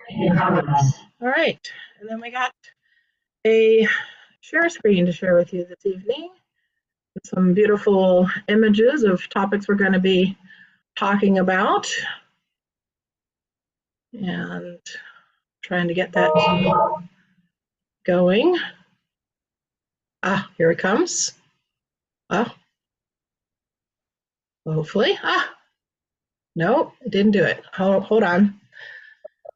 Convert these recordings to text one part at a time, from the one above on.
All right, and then we got a share screen to share with you this evening with some beautiful images of topics we're going to be talking about, and trying to get that going. Ah, here it comes. Ah, hopefully. Ah, no, it didn't do it. Hold on.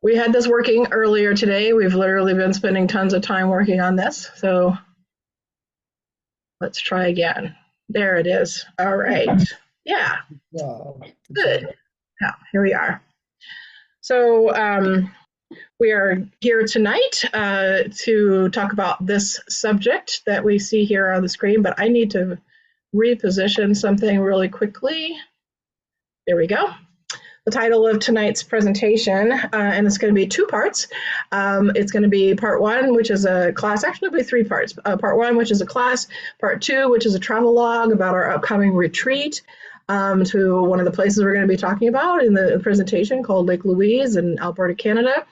We had this working earlier today. We've literally been spending tons of time working on this. So let's try again. There it is. All right. Yeah. Good. Yeah, here we are. So we are here tonight to talk about this subject that we see here on the screen, but I need to reposition something really quickly. There we go. The title of tonight's presentation, and it's going to be two parts. It's going to be part one, which is a class, actually it'll be three parts. Part one, which is a class, part two, which is a travelogue about our upcoming retreat to one of the places we're going to be talking about in the presentation called Lake Louise in Alberta, Canada,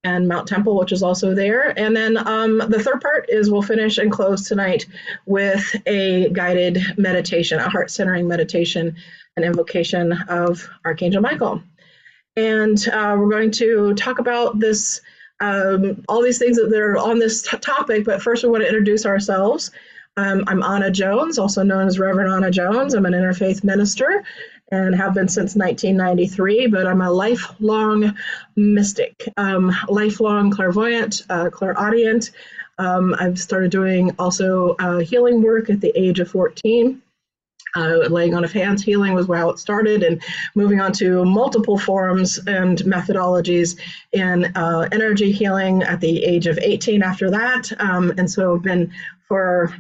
and Mount Temple, which is also there. And then the third part is we'll finish and close tonight with a guided meditation, a heart-centering meditation, an invocation of Archangel Michael. And we're going to talk about this, all these things that are on this topic, but first we want to introduce ourselves. I'm Ana Jones, also known as Reverend Ana Jones. I'm an interfaith minister and have been since 1993, but I'm a lifelong mystic, lifelong clairvoyant, clairaudient. I've started doing also healing work at the age of 14. Laying on of hands healing was how it started, and moving on to multiple forms and methodologies in energy healing at the age of 18 after that. And so I've been for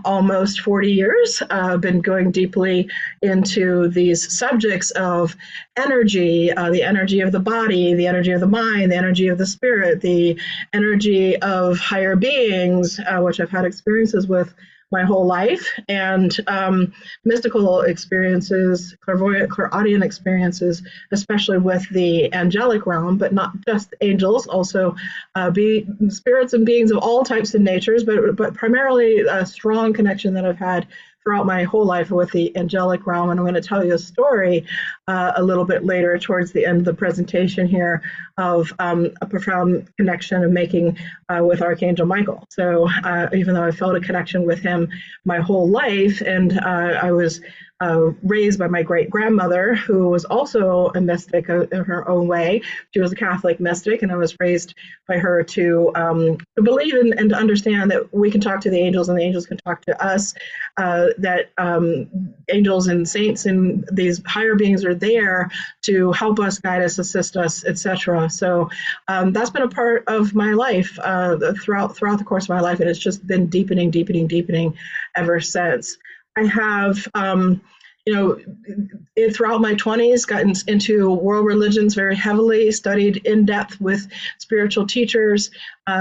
almost 40 years, been going deeply into these subjects of energy, the energy of the body, the energy of the mind, the energy of the spirit, the energy of higher beings, which I've had experiences with my whole life, and mystical experiences, clairvoyant, clairaudient experiences, especially with the angelic realm, but not just angels, also spirits and beings of all types and natures, but primarily a strong connection that I've had throughout my whole life with the angelic realm. And I'm going to tell you a story a little bit later towards the end of the presentation here of a profound connection of making with Archangel Michael. So even though I felt a connection with him my whole life, and I was raised by my great-grandmother, who was also a mystic in her own way. She was a Catholic mystic, and I was raised by her to believe and to understand that we can talk to the angels and the angels can talk to us, that angels and saints and these higher beings are there to help us, guide us, assist us, etc. So that's been a part of my life throughout the course of my life, and it's just been deepening ever since. I have, throughout my 20s, gotten into world religions very heavily, studied in depth with spiritual teachers,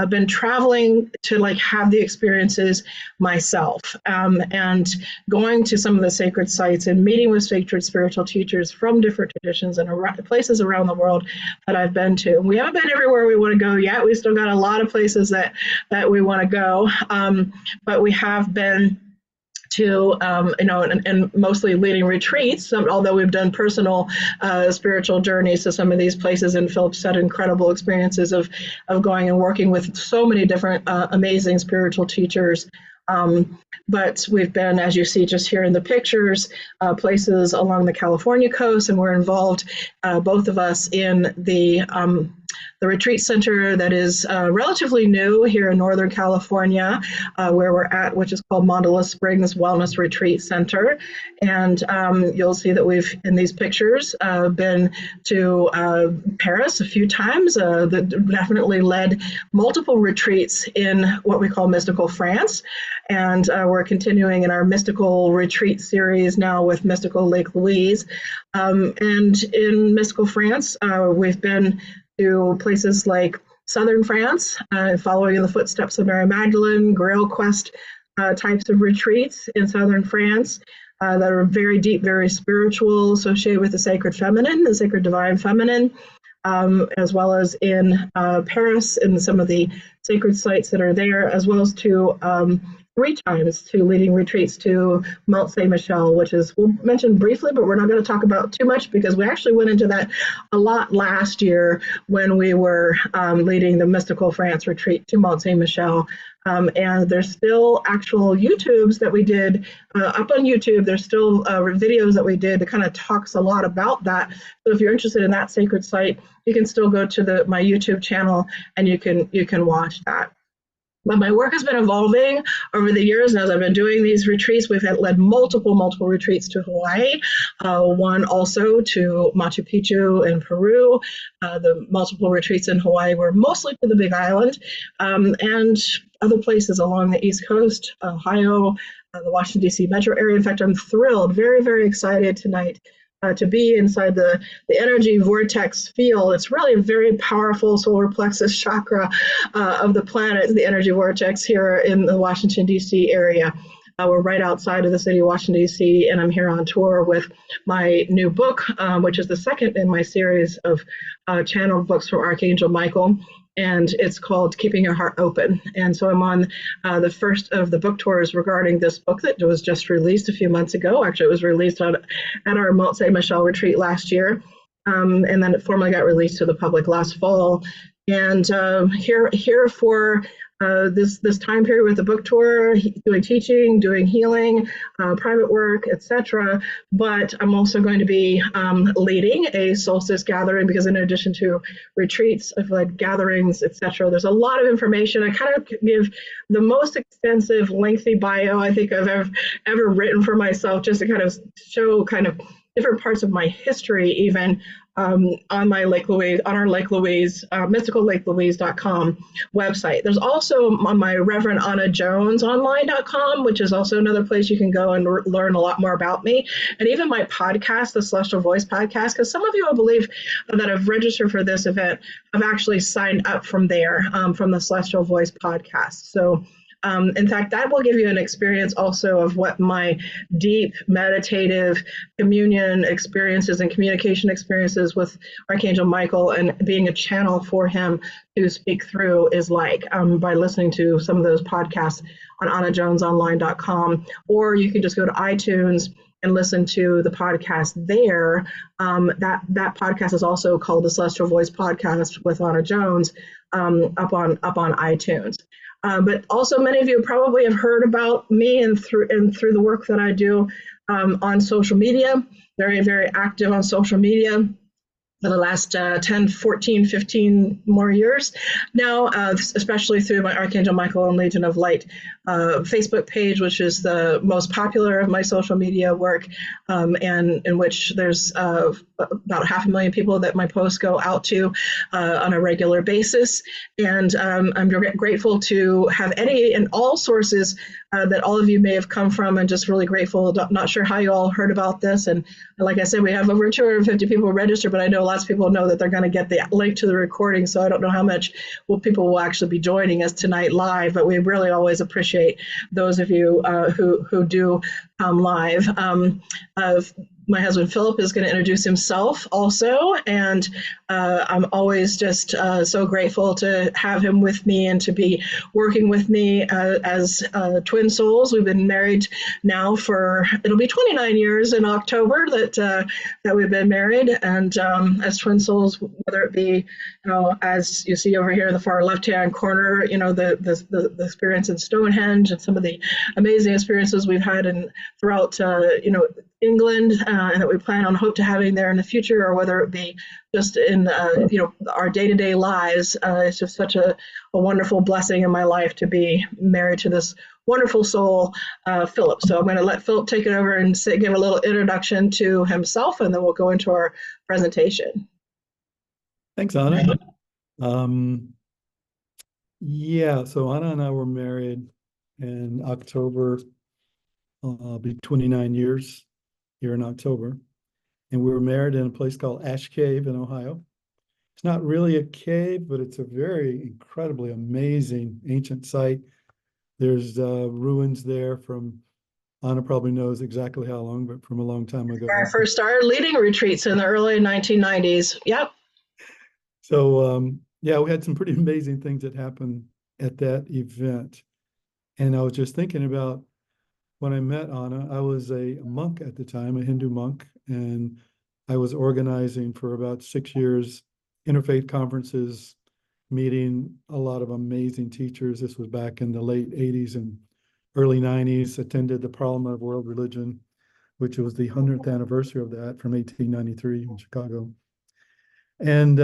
been traveling to have the experiences myself, and going to some of the sacred sites and meeting with sacred spiritual teachers from different traditions and places around the world that I've been to. We haven't been everywhere we want to go yet. We still got a lot of places that we want to go, but we have been to, and mostly leading retreats, although we've done personal spiritual journeys to some of these places, and Philip's had incredible experiences of going and working with so many different amazing spiritual teachers. But we've been, as you see just here in the pictures, places along the California coast, and we're involved, both of us, in the retreat center that is relatively new here in Northern California, where we're at, which is called Mandala Springs Wellness Retreat Center. And you'll see that we've, in these pictures, been to Paris a few times, that definitely led multiple retreats in what we call Mystical France. And we're continuing in our Mystical Retreat series now with Mystical Lake Louise. And in Mystical France, we've been to places like southern France, following in the footsteps of Mary Magdalene, Grail Quest types of retreats in southern France that are very deep, very spiritual, associated with the sacred feminine, the sacred divine feminine. as well as in Paris and some of the sacred sites that are there, as well as to 3 times to leading retreats to Mont Saint Michel, which is, we'll mention briefly, but we're not going to talk about too much because we actually went into that a lot last year when we were leading the Mystical France retreat to Mont Saint Michel. And there's still actual YouTubes that we did up on YouTube. There's still videos that we did that kind of talks a lot about that. So if you're interested in that sacred site, you can still go to my YouTube channel and you can watch that. But my work has been evolving over the years, and as I've been doing these retreats, we've led multiple retreats to Hawaii, one also to Machu Picchu in Peru. The multiple retreats in Hawaii were mostly to the Big Island, and other places along the East Coast, Ohio, the Washington, D.C. metro area. In fact, I'm thrilled, very, very excited tonight to be inside the energy vortex field. It's really a very powerful solar plexus chakra of the planet, the energy vortex here in the Washington, D.C. area. We're right outside of the city of Washington, D.C., and I'm here on tour with my new book, which is the second in my series of channeled books from Archangel Michael. And it's called Keeping Your Heart Open. And so I'm on the first of the book tours regarding this book that was just released a few months ago. Actually, it was released at our Mont Saint Michel retreat last year. And then it formally got released to the public last fall. And here for this time period with the book tour, doing teaching, doing healing, private work, etc. But I'm also going to be leading a solstice gathering because in addition to retreats, I've led gatherings, etc. There's a lot of information. I kind of give the most extensive, lengthy bio I think I've ever written for myself, just to kind of show kind of different parts of my history, even on my Lake Louise, on our Lake Louise, mysticallake.louise.com website. There's also on my Reverend Ana Jones online.com, which is also another place you can go and learn a lot more about me. And even my podcast, the Celestial Voice podcast, because some of you, I believe, that have registered for this event have actually signed up from there, from the Celestial Voice podcast. So in fact, that will give you an experience also of what my deep meditative communion experiences and communication experiences with Archangel Michael and being a channel for him to speak through is like, by listening to some of those podcasts on AnaJonesOnline.com, or you can just go to iTunes and listen to the podcast there. That podcast is also called the Celestial Voice Podcast with Ana Jones, up on iTunes. But also many of you probably have heard about me and through the work that I do on social media. Very, very active on social media for the last 10, 14, 15 more years now, especially through my Archangel Michael and Legion of Light Facebook page, which is the most popular of my social media work, and in which there's about 500,000 people that my posts go out to on a regular basis. And I'm grateful to have any and all sources that all of you may have come from, and just really grateful. Not sure how you all heard about this. And like I said, we have over 250 people registered, but I know lots of people know that they're going to get the link to the recording. So I don't know how much people will actually be joining us tonight live, but we really always appreciate those of you who do come live. My husband Philip is going to introduce himself also, and I'm always just so grateful to have him with me and to be working with me as twin souls. We've been married now for, it'll be 29 years in October that we've been married, and as twin souls, whether it be, as you see over here in the far left-hand corner, the experience in Stonehenge and some of the amazing experiences we've had throughout England, and that we plan on hope to having there in the future, or whether it be just in our day-to-day lives. It's just such a wonderful blessing in my life to be married to this wonderful soul, Philip. So I'm going to let Philip take it over and give a little introduction to himself, and then we'll go into our presentation. Thanks, Ana. Yeah, so Ana and I were married in October. I'll be 29 years here in October. And we were married in a place called Ash Cave in Ohio. It's not really a cave, but it's a very incredibly amazing ancient site. There's ruins there from, Ana probably knows exactly how long, but from a long time ago. I first started leading retreats in the early 1990s. Yep. So yeah, we had some pretty amazing things that happened at that event. And I was just thinking about when I met Anna, I was a monk at the time, a Hindu monk, and I was organizing for about 6 years interfaith conferences, meeting a lot of amazing teachers. This was back in the late 80s and early 90s, attended the Parliament of World Religion, which was the 100th anniversary of that from 1893 in Chicago. And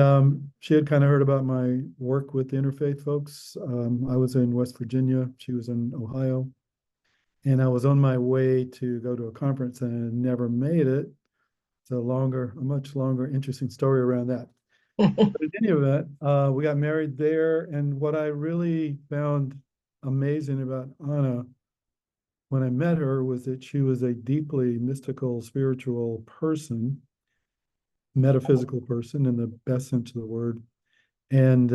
she had kind of heard about my work with the interfaith folks. I was in West Virginia, she was in Ohio, and I was on my way to go to a conference and I never made it. It's a much longer, interesting story around that. But in any event, we got married there. And what I really found amazing about Anna when I met her was that she was a deeply mystical, spiritual person, metaphysical person in the best sense of the word. And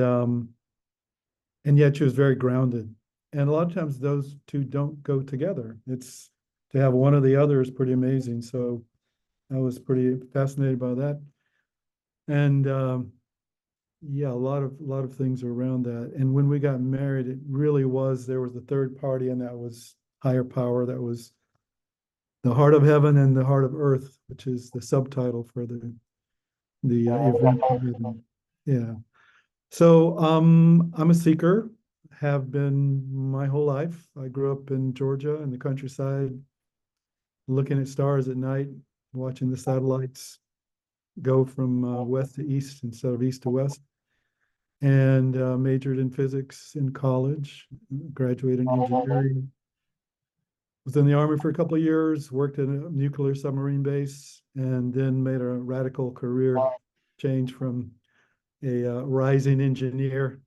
yet she was very grounded. And a lot of times those two don't go together. It's to have one or the other is pretty amazing. So I was pretty fascinated by that. And yeah, a lot of things around that. And when we got married, it really was there was a third party, and that was higher power. That was the heart of heaven and the heart of earth, which is the subtitle for the event. Yeah. So I'm a seeker, have been my whole life. I grew up in Georgia in the countryside, looking at stars at night, watching the satellites go from west to east instead of east to west, and majored in physics in college, graduated in engineering, was in the Army for a couple of years, worked at a nuclear submarine base, and then made a radical career change from a rising engineer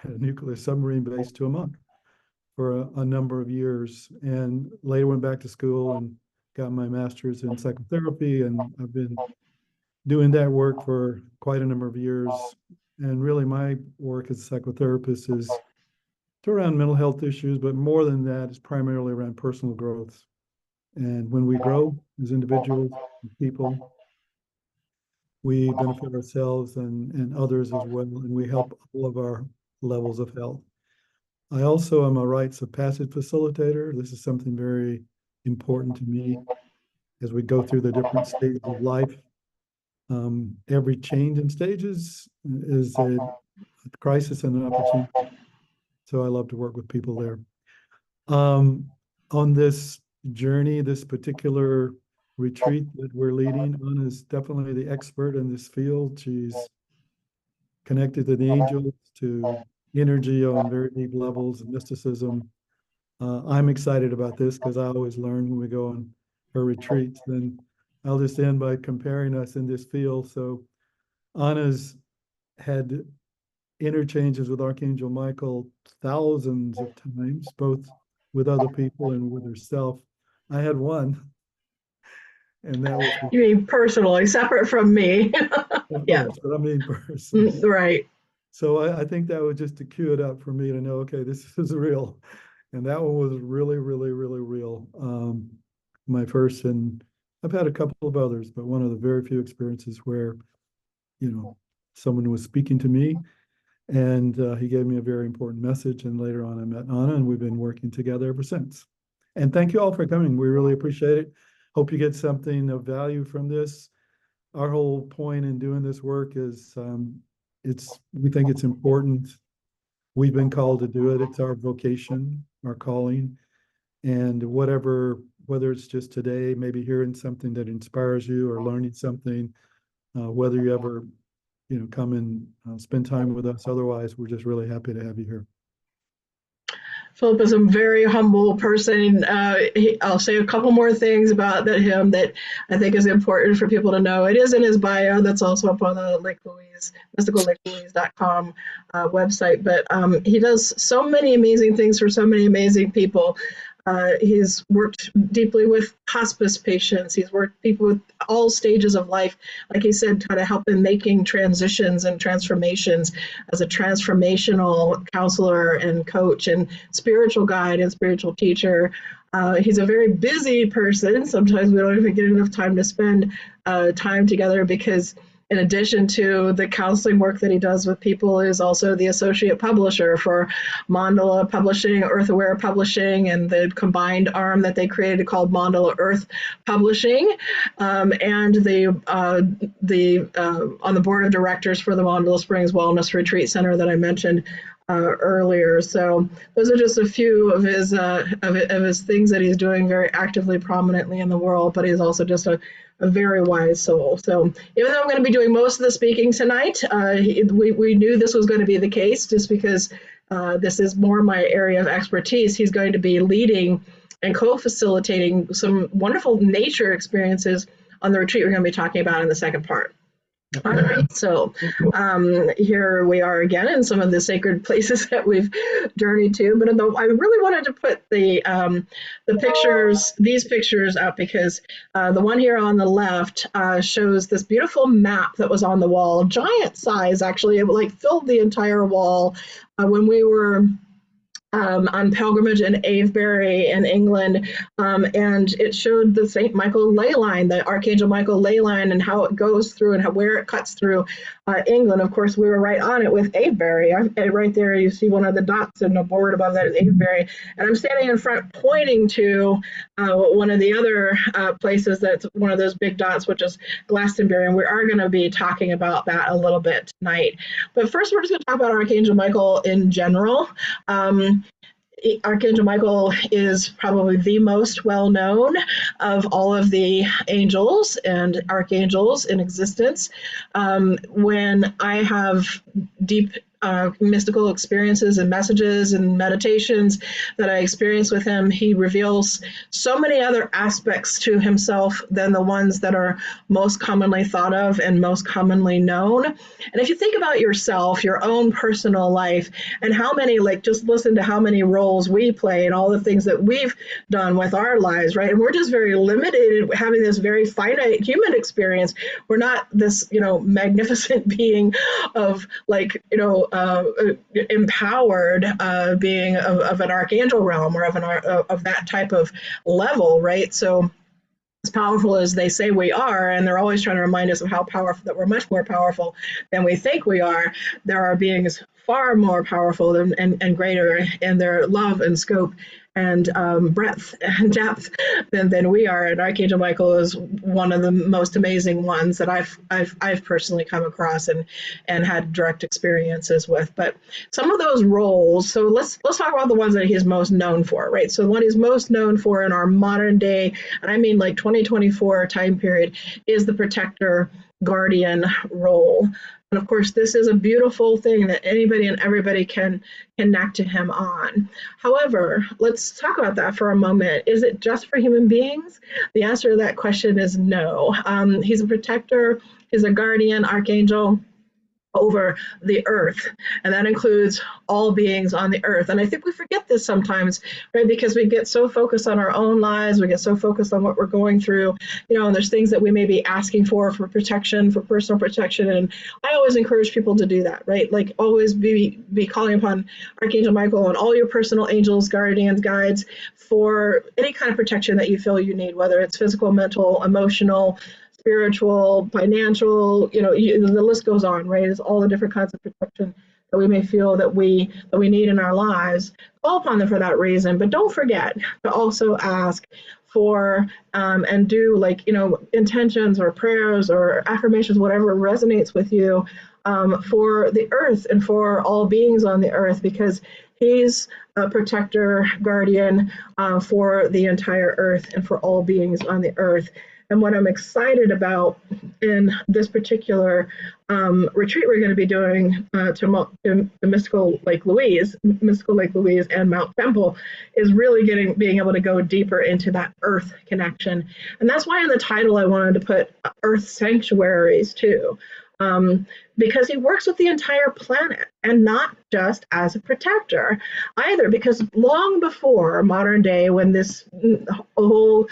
at a nuclear submarine base to a monk for a number of years. And later went back to school and got my master's in psychotherapy. And I've been doing that work for quite a number of years. And really, my work as a psychotherapist is around mental health issues, but more than that, it's primarily around personal growth. And when we grow as individuals, people, we benefit ourselves and others as well, and we help all of our levels of health. I also am a rites of passage facilitator. This is something very important to me as we go through the different stages of life. Every change in stages is a crisis and an opportunity. So I love to work with people there. On this journey, this particular retreat that we're leading, Anna is definitely the expert in this field. She's connected to the angels, to energy on very deep levels of mysticism. I'm excited about this because I always learn when we go on her retreats. Then I'll just end by comparing us in this field. So Anna's had interchanges with Archangel Michael thousands of times, both with other people and with herself. I had one, and that was, You mean personally, separate from me? of Yeah, course, but I mean personally. right. So I think that was just to cue it up for me to know, okay, this is real. And that one was really, really, really real. My first, and I've had a couple of others, but one of the very few experiences where, someone was speaking to me, and he gave me a very important message. And later on, I met Anna, and we've been working together ever since. And thank you all for coming. We really appreciate it. Hope you get something of value from this. Our whole point in doing this work is we think it's important. We've been called to do it. It's our vocation, our calling. And whether it's just today, maybe hearing something that inspires you or learning something, whether you ever, come and spend time with us. Otherwise, we're just really happy to have you here. Philip is a very humble person. I'll say a couple more things about him that I think is important for people to know. It is in his bio. That's also up on the Lake Louise, mysticallake.louise.com website. But he does so many amazing things for so many amazing people. He's worked deeply with hospice patients. He's worked people with all stages of life, like he said, kind of helping making transitions and transformations as a transformational counselor and coach and spiritual guide and spiritual teacher. He's a very busy person. Sometimes we don't even get enough time to spend time together because in addition to the counseling work that he does with people, is also the associate publisher for Mandala Publishing, Earth Aware Publishing, and the combined arm that they created called Mandala Earth Publishing, and on the board of directors for the Mandala Springs Wellness Retreat Center that I mentioned earlier. So those are just a few of his things that he's doing very actively, prominently in the world. But he's also just a very wise soul. So even though I'm going to be doing most of the speaking tonight, we knew this was going to be the case just because this is more my area of expertise. He's going to be leading and co-facilitating some wonderful nature experiences on the retreat we're going to be talking about in the second part. All right, so here we are again in some of the sacred places that we've journeyed to. But I really wanted to put these pictures up because the one here on the left shows this beautiful map that was on the wall, giant size actually. It like filled the entire wall when we were on pilgrimage in Avebury in England, and it showed the Saint Michael ley line, the Archangel Michael ley line, and how it goes through and where it cuts through England. Of course, we were right on it with Avebury. Right there, you see one of the dots and the board above that is Avebury, and I'm standing in front pointing to one of the other places that's one of those big dots, which is Glastonbury, and we are going to be talking about that a little bit tonight. But first, we're just going to talk about Archangel Michael in general. Archangel Michael is probably the most well-known of all of the angels and archangels in existence. When I have deep mystical experiences and messages and meditations that I experience with him, he reveals so many other aspects to himself than the ones that are most commonly thought of and most commonly known. And if you think about yourself, your own personal life, and how many, like, just listen to how many roles we play and all the things that we've done with our lives, right? And we're just very limited, having this very finite human experience. We're not this, magnificent being of, like, empowered being of an archangel realm or of that type of level, right? So as powerful as they say we are, and they're always trying to remind us of how powerful, that we're much more powerful than we think we are, there are beings far more powerful than, and greater in their love and scope and breadth and depth than we are. And Archangel Michael is one of the most amazing ones that I've personally come across and had direct experiences with. But some of those roles, so let's talk about the ones that he's most known for, right? So the one he's most known for in our modern day, and I mean like 2024 time period, is the protector guardian role. And of course, this is a beautiful thing that anybody and everybody can connect to him on. However, let's talk about that for a moment. Is it just for human beings? The answer to that question is no. He's a protector, he's a guardian archangel over the earth, and that includes all beings on the earth. And I think we forget this sometimes, right? Because we get so focused on our own lives, we get so focused on what we're going through, and there's things that we may be asking for protection, for personal protection. And I always encourage people to do that, right? Like always be calling upon Archangel Michael and all your personal angels, guardians, guides for any kind of protection that you feel you need, whether it's physical, mental, emotional, spiritual, financial, the list goes on, right? It's all the different kinds of protection that we may feel that we need in our lives. Call upon them for that reason, but don't forget to also ask for and do intentions or prayers or affirmations, whatever resonates with you, for the earth and for all beings on the earth, because he's a protector, guardian for the entire earth and for all beings on the earth. And what I'm excited about in this particular retreat we're going to be doing to Mystical Lake Louise and Mount Temple is really being able to go deeper into that earth connection. And that's why in the title I wanted to put Earth Sanctuaries too. because he works with the entire planet and not just as a protector either, because long before modern day, when this whole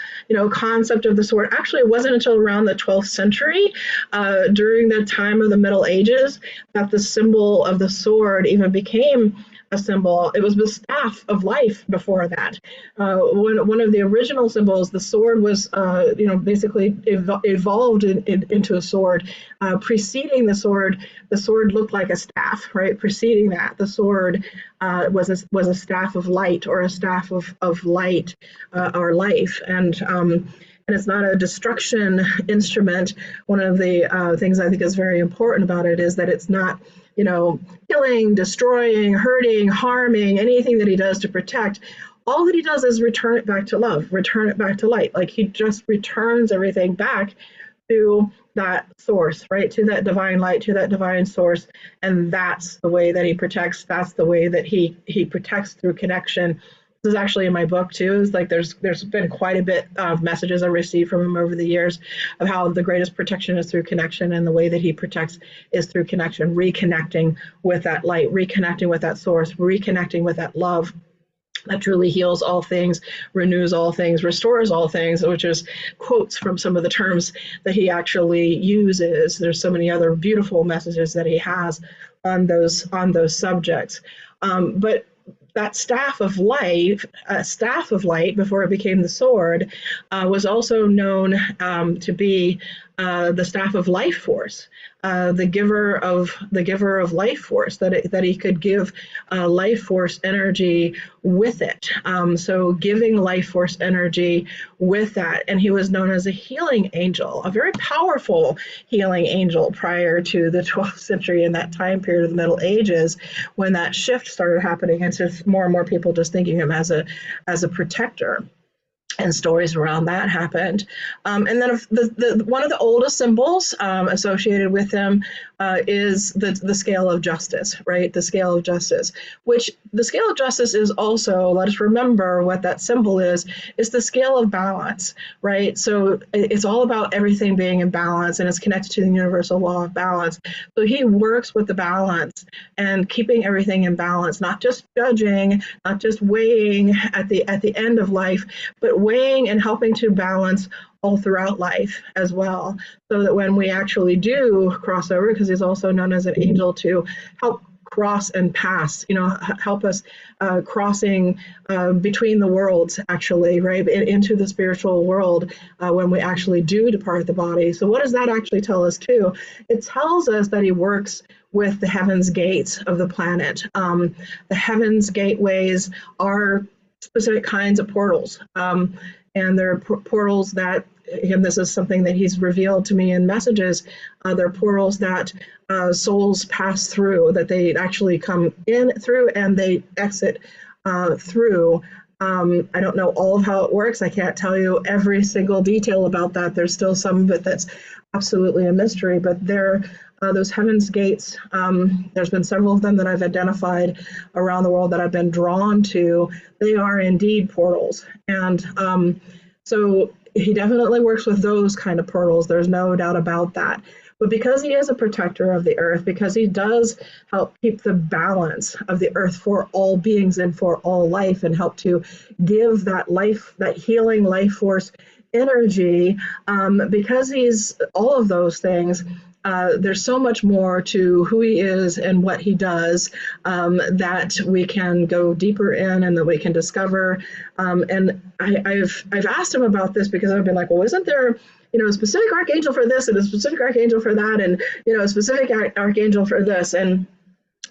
concept of the sword, actually it wasn't until around the 12th century, during the time of the Middle Ages, that the symbol of the sword even became a symbol. It was the staff of life before that. One of the original symbols, the sword was, basically evolved into a sword. Preceding the sword looked like a staff, right? Preceding that, the sword was a staff of light, or a staff of light, or life, and it's not a destruction instrument. One of the things I think is very important about it is that it's not, killing, destroying, hurting, harming, anything that he does to protect. All that he does is return it back to love, return it back to light. Like, he just returns everything back to that source, right? To that divine light, to that divine source. And that's the way that he protects. That's the way that he protects, through connection. This is actually in my book too. It's like there's been quite a bit of messages I received from him over the years of how the greatest protection is through connection, and the way that he protects is through connection, reconnecting with that light, reconnecting with that source, reconnecting with that love that truly heals all things, renews all things, restores all things, which is quotes from some of the terms that he actually uses. There's so many other beautiful messages that he has on those subjects. But that staff of light, before it became the sword, was also known to be the staff of life force, the giver of life force, that he could give life force energy with it. So giving life force energy with that, and he was known as a healing angel, a very powerful healing angel prior to the 12th century, in that time period of the Middle Ages, when that shift started happening into more and more people just thinking of him as a protector. And stories around that happened. And then one of the oldest symbols associated with him is the scale of justice, right? The scale of justice, which the scale of justice is also, let us remember what that symbol is the scale of balance, right? So it's all about everything being in balance, and it's connected to the universal law of balance. So he works with the balance and keeping everything in balance, not just judging, not just weighing at the end of life, but weighing and helping to balance all throughout life as well, so that when we actually do cross over, because he's also known as an angel to help cross and pass, help us crossing between the worlds, actually, right, into the spiritual world, when we actually do depart the body. So what does that actually tell us too? It tells us that he works with the heavens gates of the planet. The heavens gateways are specific kinds of portals. And there are portals that, again, this is something that he's revealed to me in messages. There are portals that souls pass through, that they actually come in through and they exit through. I don't know all of how it works. I can't tell you every single detail about that. There's still some of it that's absolutely a mystery, but those heavens gates, there's been several of them that I've identified around the world that I've been drawn to. They are indeed portals. And so he definitely works with those kind of portals. There's no doubt about that. But because he is a protector of the earth, because he does help keep the balance of the earth for all beings and for all life, and help to give that life, that healing life force energy, because he's all of those things, there's so much more to who he is and what he does, that we can go deeper in and that we can discover. And I've asked him about this, because I've been like, well, isn't there a specific archangel for this and a specific archangel for that, and a specific archangel for this? And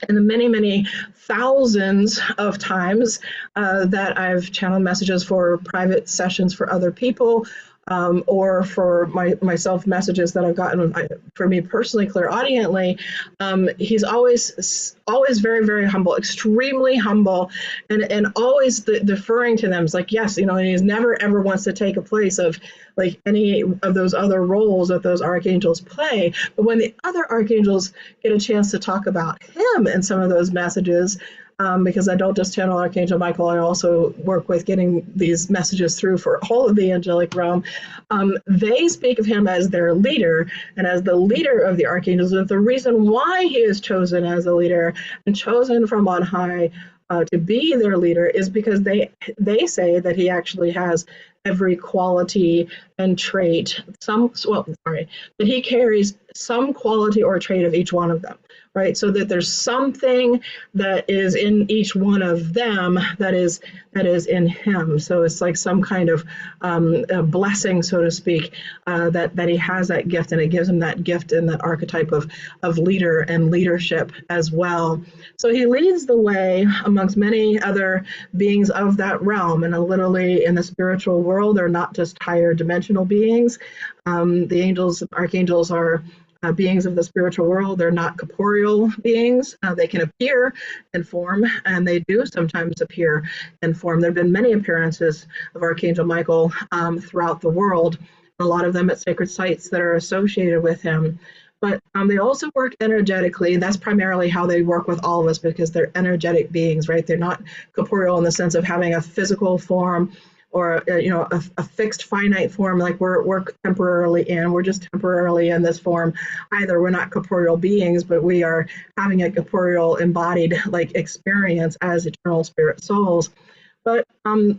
the many, many thousands of times that I've channeled messages for private sessions for other people, or for myself, messages that I've gotten for me personally, clairaudiently, he's always very, very humble, extremely humble, and always deferring to them. It's like, yes, and he's never ever wants to take a place of like any of those other roles that those archangels play. But when the other archangels get a chance to talk about him in some of those messages, because I don't just channel Archangel Michael, I also work with getting these messages through for all of the angelic realm. They speak of him as their leader and as the leader of the archangels. And the reason why he is chosen as a leader and chosen from on high to be their leader is because they say that he actually has every quality and trait, that he carries some quality or trait of each one of them, right? So that there's something that is in each one of them that is in him. So it's like some kind of a blessing, so to speak, that he has that gift, and it gives him that gift and that archetype of leader and leadership as well. So he leads the way amongst many other beings of that realm, and literally in the spiritual world, they're not just higher dimensional beings. The angels, archangels are beings of the spiritual world. They're not corporeal beings. They can appear in form, and they do sometimes appear in form. There have been many appearances of Archangel Michael throughout the world, a lot of them at sacred sites that are associated with him. But they also work energetically, and that's primarily how they work with all of us, because they're energetic beings, right? They're not corporeal in the sense of having a physical form or a fixed finite form like we're temporarily in. We're just temporarily in this form. Either we're not corporeal beings, but we are having a corporeal embodied like experience as eternal spirit souls. But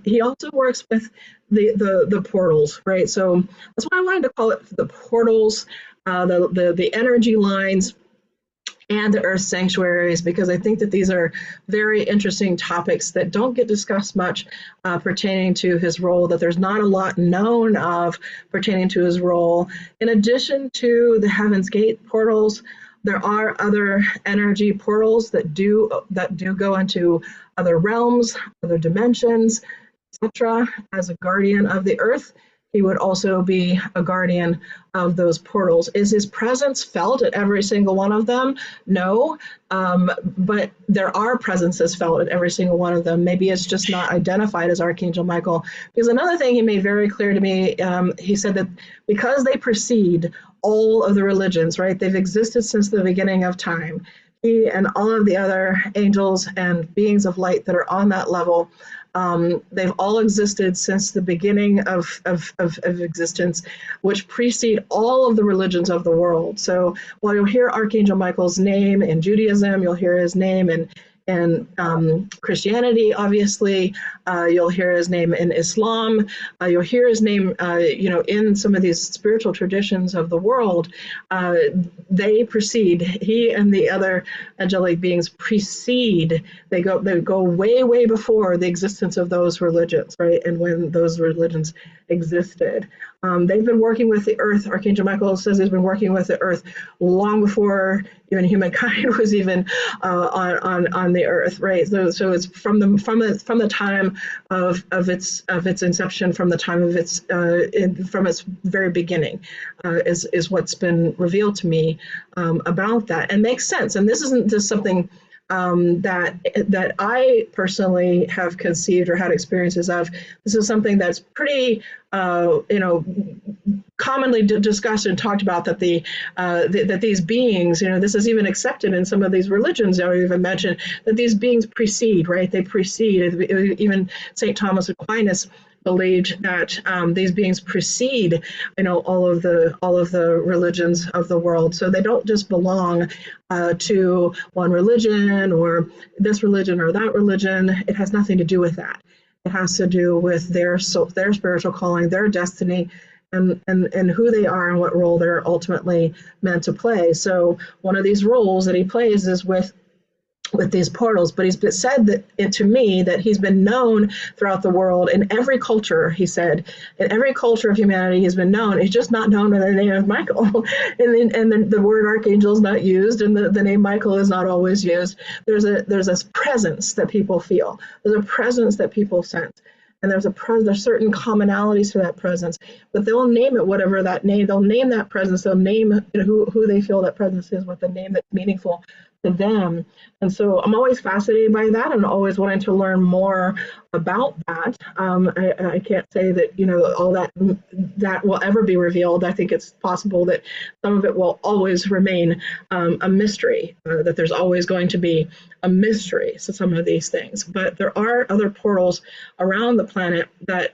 he also works with the portals, right? So that's why I wanted to call it the portals, the energy lines, and the earth sanctuaries, because I think that these are very interesting topics that don't get discussed much pertaining to his role, that there's not a lot known of pertaining to his role. In addition to the Heaven's Gate portals, there are other energy portals that do go into other realms, other dimensions, etc. As a guardian of the earth, he would also be a guardian of those portals. Is his presence felt at every single one of them? No, but there are presences felt at every single one of them. Maybe it's just not identified as Archangel Michael. Because another thing he made very clear to me, he said that because they precede all of the religions, right? They've existed since the beginning of time. He and all of the other angels and beings of light that are on that level, they've all existed since the beginning of existence, which precede all of the religions of the world. So while you'll hear Archangel Michael's name in Judaism, you'll hear his name in Christianity, obviously, you'll hear his name in Islam, you'll hear his name, in some of these spiritual traditions of the world. They precede. He and the other angelic beings precede. They go way, way before the existence of those religions, right? And when those religions existed. They've been working with the earth. Archangel Michael says he's been working with the earth long before even humankind was even on the earth, right? So it's from the time of its inception, from the time of from its very beginning, is what's been revealed to me about that, and makes sense. And this isn't just something that I personally have conceived or had experiences of. This is something that's pretty, commonly discussed and talked about, that that these beings, this is even accepted in some of these religions. I even mentioned that these beings precede, right? They precede. Even St. Thomas Aquinas believed that these beings precede, all of the religions of the world. So they don't just belong to one religion or this religion or that religion. It has nothing to do with that. It has to do with their spiritual calling, their destiny, and who they are and what role they're ultimately meant to play. So one of these roles that he plays is with these portals, but he's said that to me that he's been known throughout the world in every culture. He said in every culture of humanity he's been known. He's just not known by the name of Michael, and the word archangel is not used, and the name Michael is not always used. There's a presence that people feel. There's a presence that people sense. And there's certain commonalities to that presence, but they'll name it whatever that name. They'll name that presence. They'll name who they feel that presence is with a name that's meaningful to them. And so I'm always fascinated by that and always wanting to learn more about that. I can't say that, all that will ever be revealed. I think it's possible that some of it will always remain a mystery, that there's always going to be a mystery to some of these things. But there are other portals around the planet that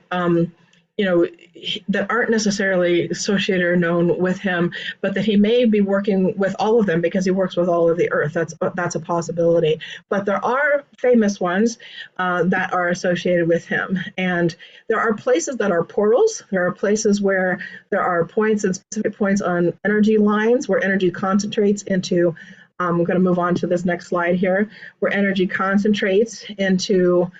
that aren't necessarily associated or known with him, but that he may be working with all of them because he works with all of the earth. That's a possibility. But there are famous ones that are associated with him. And there are places that are portals. There are places where there are points and specific points on energy lines where energy concentrates into, I'm going to move on to this next slide here, where energy concentrates into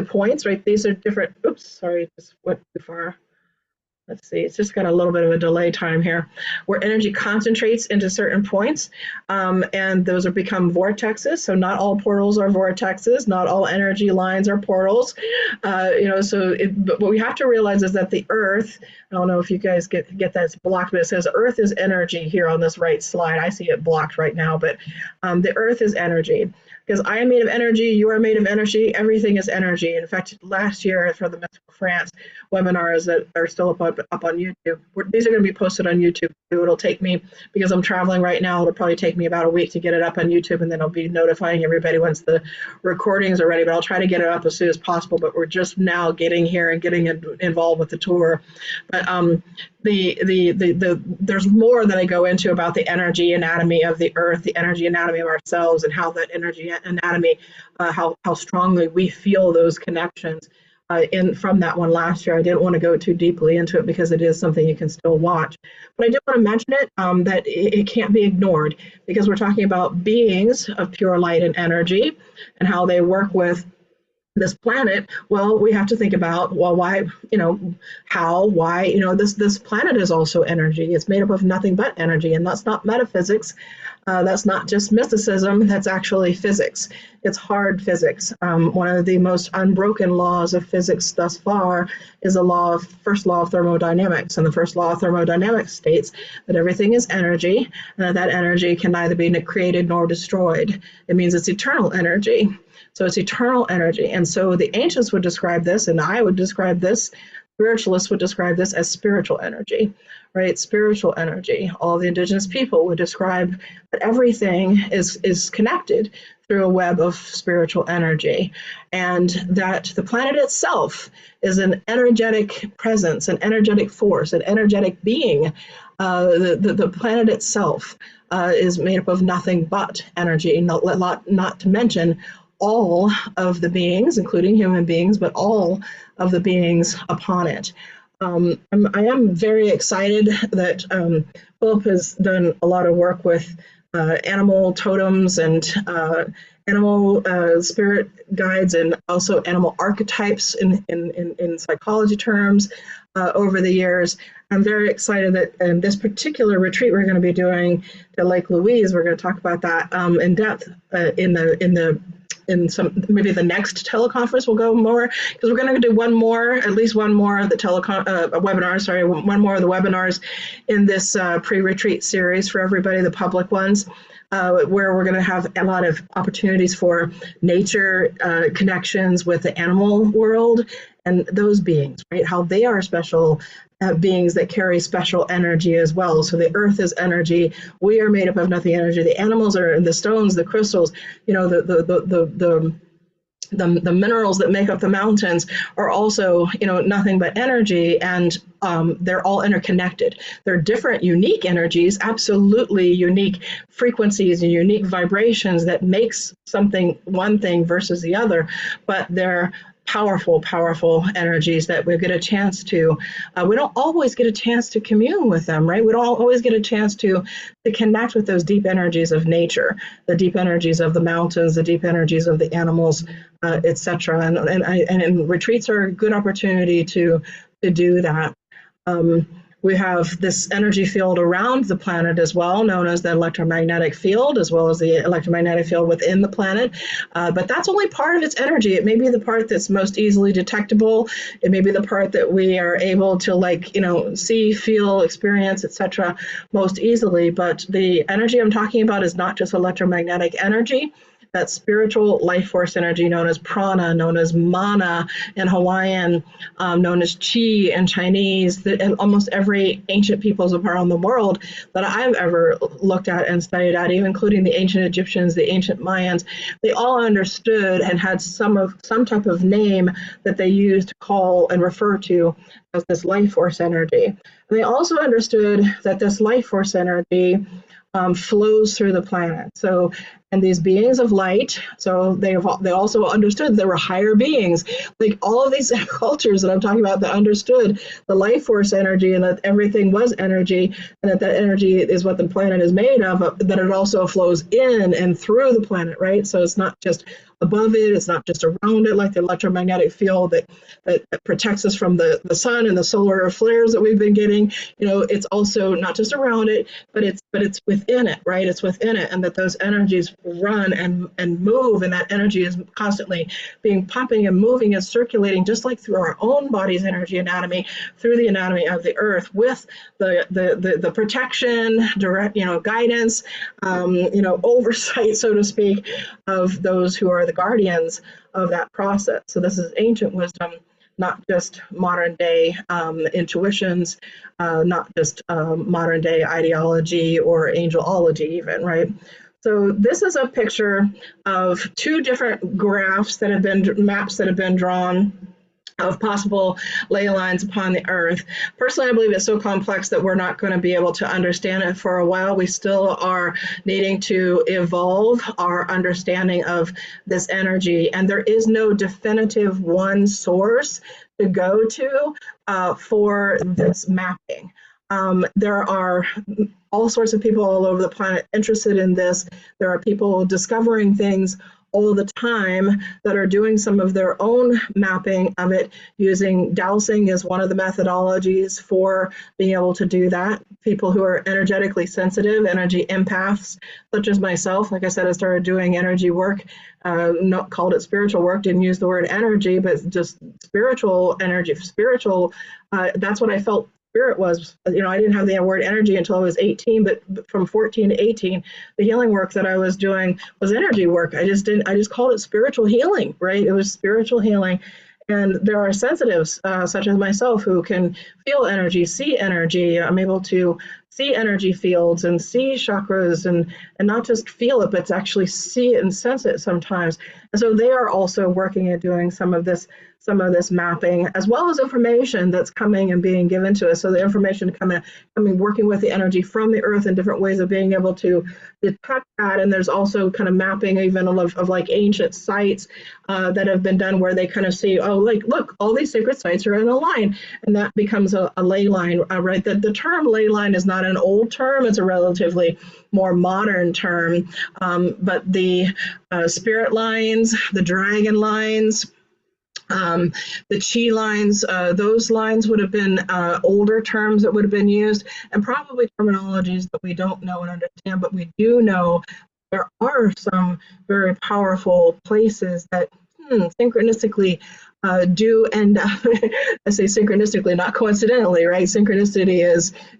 points, right? These are different, oops, sorry, just went too far. Let's see, it's just got a little bit of a delay time here, where energy concentrates into certain points, and those are become vortexes. So not all portals are vortexes, not all energy lines are portals. But what we have to realize is that the Earth, I don't know if you guys get that, it's blocked, but it says Earth is energy here on this right slide. I see it blocked right now, but the Earth is energy. Because I am made of energy, you are made of energy, everything is energy. In fact, last year for the Mystical France webinars that are still up on YouTube, these are going to be posted on YouTube too. It'll take me, because I'm traveling right now, it'll probably take me about a week to get it up on YouTube, and then I'll be notifying everybody once the recordings are ready, but I'll try to get it up as soon as possible. But we're just now getting here and getting involved with the tour. But there's more that I go into about the energy anatomy of the earth, the energy anatomy of ourselves, and how that energy anatomy, how strongly we feel those connections. From that one last year, I didn't want to go too deeply into it because it is something you can still watch. But I did want to mention it, that it can't be ignored, because we're talking about beings of pure light and energy and how they work with this planet. Well, we have to think about, well, why, why, this planet is also energy. It's made up of nothing but energy, and that's not metaphysics. That's not just mysticism. That's actually physics. It's hard physics. One of the most unbroken laws of physics thus far is the first law of thermodynamics. And the first law of thermodynamics states that everything is energy, and that energy can neither be created nor destroyed. It means it's eternal energy. So it's eternal energy. And so the ancients would describe this, and I would describe this, spiritualists would describe this as spiritual energy, right? Spiritual energy. All the indigenous people would describe that everything is connected through a web of spiritual energy, and that the planet itself is an energetic presence, an energetic force, an energetic being. The planet itself is made up of nothing but energy, not to mention all of the beings, including human beings, but all of the beings upon it. I am very excited that Phillip has done a lot of work with animal totems and animal spirit guides, and also animal archetypes in psychology terms over the years. I'm very excited that in this particular retreat we're going to be doing to Lake Louise, we're going to talk about that in depth in some, maybe the next teleconference will go more, because we're going to do at least one more of the one more of the webinars in this pre-retreat series for everybody, the public ones, where we're going to have a lot of opportunities for nature connections with the animal world and those beings, right? How they are special beings that carry special energy as well. So the earth is energy. We are made up of nothing energy. The animals are the stones, the crystals, the minerals that make up the mountains are also, nothing but energy, and they're all interconnected. They're different, unique energies, absolutely unique frequencies and unique vibrations that makes something one thing versus the other, but they're powerful energies that we get a chance to, we don't always get a chance to commune with them, right? We don't always get a chance to connect with those deep energies of nature, the deep energies of the mountains, the deep energies of the animals, etc. And retreats are a good opportunity to do that. We have this energy field around the planet as well, known as the electromagnetic field, as well as the electromagnetic field within the planet. But that's only part of its energy. It may be the part that's most easily detectable. It may be the part that we are able to, like, see, feel, experience, etc. most easily. But the energy I'm talking about is not just electromagnetic energy. That spiritual life force energy known as prana, known as mana in Hawaiian, known as chi in Chinese, and almost every ancient peoples around the world that I've ever looked at and studied at, even including the ancient Egyptians, the ancient Mayans, they all understood and had some type of name that they used to call and refer to as this life force energy. And they also understood that this life force energy flows through the planet. So, and these beings of light, so they also understood there were higher beings. Like all of these cultures that I'm talking about that understood the life force energy and that everything was energy, and that energy is what the planet is made of, that it also flows in and through the planet, right? So it's not just above it, it's not just around it, like the electromagnetic field that protects us from the sun and the solar flares that we've been getting. It's also not just around it, but it's within it, right? It's within it, and that those energies run and move, and that energy is constantly being pumping and moving and circulating, just like through our own body's energy anatomy, through the anatomy of the earth, with the protection, direct, guidance, oversight, so to speak, of those who are the guardians of that process. So this is ancient wisdom, not just modern day intuitions, not just modern day ideology or angelology even, right? So this is a picture of two different maps that have been drawn of possible ley lines upon the earth. Personally, I believe it's so complex that we're not going to be able to understand it for a while. We still are needing to evolve our understanding of this energy, and there is no definitive one source to go to for this mapping. There are all sorts of people all over the planet interested in this. There are people discovering things all the time that are doing some of their own mapping of it, using dowsing as one of the methodologies for being able to do that. People who are energetically sensitive, energy empaths, such as myself. Like I said, I started doing energy work, not called it spiritual work, didn't use the word energy, but just spiritual energy, that's what I felt spirit was. I didn't have the word energy until I was 18, but from 14 to 18, the healing work that I was doing was energy work. I just called it spiritual healing, right? It was spiritual healing. And there are sensitives, such as myself, who can feel energy, see energy. I'm able to see energy fields and see chakras, and not just feel it, but to actually see it and sense it sometimes. And so they are also working at doing some of this mapping, as well as information that's coming and being given to us. So the information coming, working with the energy from the earth in different ways of being able to detect that. And there's also kind of mapping even of like ancient sites that have been done, where they kind of see, oh, like, look, all these sacred sites are in a line, and that becomes a ley line, right? The term ley line is not an old term, it's a relatively more modern term, but the spirit lines, the dragon lines, the chi lines, those lines would have been older terms that would have been used, and probably terminologies that we don't know and understand, but we do know there are some very powerful places that synchronistically do end up, I say synchronistically, not coincidentally, right? Synchronicity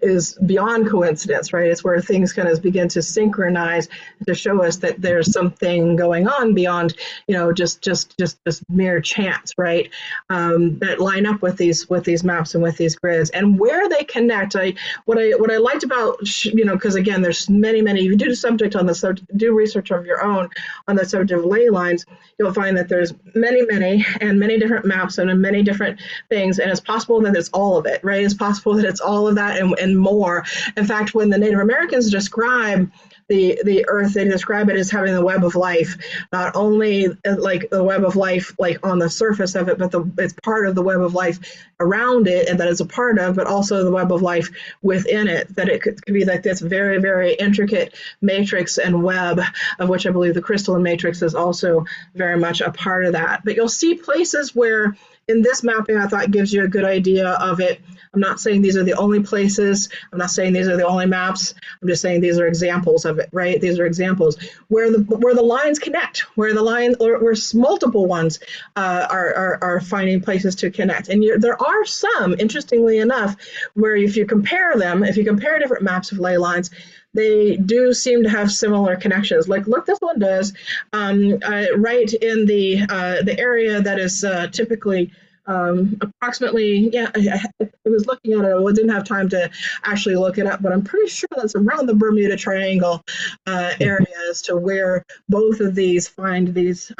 is beyond coincidence, right? It's where things kind of begin to synchronize to show us that there's something going on beyond, just mere chance, right? That line up with these maps and with these grids, and where they connect. What I liked about, because again, there's many. You do subject on the subject, do research of your own on the subject of ley lines. You'll find that there's many different maps and many different things, and it's possible that it's all of it, right? It's possible that it's all of that and more. In fact, when the Native Americans describe the earth, they describe it as having the web of life, not only like the web of life like on the surface of it, but it's part of the web of life around it, and that it's a part of, but also the web of life within it, that it could be like this very, very intricate matrix and web, of which I believe the crystalline matrix is also very much a part of that. But you'll see places where in this mapping, I thought gives you a good idea of it. I'm not saying these are the only places. I'm not saying these are the only maps. I'm just saying these are examples of it, right? These are examples where the lines connect, where the line or where multiple ones are finding places to connect. And there are some, interestingly enough, where if you compare them, if you compare different maps of ley lines, they do seem to have similar connections. Like, look, this one does, right in the area that is typically approximately, yeah, I was looking at it. I didn't have time to actually look it up, but I'm pretty sure that's around the Bermuda Triangle area as to where both of these find these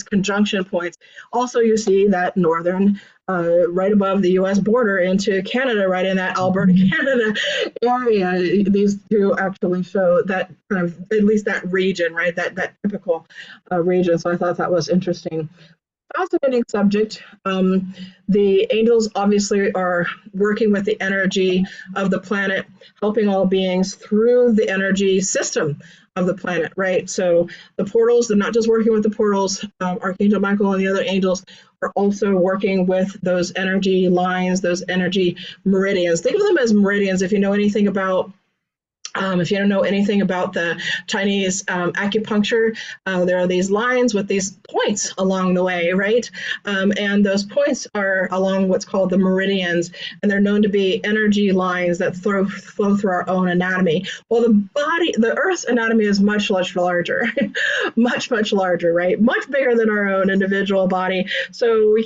conjunction points. Also, you see that northern, right above the U.S. border into Canada, right in that Alberta Canada area. These two actually show that kind of, at least that region, right? That typical region. So I thought that was interesting. Fascinating subject. The angels obviously are working with the energy of the planet, helping all beings through the energy system of the planet, right? So the portals, they're not just working with the portals. Archangel Michael and the other angels are also working with those energy lines, those energy meridians. Think of them as meridians if you know anything about if you don't know anything about the Chinese acupuncture, there are these lines with these points along the way, right? And those points are along what's called the meridians, and they're known to be energy lines that flow through our own anatomy. Well, the Earth's anatomy is much larger, much larger, right? Much bigger than our own individual body. So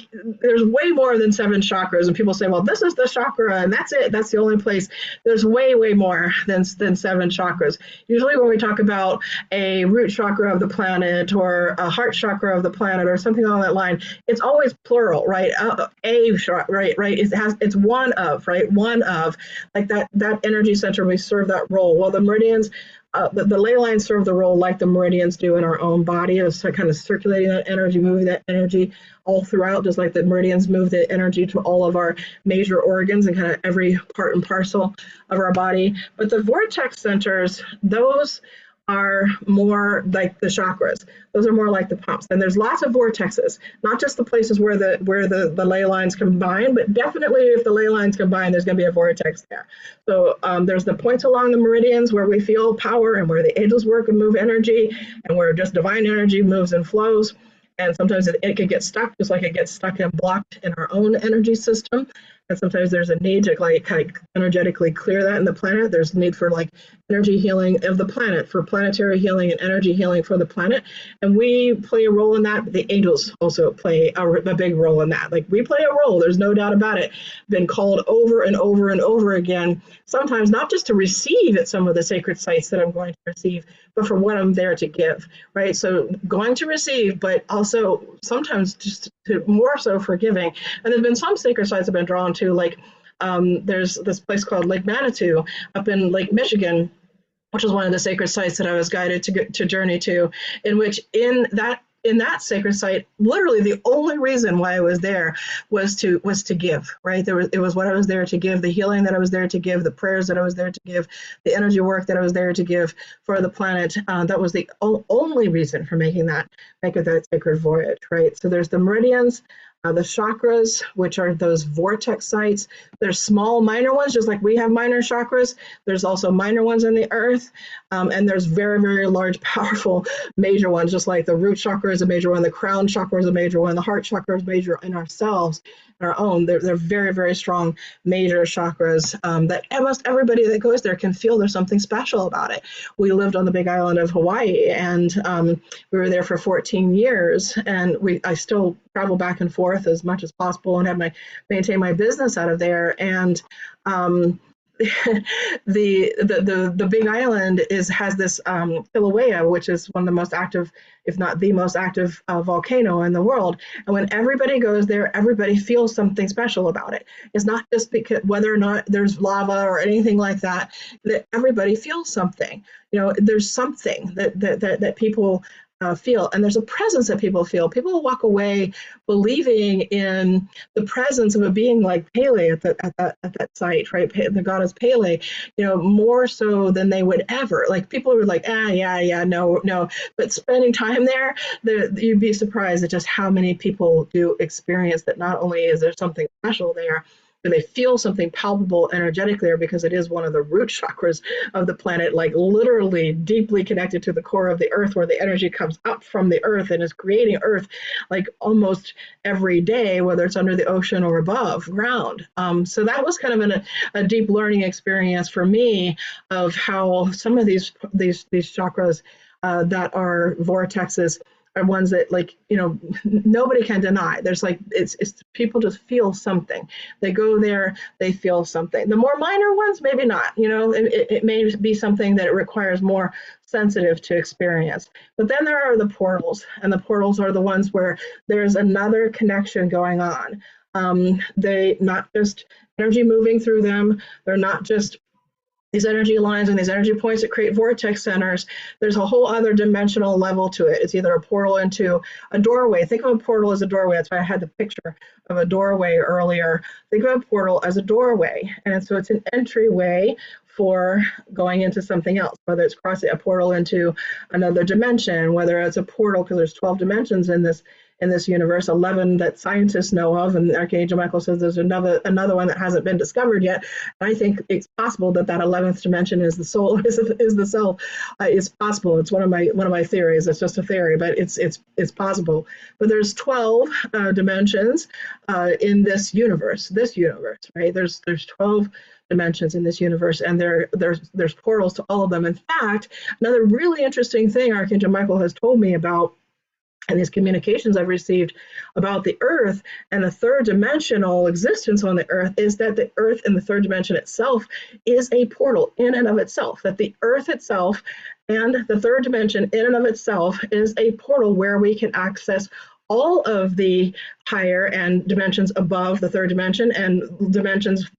there's way more than 7 chakras, and people say, well, this is the chakra, and that's it. That's the only place. There's way more than 7 chakras. Usually when we talk about a root chakra of the planet or a heart chakra of the planet or something along that line, it's always plural, right? Right. It's one of, right? One of, like that energy center, we serve that role. Well, the meridians, the ley lines serve the role like the meridians do in our own body, of kind of circulating that energy, moving that energy all throughout, just like the meridians move the energy to all of our major organs and kind of every part and parcel of our body. But the vortex centers, those are more like the chakras. Those are more like the pumps. And there's lots of vortexes, not just the places where the ley lines combine, but definitely if the ley lines combine, there's going to be a vortex there. So there's the points along the meridians where we feel power and where the angels work and move energy, and where just divine energy moves and flows. And sometimes it could get stuck, just like it gets stuck and blocked in our own energy system. And sometimes there's a need to like kind of energetically clear that in the planet. There's a need for like energy healing of the planet, for planetary healing and energy healing for the planet. And we play a role in that. The angels also play a big role in that. Like, we play a role, there's no doubt about it. Been called over and over and over again, sometimes not just to receive at some of the sacred sites that I'm going to receive, but for what I'm there to give, right? So going to receive, but also sometimes just to more so for giving. And there's been some sacred sites I've been drawn to, like there's this place called Lake Manitou up in Lake Michigan, which is one of the sacred sites that I was guided to journey to, in which in that sacred site, literally the only reason why I was there was to give, right? It was what I was there to give, the healing that I was there to give, the prayers that I was there to give, the energy work that I was there to give for the planet. That was the only reason for making that sacred voyage, right? So there's the meridians, the chakras, which are those vortex sites. There's small minor ones, just like we have minor chakras. There's also minor ones in the earth. And there's very large, powerful major ones, just like the root chakra is a major one, the crown chakra is a major one, the heart chakra is major in ourselves, in our own. They're very strong major chakras that almost everybody that goes there can feel there's something special about it. We lived on the big island of Hawaii, and we were there for 14 years, and I still travel back and forth as much as possible and maintain my business out of there. And the big island has this Kilauea, which is one of the most active, if not the most active volcano in the world. And when everybody goes there, everybody feels something special about it. It's not just because whether or not there's lava or anything like that, that everybody feels something. You know, there's something that people feel. And there's a presence that people feel. People walk away believing in the presence of a being like Pele at that site, right? The goddess Pele, more so than they would ever. Like people were like, yeah, no. But spending time there, you'd be surprised at just how many people do experience that. Not only is there something special there, and they feel something palpable, energetic there, because it is one of the root chakras of the planet, like literally deeply connected to the core of the earth, where the energy comes up from the earth and is creating earth like almost every day, whether it's under the ocean or above ground. So that was kind of a deep learning experience for me of how some of these chakras that are vortexes are ones that, like, nobody can deny. There's like, it's people just feel something. They go there, they feel something. The more minor ones, maybe not. It may be something that it requires more sensitive to experience. But then there are the portals, and the portals are the ones where there's another connection going on. They not just energy moving through them. They're not just these energy lines and these energy points that create vortex centers. There's a whole other dimensional level to it. It's either a portal into a doorway. Think of a portal as a doorway. That's why I had the picture of a doorway earlier. Think of a portal as a doorway. And so it's an entryway for going into something else, whether it's crossing a portal into another dimension, whether it's a portal, because there's 12 dimensions in this universe, 11 that scientists know of, and Archangel Michael says there's another one that hasn't been discovered yet. And I think it's possible that 11th dimension is the soul, is the self. It's possible. It's one of my theories. It's just a theory, but it's possible. But there's 12 dimensions in this universe, right? There's 12 dimensions in this universe, and there's portals to all of them. In fact, another really interesting thing Archangel Michael has told me about, and these communications I've received about the earth and the third dimensional existence on the earth, is that the earth in the third dimension itself is a portal in and of itself, that the earth itself and the third dimension in and of itself is a portal where we can access all of the higher and dimensions above the third dimension, and dimensions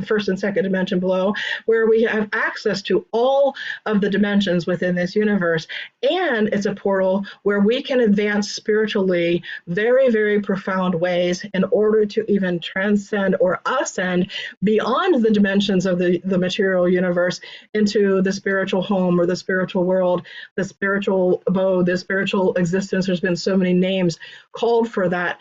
first and second dimension below, where we have access to all of the dimensions within this universe. And it's a portal where we can advance spiritually very, very profound ways in order to even transcend or ascend beyond the dimensions of the material universe into the spiritual home, or the spiritual world, the spiritual abode, the spiritual existence. There's been so many names called for that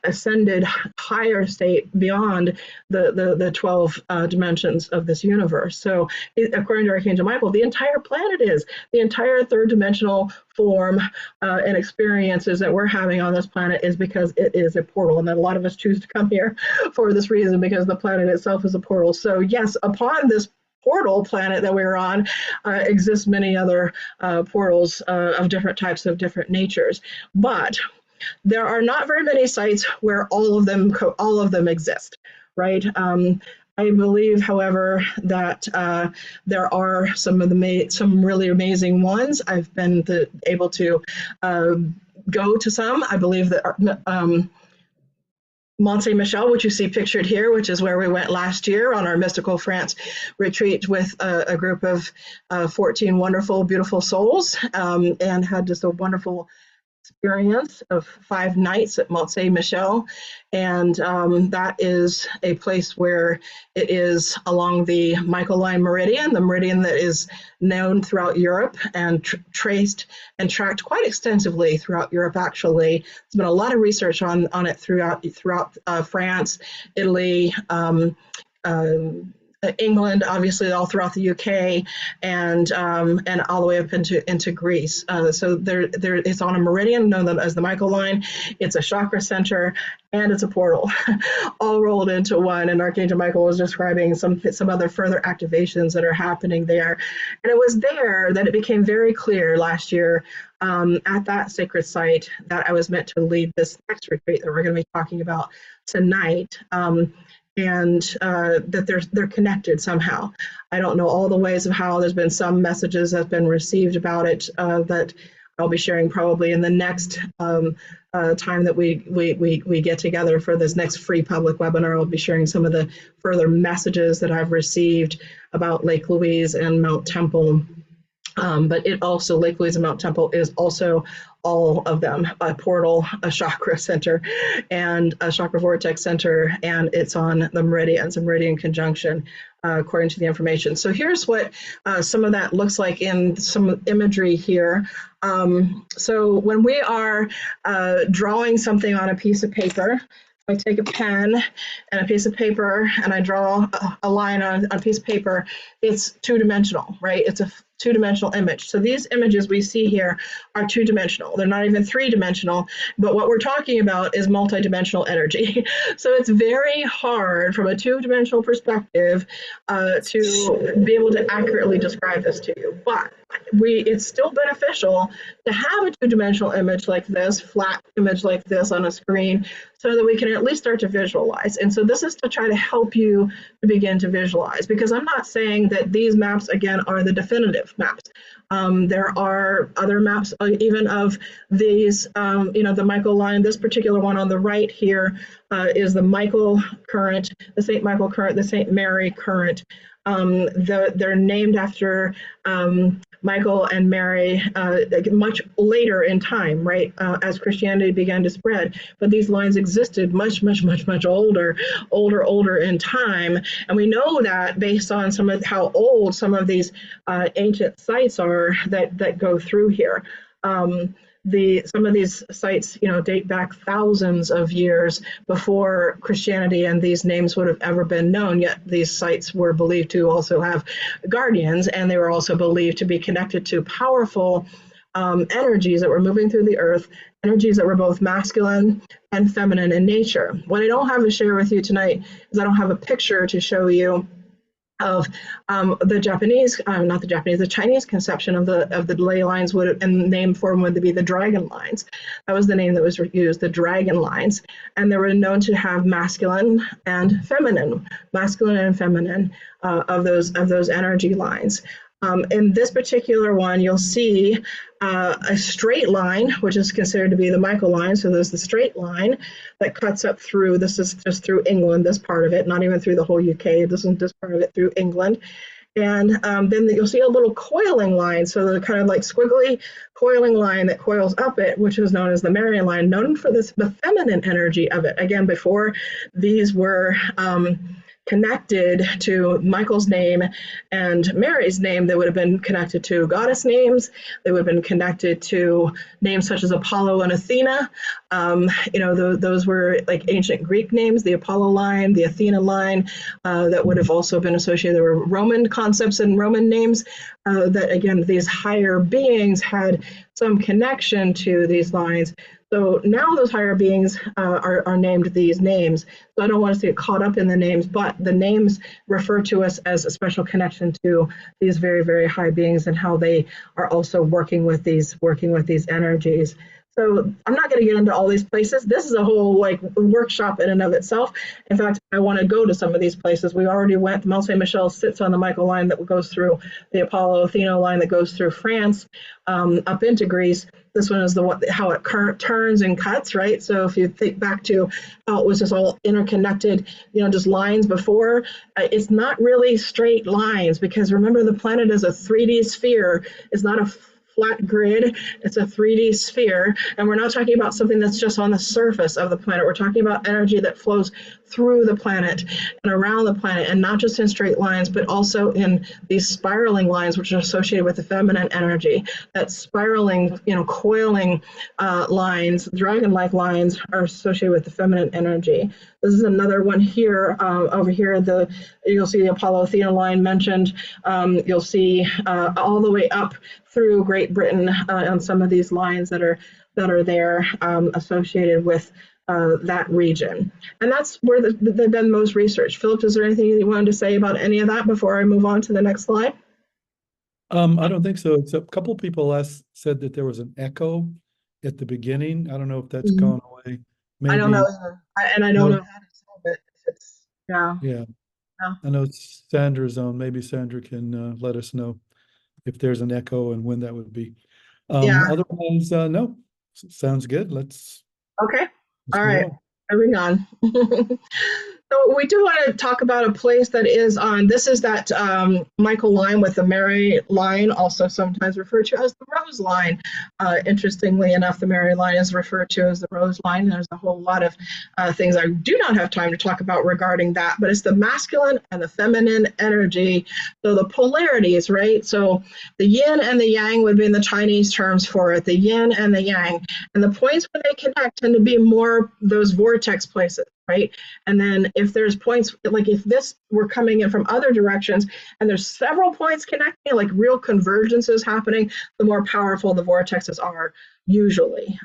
ascended higher state beyond the 12 dimensions of this universe. So according to Archangel Michael, the entire planet is the entire third dimensional form and experiences that we're having on this planet is because it is a portal, and that a lot of us choose to come here for this reason, because the planet itself is a portal. So yes, upon this portal planet that we're on exists many other portals of different types, of different natures. But there are not very many sites where all of them exist, right? I believe, however, that there are some really amazing ones. I've been able to go to some. I believe that Mont Saint Michel, which you see pictured here, which is where we went last year on our Mystical France retreat with a group of 14 wonderful, beautiful souls, and had just a wonderful experience of 5 nights at Mont Saint Michel. And that is a place where it is along the Michael Line meridian, the meridian that is known throughout Europe and traced and tracked quite extensively throughout Europe. Actually, there's been a lot of research on it throughout France, Italy, England, obviously all throughout the UK, and all the way up into Greece. So there it's on a meridian known as the Michael Line. It's a chakra center and it's a portal, all rolled into one. And Archangel Michael was describing some other further activations that are happening there. And it was there that it became very clear last year at that sacred site that I was meant to lead this next retreat that we're going to be talking about tonight. And that they're connected somehow. I don't know all the ways of how. There's been some messages that have been received about it that I'll be sharing probably in the next time that we get together for this next free public webinar. I'll be sharing some of the further messages that I've received about Lake Louise and Mount Temple But it also, Lake Louise and Mount Temple is also all of them, a portal, a chakra center, and a chakra vortex center, and it's on the meridians, a meridian conjunction, according to the information. So here's what some of that looks like in some imagery here. So when we are drawing something on a piece of paper, I take a pen and a piece of paper and I draw a line on a piece of paper, it's two-dimensional, right? It's a two-dimensional image. So these images we see here are two-dimensional. They're not even three-dimensional, but what we're talking about is multi-dimensional energy. So it's very hard from a two-dimensional perspective to be able to accurately describe this to you. But it's still beneficial to have a two-dimensional image like this, flat image like this on a screen, so that we can at least start to visualize. And so this is to try to help you to begin to visualize, because I'm not saying that these maps, again, are the definitive maps. There are other maps, even of these, the Michael line. This particular one on the right here is the Michael current, the St. Michael current, the St. Mary current. They're named after Michael and Mary much later in time, right, as Christianity began to spread. But these lines existed much older in time. And we know that based on some of how old some of these ancient sites are that go through here. Some of these sites, date back thousands of years before Christianity and these names would have ever been known. Yet these sites were believed to also have guardians, and they were also believed to be connected to powerful energies that were moving through the earth, energies that were both masculine and feminine in nature. What I don't have to share with you tonight is I don't have a picture to show you of the Japanese, not the Japanese, the Chinese conception of the ley lines would, and name form would be the dragon lines. That was the name that was used, the dragon lines, and they were known to have masculine and feminine of those energy lines. In this particular one, you'll see a straight line, which is considered to be the Michael line. So there's the straight line that cuts up through, this is just through England, this part of it, not even through the whole UK, this is just part of it through England. And then you'll see a little coiling line, so the kind of like squiggly coiling line that coils up it, which is known as the Marian line, known for the feminine energy of it. Again, before these were connected to Michael's name and Mary's name, they would have been connected to goddess names. They would have been connected to names such as Apollo and Athena. Those were like ancient Greek names, the Apollo line, the Athena line, that would have also been associated. There were Roman concepts and Roman names that, again, these higher beings had some connection to these lines. So now those higher beings are named these names. So I don't want us to get caught up in the names, but the names refer to us as a special connection to these very, very high beings and how they are also working with these energies. So I'm not going to get into all these places. This is a whole workshop in and of itself. In fact, I want to go to some of these places. We already went. Mont Saint Michel sits on the Michael line that goes through the Apollo Athena line that goes through France up into Greece. This one is how it turns and cuts, right? So if you think back to how it was just all interconnected, just lines before, it's not really straight lines, because remember, the planet is a 3D sphere. It's not a flat grid, it's a 3D sphere, and we're not talking about something that's just on the surface of the planet. We're talking about energy that flows through the planet and around the planet, and not just in straight lines, but also in these spiraling lines, which are associated with the feminine energy. That spiraling, coiling lines, dragon-like lines, are associated with the feminine energy. This is another one here. Over here, you'll see the Apollo Athena line mentioned. You'll see all the way up through Great Britain on some of these lines that are there associated with that region. And that's where they've done most research. Philip, is there anything you wanted to say about any of that before I move on to the next slide? I don't think so. Except a couple people said that there was an echo at the beginning. I don't know if that's gone away. Maybe. I don't know either. I don't know how to solve it. Yeah. Yeah. I know it's Sandra's zone. Maybe Sandra can let us know if there's an echo and when that would be. Otherwise, no. Sounds good. Let's Okay. move All right. on. Moving on. So we do want to talk about a place that is on, this is that Michael line with the Mary line, also sometimes referred to as the Rose line. Interestingly enough, the Mary line is referred to as the Rose line. There's a whole lot of things I do not have time to talk about regarding that, but it's the masculine and the feminine energy. So the polarities, right? So the yin and the yang would be in the Chinese terms for it, the yin and the yang. And the points where they connect tend to be more those vortex places, right? And then if there's points, like if this were coming in from other directions and there's several points connecting, like real convergences happening, the more powerful the vortexes are usually.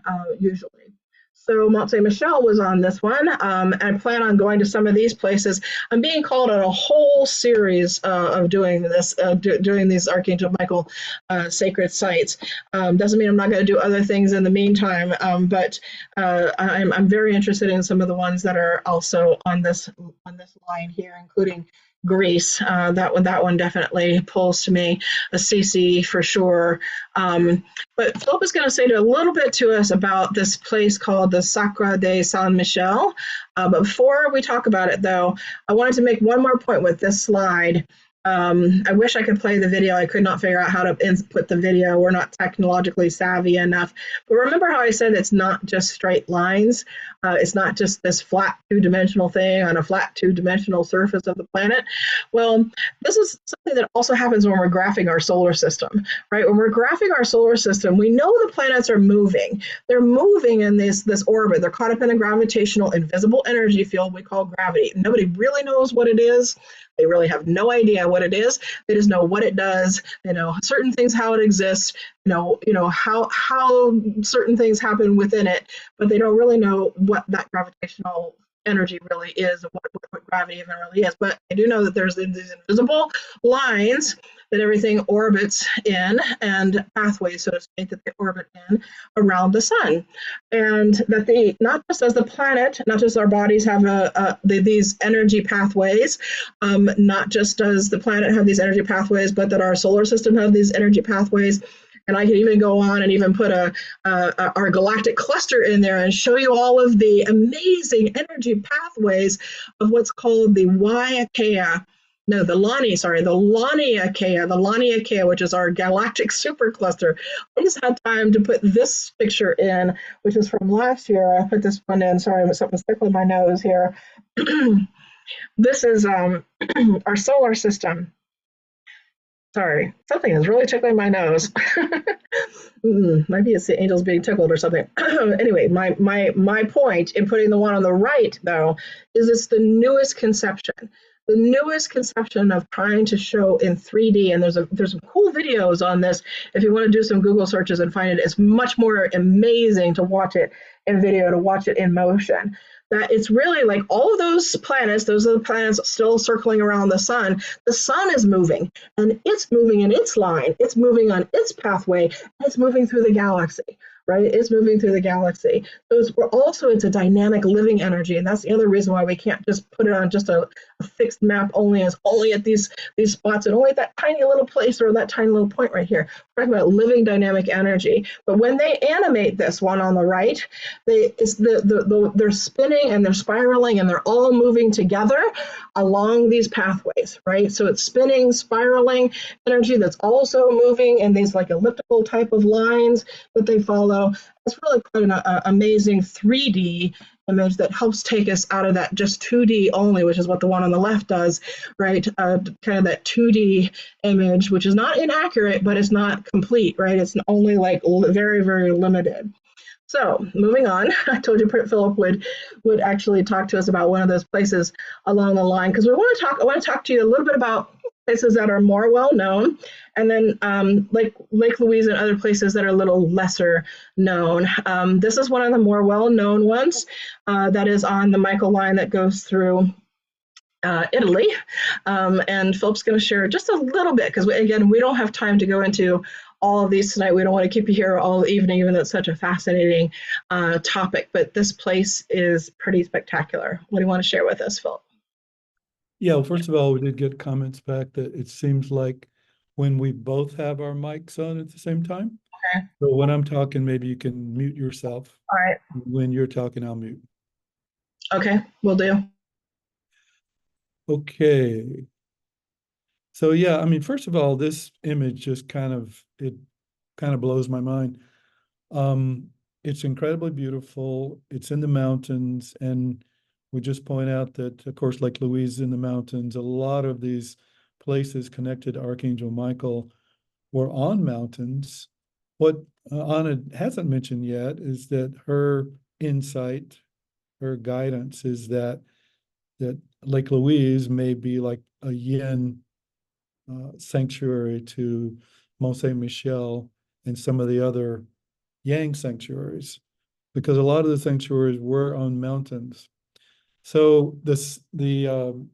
So Mont Saint Michel was on this one. I plan on going to some of these places. I'm being called on a whole series of doing this, doing these Archangel Michael sacred sites. Doesn't mean I'm not going to do other things in the meantime, but I'm very interested in some of the ones that are also on this line here, including Greece. That one definitely pulls to me. Assisi for sure. But Philip is going to say a little bit to us about this place called the Sacra de Saint Michel. But before we talk about it, though, I wanted to make one more point with this slide. I wish I could play the video. I could not figure out how to input the video. We're not technologically savvy enough. But remember how I said it's not just straight lines? It's not just this flat two-dimensional thing on a flat two-dimensional surface of the planet. Well, this is something that also happens when we're graphing our solar system, right? When we're graphing our solar system, we know the planets are moving. They're moving in this orbit. They're caught up in a gravitational invisible energy field we call gravity. Nobody really knows what it is. They really have no idea what it is. They just know what it does. They know certain things, how it exists, how certain things happen within it, but they don't really know what that gravitational energy really is, what gravity even really is. But I do know that there's these invisible lines that everything orbits in, and pathways, so to speak, that they orbit in around the sun. And that they, not just as the planet, not just our bodies have these energy pathways, not just does the planet have these energy pathways, but that our solar system have these energy pathways. And I can even go on and even put our galactic cluster in there and show you all of the amazing energy pathways of what's called the Laniakea, which is our galactic supercluster. I just had time to put this picture in, which is from last year. I put this one in. Sorry, something's tickling my nose here. This is our solar system. Sorry, something is really tickling my nose. Maybe it's the angels being tickled or something. Anyway, my point in putting the one on the right, though, is it's the newest conception. The newest conception of trying to show in 3D, and there's some cool videos on this. If you want to do some Google searches and find it, it's much more amazing to watch it in video, to watch it in motion. That it's really like all of those planets, those are the planets still circling around the sun. The sun is moving, and it's moving in its line. It's moving on its pathway, and it's moving through the galaxy, right? It's moving through the galaxy. So it's a dynamic living energy, and that's the other reason why we can't just put it on just a fixed map only at these spots and only at that tiny little place or that tiny little point right here. We're talking about living dynamic energy. But when they animate this one on the right, they're spinning and they're spiraling and they're all moving together along these pathways, right? So it's spinning, spiraling energy that's also moving in these like elliptical type of lines that they follow. It's really quite an amazing 3D image that helps take us out of that just 2D only, which is what the one on the left does, right? Kind of that 2D image, which is not inaccurate, but it's not complete, right? It's only like very, very limited. So moving on, I told you Philip would actually talk to us about one of those places along the line, because I want to talk to you a little bit about places that are more well known, and then like Lake Louise and other places that are a little lesser known. This is one of the more well known ones that is on the Michael line that goes through Italy, and Philip's going to share just a little bit, because again, we don't have time to go into all of these tonight. We don't want to keep you here all evening, even though it's such a fascinating topic, but this place is pretty spectacular. What do you want to share with us, Philip? Yeah, well, first of all, we did get comments back that it seems like when we both have our mics on at the same time. Okay. So when I'm talking, maybe you can mute yourself. All right. When you're talking, I'll mute. Okay, will do. Okay. So yeah, I mean, first of all, this image just kind of blows my mind. Um, it's incredibly beautiful. It's in the mountains, and we just point out that, of course, Lake Louise is in the mountains. A lot of these places connected to Archangel Michael were on mountains. What Anna hasn't mentioned yet is that her insight, her guidance is that Lake Louise may be like a yin sanctuary to Mont Saint Michel and some of the other yang sanctuaries, because a lot of the sanctuaries were on mountains. So it's the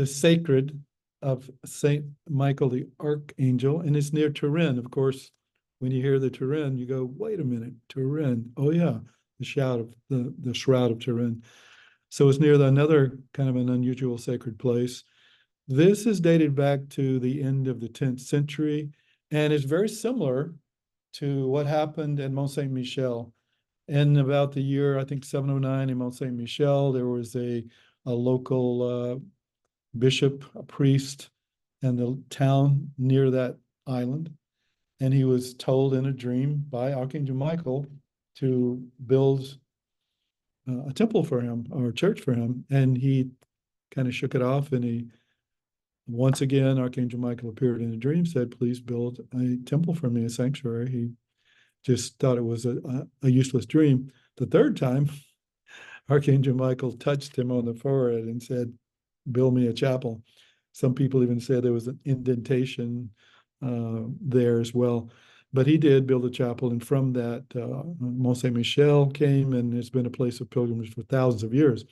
sacred of Saint Michael the Archangel, and it's near Turin. Of course, when you hear the Turin, you go, "Wait a minute, Turin! Oh yeah, the shroud of Turin." So it's near another kind of an unusual sacred place. This is dated back to the end of the 10th century, and it's very similar to what happened at Mont Saint Michel. In about the year, I think 709 in Mont Saint Michel, there was a local bishop, a priest, and the town near that island. And he was told in a dream by Archangel Michael to build a temple for him or a church for him. And he kind of shook it off, and he once again, Archangel Michael appeared in a dream, said, "Please build a temple for me, a sanctuary." He just thought it was a useless dream. The third time, Archangel Michael touched him on the forehead and said, "Build me a chapel." Some people even said there was an indentation there as well. But he did build a chapel, and from that, Mont Saint Michel came, and it's been a place of pilgrimage for thousands of years.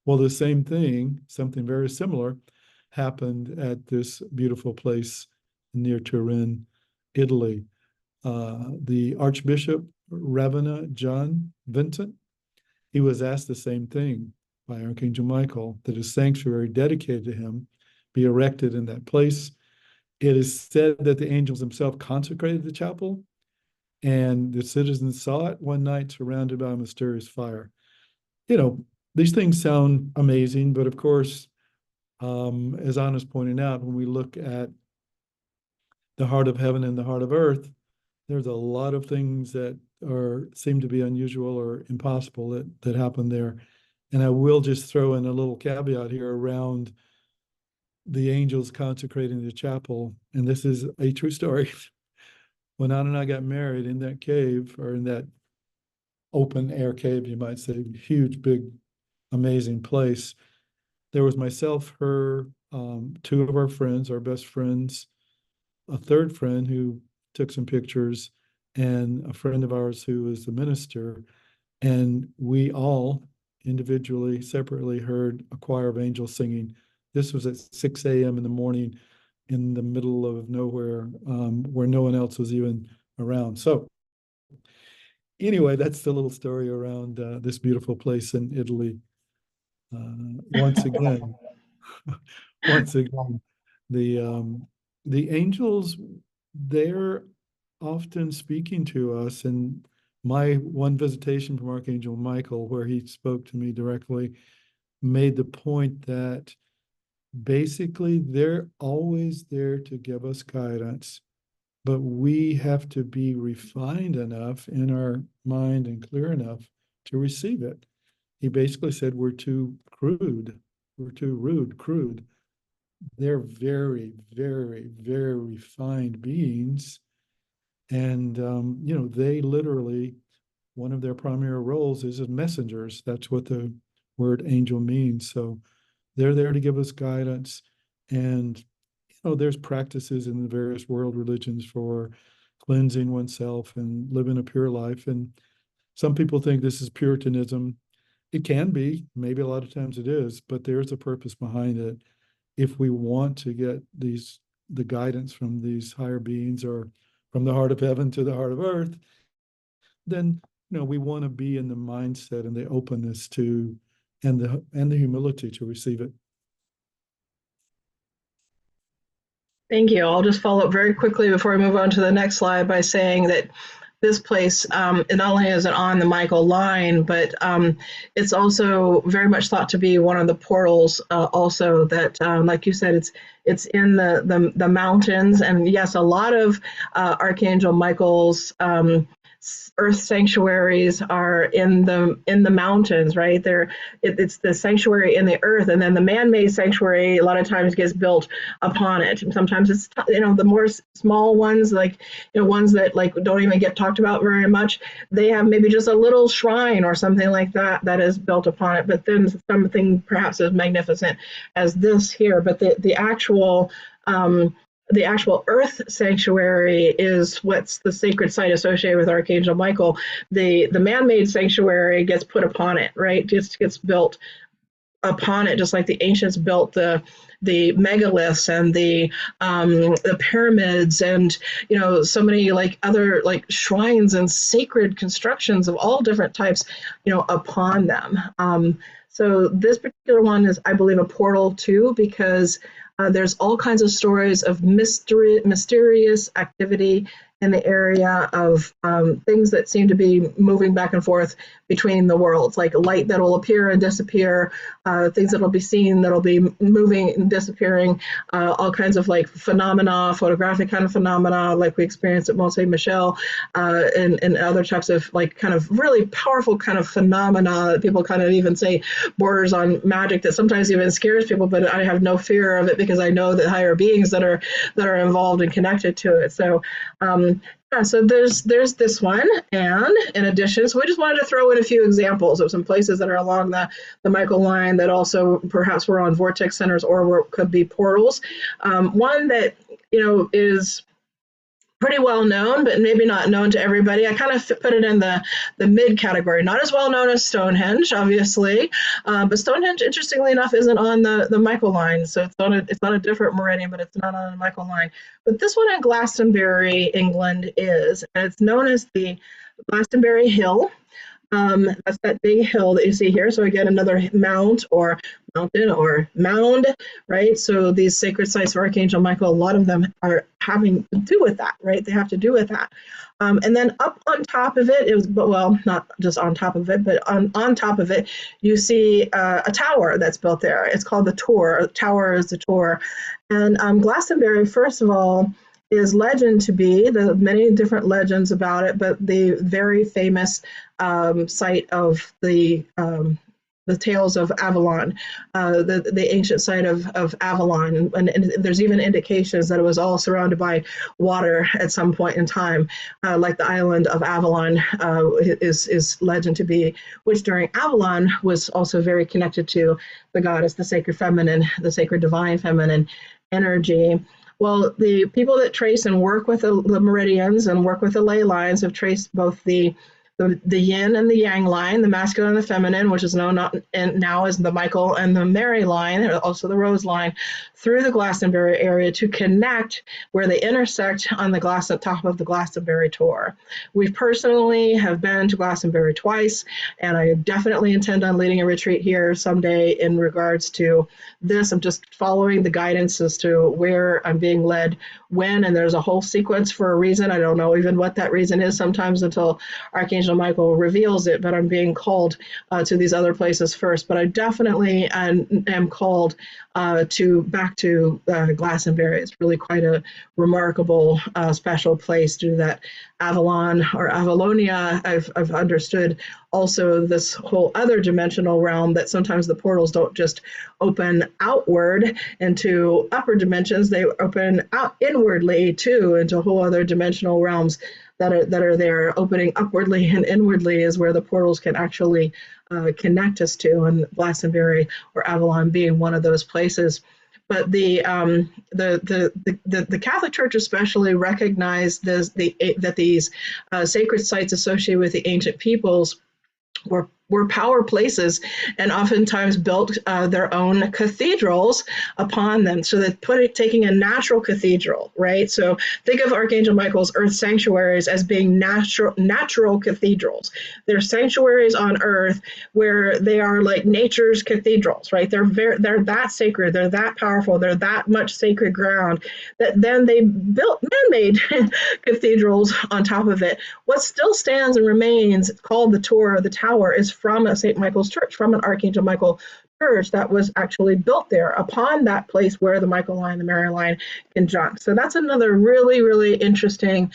Well, the same thing, something very similar, happened at this beautiful place near Turin, Italy. The Archbishop Ravenna John Vincent, he was asked the same thing by Archangel Michael, that a sanctuary dedicated to him be erected in that place. It is said that the angels themselves consecrated the chapel, and the citizens saw it one night surrounded by a mysterious fire. You know, these things sound amazing, but of course, as Anna's pointing out, when we look at the heart of heaven and the heart of earth, there's a lot of things that are seem to be unusual or impossible that happen there. And I will just throw in a little caveat here around the angels consecrating the chapel. And this is a true story. When Anna and I got married in that cave, or in that open air cave, you might say, huge, big, amazing place, there was myself, her, two of our friends, our best friends, a third friend who took some pictures, and a friend of ours who was the minister. And we all individually, separately, heard a choir of angels singing. This was at 6 a.m. in the morning in the middle of nowhere, where no one else was even around. So anyway, that's the little story around this beautiful place in Italy. Once again, once again, the um, the angels, they're often speaking to us. And my one visitation from Archangel Michael, where he spoke to me directly, made the point that basically they're always there to give us guidance, but we have to be refined enough in our mind and clear enough to receive it. He basically said we're too crude, we're too rude, crude. They're very, very, very refined beings. And, they literally, one of their primary roles is as messengers. That's what the word angel means. So they're there to give us guidance. And, there's practices in the various world religions for cleansing oneself and living a pure life. And some people think this is Puritanism. It can be, maybe a lot of times it is, but there's a purpose behind it. If we want to get the guidance from these higher beings, or from the heart of heaven to the heart of earth, then we want to be in the mindset and the openness to, and the humility to receive it. Thank you. I'll just follow up very quickly before we move on to the next slide by saying that this place, and not only is it on the Michael line, but it's also very much thought to be one of the portals. Also, that like you said, it's in the mountains, and yes, a lot of Archangel Michael's earth sanctuaries are in the mountains, right? It's the sanctuary in the earth, and then the man-made sanctuary a lot of times gets built upon it. And sometimes it's the more small ones, like ones that like don't even get talked about very much. They have maybe just a little shrine or something like that is built upon it. But then something perhaps as magnificent as this here. But the actual earth sanctuary is what's the sacred site associated with Archangel Michael. The man-made sanctuary gets put upon it, right? Just gets built upon it, just like the ancients built the megaliths and the pyramids, and so many like other like shrines and sacred constructions of all different types, upon them. So this particular one is, I believe, a portal too, because there's all kinds of stories of mysterious activity in the area of things that seem to be moving back and forth between the worlds, like light that will appear and disappear, things that will be seen that will be moving and disappearing, all kinds of like phenomena, photographic kind of phenomena, like we experienced at Mont Saint Michel, and other types of like kind of really powerful kind of phenomena that people kind of even say borders on magic, that sometimes even scares people, but I have no fear of it because I know that higher beings that are involved and connected to it. So yeah, so there's this one, and in addition, so we just wanted to throw in a few examples of some places that are along the Michael line that also perhaps were on vortex centers or could be portals. One that is pretty well known, but maybe not known to everybody. I kind of put it in the mid category. Not as well known as Stonehenge, obviously, but Stonehenge, interestingly enough, isn't on the Michael line, so it's on a different meridian, but it's not on the Michael line. But this one in Glastonbury, England, is, and it's known as the Glastonbury Hill. That's that big hill that you see here. So again, another mount or mountain or mound, right? So these sacred sites of Archangel Michael, a lot of them are having to do with that, right? They have to do with that. And then up on top of it is, well, not just on top of it, but on top of it, you see a tower that's built there. It's called the Tor. Tower is the Tor. And Glastonbury, first of all, is legend to be, the many different legends about it, but the very famous site of the tales of Avalon, the ancient site of Avalon, and there's even indications that it was all surrounded by water at some point in time, like the island of Avalon is legend to be, which during Avalon was also very connected to the goddess, the sacred feminine, the sacred divine feminine energy. Well, the people that trace and work with the meridians and work with the ley lines have traced both the yin and the yang line, the masculine and the feminine, which is known now as the Michael and the Mary line, also the Rose line, through the Glastonbury area to connect where they intersect on the top of the Glastonbury Tor. We personally have been to Glastonbury twice, and I definitely intend on leading a retreat here someday in regards to this. I'm just following the guidance as to where I'm being led when, and there's a whole sequence for a reason. I don't know even what that reason is sometimes until Archangel Michael reveals it, but I'm being called to these other places first. But I definitely am called back to Glastonbury. It's really quite a remarkable, special place to that. Avalon or Avalonia, I've understood also this whole other dimensional realm, that sometimes the portals don't just open outward into upper dimensions, they open out inwardly too into whole other dimensional realms that are there. Opening upwardly and inwardly is where the portals can actually connect us to, and Glastonbury or Avalon being one of those places. But the Catholic Church especially recognized that these sacred sites associated with the ancient peoples were were power places, and oftentimes built their own cathedrals upon them. So that taking a natural cathedral, right? So think of Archangel Michael's earth sanctuaries as being natural cathedrals. They're sanctuaries on earth where they are like nature's cathedrals, right? They're that sacred, they're that powerful, they're that much sacred ground that then they built man-made cathedrals on top of it. What still stands and remains, called the Tower of the Tower, is from a St. Michael's Church, from an Archangel Michael church that was actually built there upon that place where the Michael line, the Mary line conjunct. So that's another really, really interesting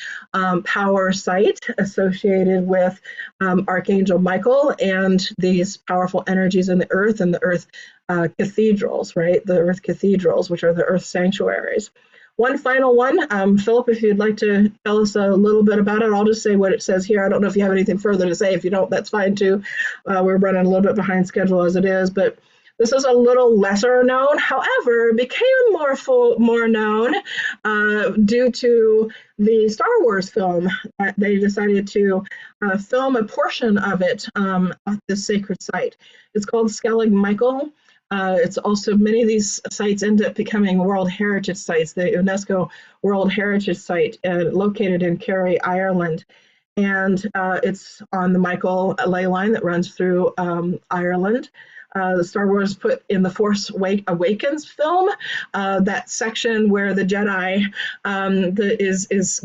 power site associated with Archangel Michael and these powerful energies in the earth and the earth cathedrals, right? The earth cathedrals, which are the earth sanctuaries. One final one, Philip, if you'd like to tell us a little bit about it, I'll just say what it says here. I don't know if you have anything further to say. If you don't, that's fine too. We're running a little bit behind schedule as it is, but this is a little lesser known. However, became more known due to the Star Wars film. They decided to film a portion of it at this sacred site. It's called Skellig Michael. It's also, many of these sites end up becoming World Heritage Sites, the UNESCO World Heritage Site located in Kerry, Ireland. And it's on the Michael ley line that runs through Ireland. The Star Wars put in the Force Awakens film that section where the Jedi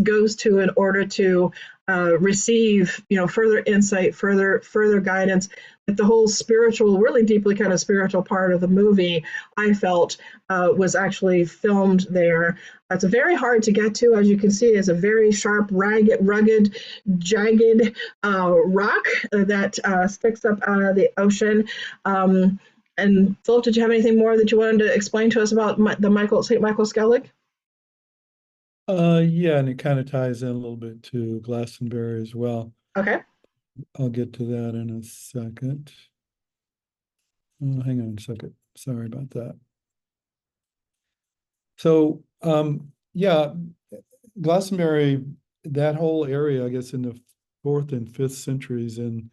goes to in order to receive, further insight, further guidance. But the whole spiritual, really deeply kind of spiritual part of the movie, I felt, was actually filmed there. It's very hard to get to, as you can see. It's a very sharp, rugged, jagged rock that sticks up out of the ocean. And Philip, did you have anything more that you wanted to explain to us about the St. Michael Skellig? Yeah, and it kind of ties in a little bit to Glastonbury as well. Okay. I'll get to that in a second. Hang on a second. Sorry about that. So, yeah, Glastonbury, that whole area, I guess, in the 4th and 5th centuries in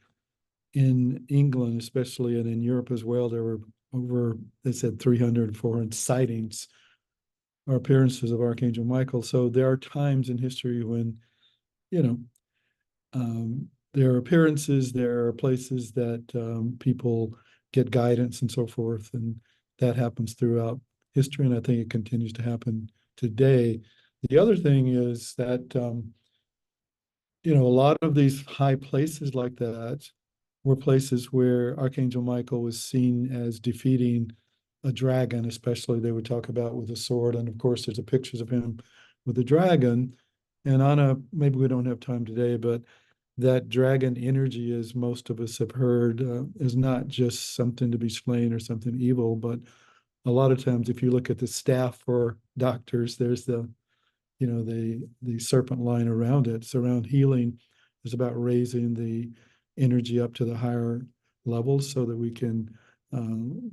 England, especially, and in Europe as well, there were over, they said, 300, 400 sightings or appearances of Archangel Michael. So there are times in history when, you know, there are appearances, there are places that people get guidance and so forth, and that happens throughout history, and I think it continues to happen today. The other thing is that, a lot of these high places like that were places where Archangel Michael was seen as defeating a dragon, especially they would talk about with a sword. And of course, there's a pictures of him with a dragon. And Anna, maybe we don't have time today, but that dragon energy, as most of us have heard, is not just something to be slain or something evil, but a lot of times, if you look at the staff for doctors, there's the serpent line around it. So around healing is about raising the energy up to the higher levels so that we can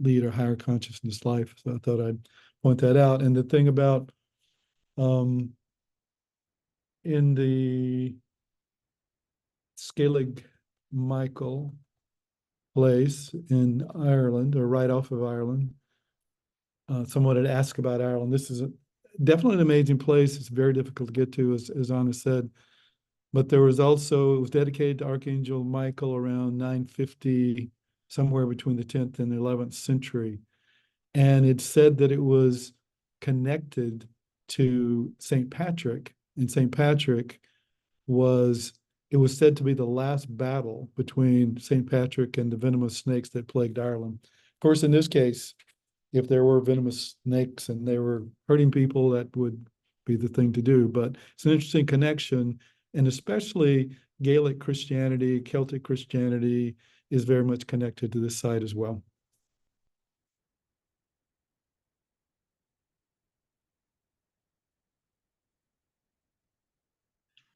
lead a higher consciousness life. So I thought I'd point that out. And the thing about in the Skellig Michael place in Ireland, or right off of Ireland, someone had asked about Ireland. This is definitely an amazing place. It's very difficult to get to, as Anna said. But there was also, it was dedicated to Archangel Michael around 950, somewhere between the 10th and the 11th century. And it said that it was connected to St. Patrick. And St. Patrick it was said to be the last battle between St. Patrick and the venomous snakes that plagued Ireland. Of course, in this case, if there were venomous snakes and they were hurting people, that would be the thing to do. But it's an interesting connection, and especially Gaelic Christianity, Celtic Christianity is very much connected to this site as well.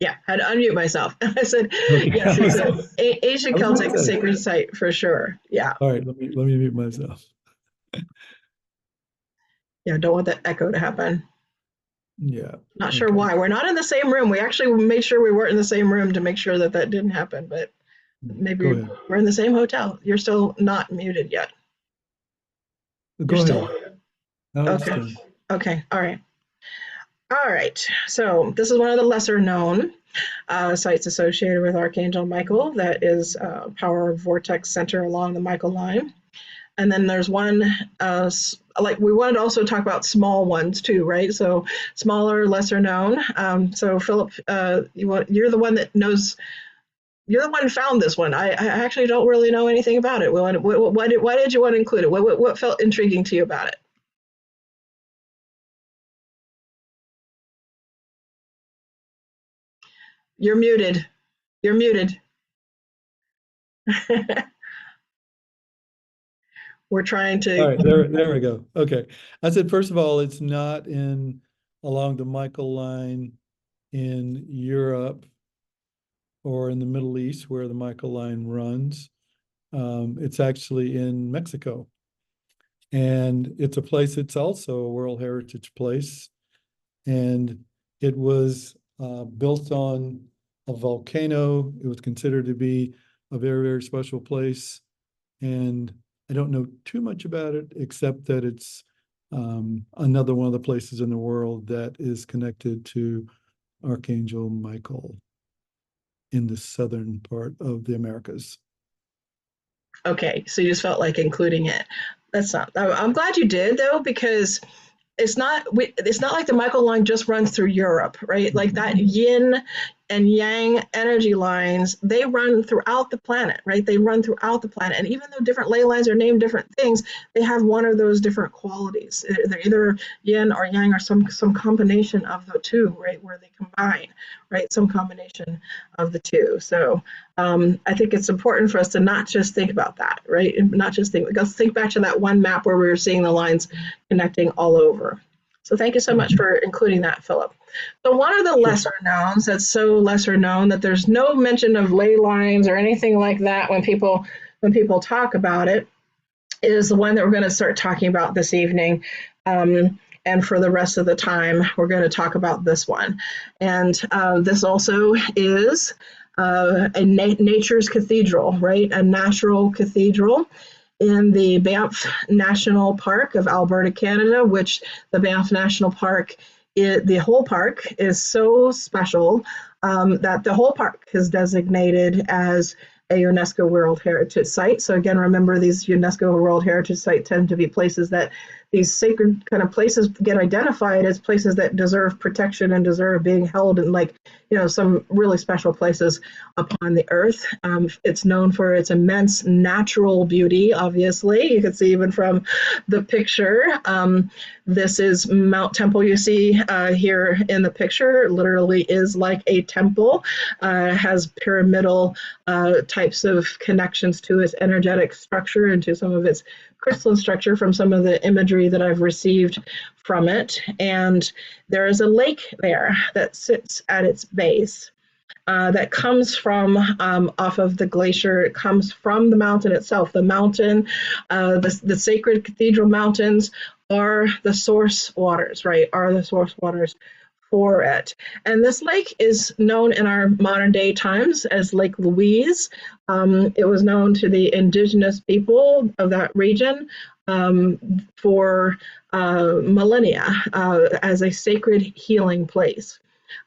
Yeah, I had to unmute myself. I said, Okay. yes, it's an ancient I was Celtic gonna say. sacred site for sure. Yeah. All right, let me mute myself. Yeah, don't want that echo to happen. Yeah. Not sure Okay. why. We're not in the same room. We actually made sure we weren't in the same room to make sure that didn't happen, but Go Maybe ahead. we're in the same hotel. You're still not muted yet. You're Go still ahead. I okay. understand. Okay. All right. All right. So this is one of the lesser known sites associated with Archangel Michael. That is Power Vortex Center along the Michael line. And then there's one, like we wanted to also talk about small ones too, right? So smaller, lesser known. So Philip, you're the one that knows. You're the one who found this one. I actually don't really know anything about it. Why did you want to include it? What felt intriguing to you about it? You're muted. You're muted. We're trying All to. right, there we go. Okay. I said, first of all, it's not in along the Michael line in Europe or in the Middle East where the Michael line runs. It's actually in Mexico. And it's a place that's also a World Heritage Place. And it was built on a volcano. It was considered to be a very, very special place. And I don't know too much about it, except that it's another one of the places in the world that is connected to Archangel Michael in the southern part of the Americas. Okay, so you just felt like including it. That's not. I'm glad you did though, because it's not like the Michael line just runs through Europe, right? Like that yin and yang energy lines, they run throughout the planet, right? They run throughout the planet. And even though different ley lines are named different things, they have one of those different qualities. They're either yin or yang or some combination of the two, right? Where they combine, right? Some combination of the two. So I think it's important for us to not just think about that, right? Not just think, let's think back to that one map where we were seeing the lines connecting all over. So thank you so much for including that, Philip. So one of the Sure. lesser knowns that's so lesser known that there's no mention of ley lines or anything like that when people talk about it is the one that we're going to start talking about this evening. And for the rest of the time, we're going to talk about this one. And this also is nature's cathedral, right? A natural cathedral in the Banff National Park of Alberta, Canada, which the Banff National Park, the whole park is so special that the whole park is designated as a UNESCO World Heritage Site. So again, remember these UNESCO World Heritage Sites tend to be places that these sacred kind of places get identified as places that deserve protection and deserve being held in like, some really special places upon the earth. It's known for its immense natural beauty, obviously. You can see even from the picture. This is Mount Temple you see here in the picture. It literally is like a temple, has pyramidal types of connections to its energetic structure and to some of its crystalline structure from some of the imagery that I've received from it. And there is a lake there that sits at its base. That comes from off of the glacier. It comes from the mountain itself. The mountain, the sacred cathedral mountains are the source waters, right? Are the source waters for it. And this lake is known in our modern day times as Lake Louise. It was known to the indigenous people of that region for millennia as a sacred healing place.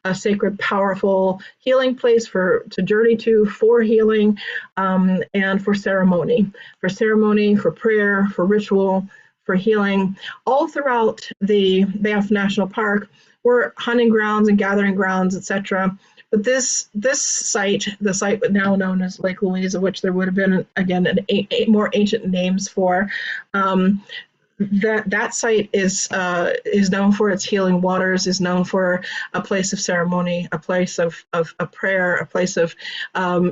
A sacred, powerful healing place to journey to for healing and for ceremony, for prayer, for ritual, for healing. All throughout the Banff National Park were hunting grounds and gathering grounds, etc. But this site, the site now known as Lake Louise, of which there would have been again more ancient names for. That site is known for its healing waters, is known for a place of ceremony, a place of prayer, a place of,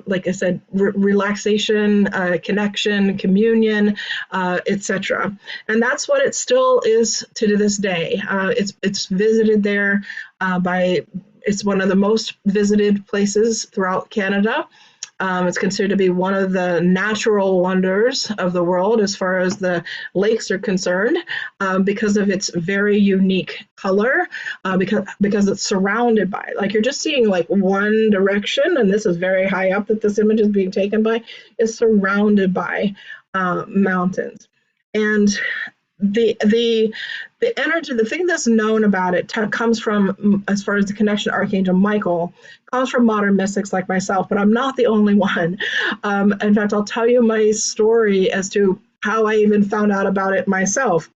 like I said, relaxation, connection, communion, etc. And that's what it still is to this day. It's visited there it's one of the most visited places throughout Canada. It's considered to be one of the natural wonders of the world as far as the lakes are concerned, because of its very unique color, because it's surrounded by, like, you're just seeing like one direction, and this is very high up that this image is being taken by, is surrounded by mountains. And the energy, the thing that's known about it comes from, as far as the connection to Archangel Michael, comes from modern mystics like myself, but I'm not the only one. In fact, I'll tell you my story as to how I even found out about it myself.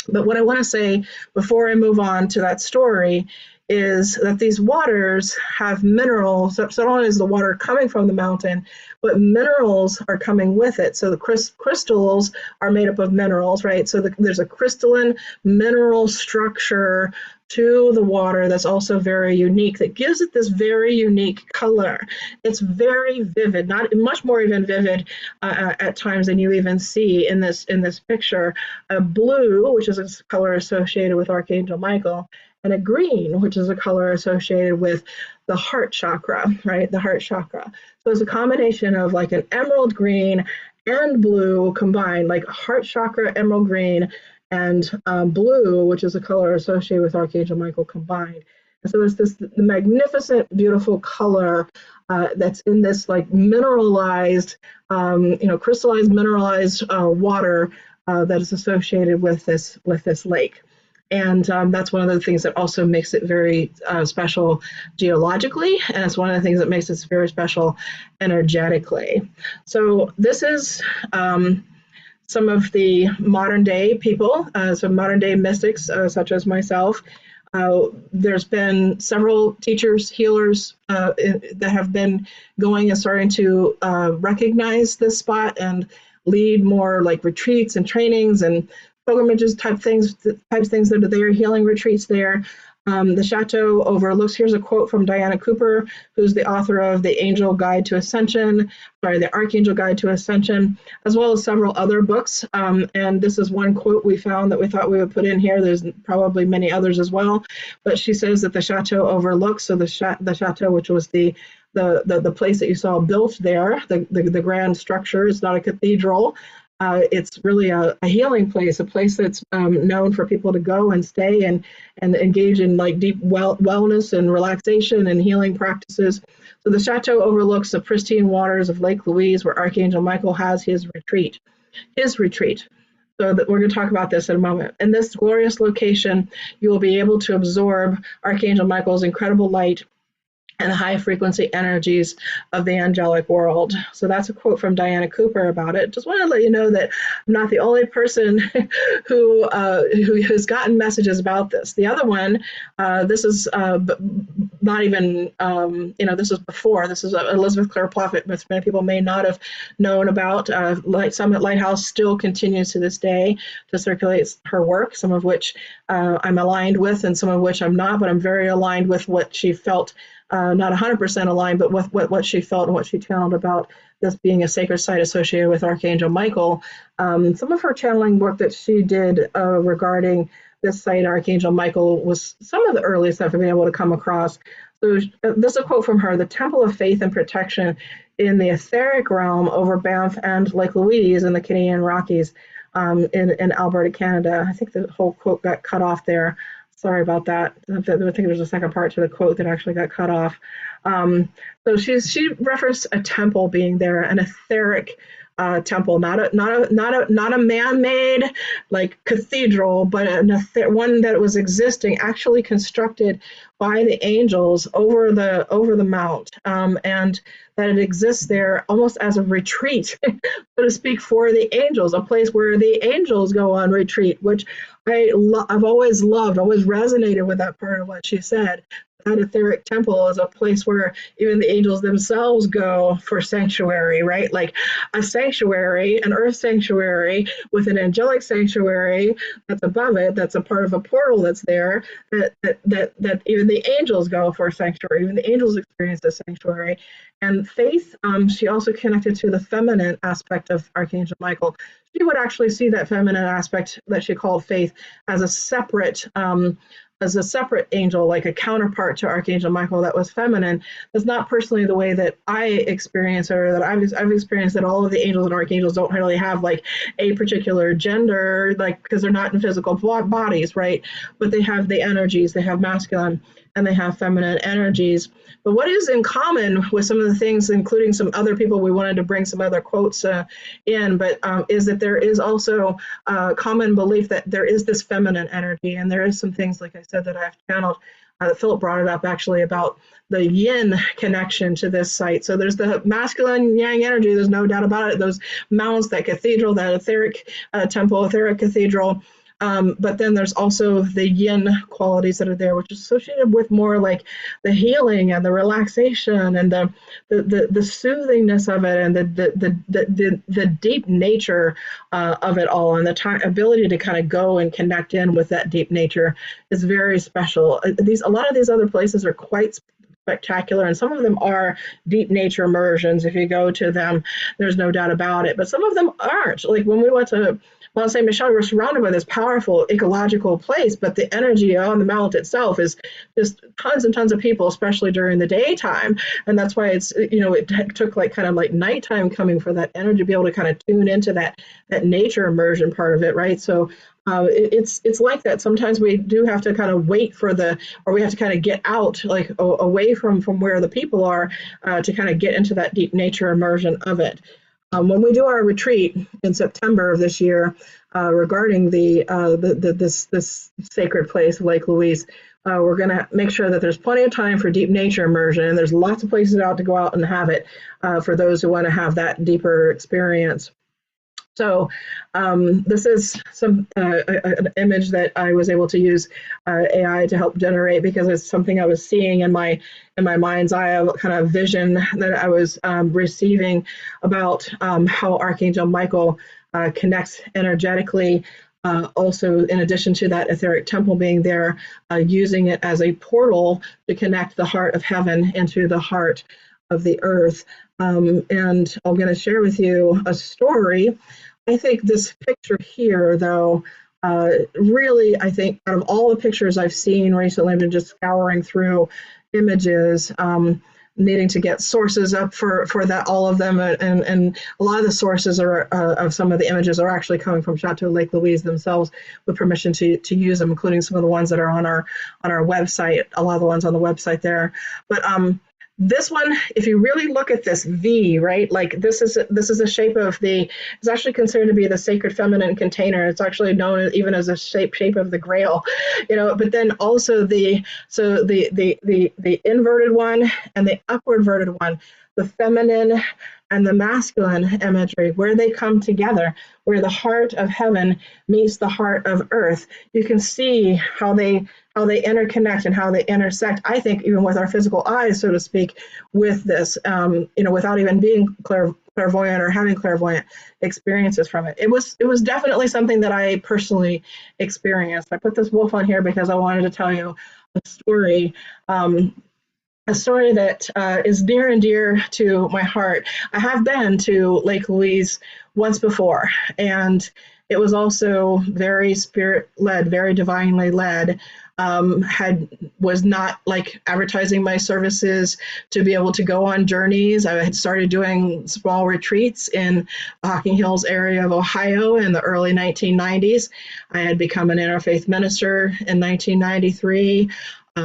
But what I want to say before I move on to that story is that these waters have minerals. So not only is the water coming from the mountain, but minerals are coming with it. So the crystals are made up of minerals, right? So there's a crystalline mineral structure to the water that's also very unique, that gives it this very unique color. It's very vivid, not much more even vivid at times than you even see in this picture. A blue, which is a color associated with Archangel Michael, and a green, which is a color associated with the heart chakra, right? The heart chakra. So it's a combination of like an emerald green and blue combined, like heart chakra, emerald green, and blue, which is a color associated with Archangel Michael combined. And so it's this the magnificent, beautiful color that's in this like mineralized, crystallized, mineralized water that is associated with this lake. And that's one of the things that also makes it very special geologically, and it's one of the things that makes it very special energetically. So this is some of the modern day people, some modern day mystics, such as myself. There's been several teachers, healers that have been going and starting to recognize this spot and lead more like retreats and trainings and pilgrimages types things that they are healing retreats there. The chateau overlooks, here's a quote from Diana Cooper, who's the author of The Archangel Guide to Ascension, as well as several other books. And this is one quote we found that we thought we would put in here. There's probably many others as well. But she says that the chateau overlooks, so the chateau, which was the place that you saw built there, the grand structure, is not a cathedral. It's really a healing place, a place that's known for people to go and stay and engage in like deep wellness and relaxation and healing practices. So the chateau overlooks the pristine waters of Lake Louise, where Archangel Michael has his retreat. So that we're going to talk about this in a moment. In this glorious location, you will be able to absorb Archangel Michael's incredible light and the high frequency energies of the angelic world. So that's a quote from Diana Cooper about it. Just want to let you know that I'm not the only person who has gotten messages about this. The other one, this is not even, this is before. This is Elizabeth Clare Prophet, which many people may not have known about. Summit Lighthouse still continues to this day to circulate her work, some of which I'm aligned with and some of which I'm not, but I'm very aligned with what she felt. Not 100% aligned, but with what she felt and what she channeled about this being a sacred site associated with Archangel Michael. Some of her channeling work that she did regarding this site, Archangel Michael, was some of the earliest I've been able to come across. So this is a quote from her: "The temple of faith and protection in the etheric realm over Banff and Lake Louise in the Canadian Rockies in Alberta, Canada." I think the whole quote got cut off there. Sorry about that. I think there's a second part to the quote that actually got cut off. So she referenced a temple being there, an etheric temple, not a man-made like cathedral, but one that was existing, actually constructed by the angels over the mount, and that it exists there almost as a retreat, so to speak, for the angels, a place where the angels go on retreat, which I've always loved, always resonated with that part of what she said. That etheric temple is a place where even the angels themselves go for sanctuary, right? Like a sanctuary, an earth sanctuary with an angelic sanctuary that's above it, that's a part of a portal that's there, that even the angels go for sanctuary, even the angels experience a sanctuary. And faith, she also connected to the feminine aspect of Archangel Michael. She would actually see that feminine aspect that she called faith as a separate as a separate angel, like a counterpart to Archangel Michael that was feminine. That's not personally the way that I experience, or that I've experienced, that all of the angels and archangels don't really have like a particular gender, like because they're not in physical bodies, right? But they have the energies, they have masculine and they have feminine energies. But what is in common with some of the things, including some other people, we wanted to bring some other quotes in, but is that there is also common belief that there is this feminine energy, and there is some things, like I said, that I've channeled. Philip brought it up actually about the yin connection to this site. So there's the masculine yang energy, there's no doubt about it. Those mounts, that cathedral, that etheric temple, etheric cathedral. But then there's also the yin qualities that are there, which is associated with more like the healing and the relaxation and the soothingness of it, and the deep nature of it all, and the ability to kind of go and connect in with that deep nature is very special. A lot of these other places are quite spectacular, and some of them are deep nature immersions. If you go to them, there's no doubt about it, but some of them aren't. Like when we went to Mont Saint Michel, we're surrounded by this powerful ecological place, but the energy on the mount itself is just tons and tons of people, especially during the daytime. And that's why it's, it took like kind of like nighttime coming for that energy to be able to kind of tune into that nature immersion part of it, right? So it's like that. Sometimes we do have to kind of wait for or we have to kind of get out, like away from where the people are, to kind of get into that deep nature immersion of it. When we do our retreat in September of this year, regarding this sacred place, Lake Louise, we're going to make sure that there's plenty of time for deep nature immersion, and there's lots of places out to go out and have it for those who want to have that deeper experience. So this is an image that I was able to use AI to help generate, because it's something I was seeing in my mind's eye, of kind of vision that I was receiving about how Archangel Michael connects energetically. Also, in addition to that etheric temple being there, using it as a portal to connect the heart of heaven into the heart of the earth. And I'm going to share with you a story. I think this picture here, though, really, I think out of all the pictures I've seen recently, I've been just scouring through images, needing to get sources up for that, all of them, and a lot of the sources are of some of the images are actually coming from Chateau Lake Louise themselves, with permission to use them, including some of the ones that are on our website. A lot of the ones on the website there, but this one, if you really look at this V, right, like this is a shape of it's actually considered to be the sacred feminine container. It's actually known even as a shape of the Grail, but then also the inverted one and the upward-verted one, the feminine and the masculine imagery, where they come together, where the heart of heaven meets the heart of earth. You can see how they interconnect and how they intersect, I think, even with our physical eyes, so to speak, with this, without even being clairvoyant or having clairvoyant experiences from it. It was definitely something that I personally experienced. I put this wolf on here because I wanted to tell you a story. A story that is near and dear to my heart. I have been to Lake Louise once before, and it was also very spirit-led, very divinely led. Was not like advertising my services to be able to go on journeys. I had started doing small retreats in the Hocking Hills area of Ohio in the early 1990s. I had become an interfaith minister in 1993.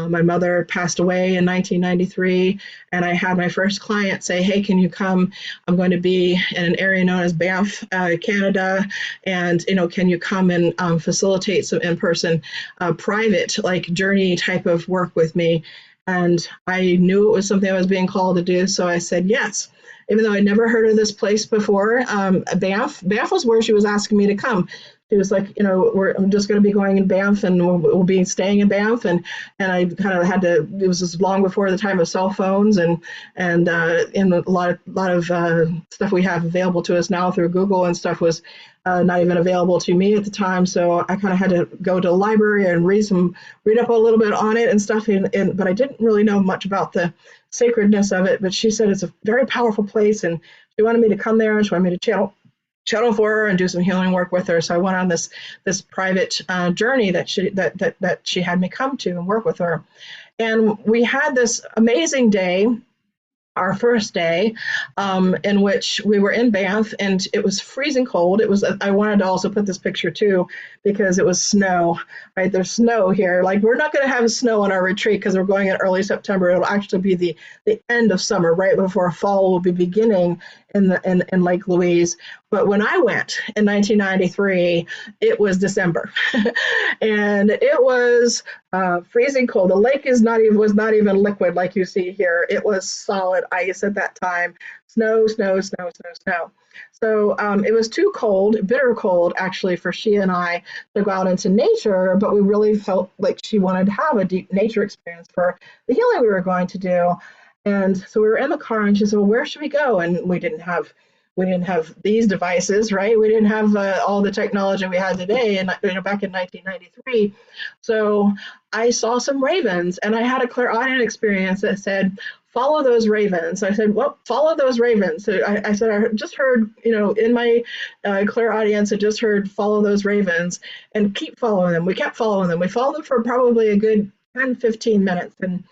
My mother passed away in 1993, and I had my first client say, "Hey, can you come? I'm going to be in an area known as Banff, Canada, and can you come and facilitate some in-person, private, like journey type of work with me?" And I knew it was something I was being called to do, so I said yes. Even though I'd never heard of this place before, Banff was where she was asking me to come. She was like, I'm just going to be going in Banff, and we'll be staying in Banff, and I kind of had to. It was just long before the time of cell phones, and a lot of stuff we have available to us now through Google and stuff was not even available to me at the time. So I kind of had to go to the library and read up a little bit on it and stuff. But I didn't really know much about the sacredness of it. But she said it's a very powerful place, and she wanted me to come there, and she wanted me to channel shuttle for her and do some healing work with her. So I went on this private journey that she had me come to and work with her. And we had this amazing day, our first day, in which we were in Banff, and it was freezing cold. It was. I wanted to also put this picture too because it was snow. Right, there's snow here. Like, we're not going to have snow on our retreat because we're going in early September. It'll actually be the end of summer, right before fall will be beginning in Lake Louise. But when I went in 1993, it was December, and it was freezing cold. The lake was not even liquid like you see here. It was solid ice at that time. Snow, snow, snow, snow, snow. So it was too cold, bitter cold, actually, for she and I to go out into nature. But we really felt like she wanted to have a deep nature experience for the healing we were going to do. And so we were in the car, and she said, "Well, where should we go?" And we didn't have these devices, right? We didn't have all the technology we had today, and back in 1993. So I saw some ravens, and I had a clairaudient experience that said, "Follow those ravens." I said, "Well, follow those ravens." So I said, "I just heard, in my clairaudience, I just heard follow those ravens, and keep following them." We kept following them. We followed them for probably a good 10, 15 minutes, and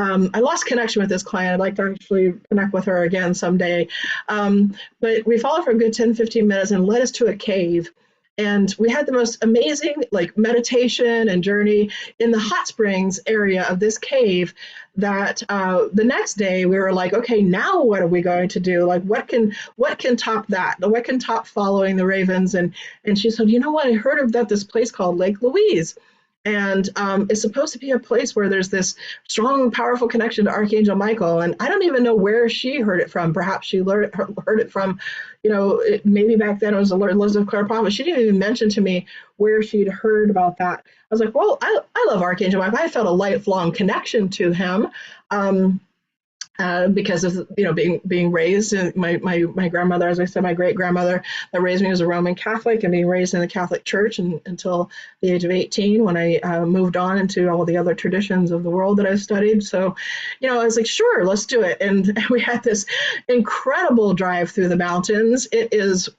I lost connection with this client. I'd like to actually connect with her again someday. But we followed for a good 10, 15 minutes and led us to a cave. And we had the most amazing meditation and journey in the hot springs area of this cave that the next day we were like, okay, now what are we going to do? Like, what can top that? What can top following the ravens? And she said, "You know what? I heard about this place called Lake Louise. And it's supposed to be a place where there's this strong, powerful connection to Archangel Michael." And I don't even know where she heard it from. Perhaps she heard it from, maybe back then it was Elizabeth Clare Prophet. She didn't even mention to me where she'd heard about that. I was like, well, I love Archangel Michael. I felt a lifelong connection to him. Because of being raised, and my grandmother, as I said, my great grandmother that raised me was a Roman Catholic, and being raised in the Catholic Church until the age of 18 when I moved on into all the other traditions of the world that I studied. So, I was like, sure, let's do it. And we had this incredible drive through the mountains. It is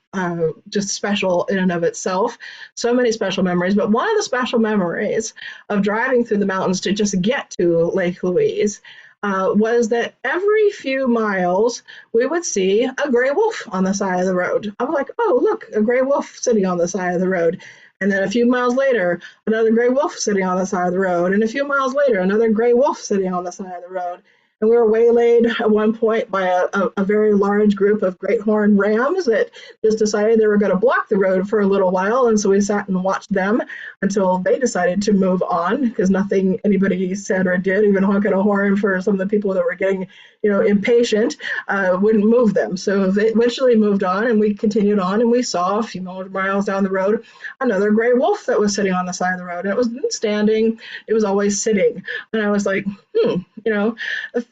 just special in and of itself. So many special memories. But one of the special memories of driving through the mountains to just get to Lake Louise was that every few miles we would see a gray wolf on the side of the road. I'm like, oh, look, a gray wolf sitting on the side of the road. And then a few miles later, another gray wolf sitting on the side of the road. And a few miles later, another gray wolf sitting on the side of the road. And we were waylaid at one point by a very large group of great horned rams that just decided they were going to block the road for a little while. And so we sat and watched them until they decided to move on, because nothing anybody said or did, even honking a horn for some of the people that were getting impatient, wouldn't move them. So they eventually moved on, and we continued on, and we saw a few miles down the road another gray wolf that was sitting on the side of the road. And it wasn't standing, it was always sitting. And I was like,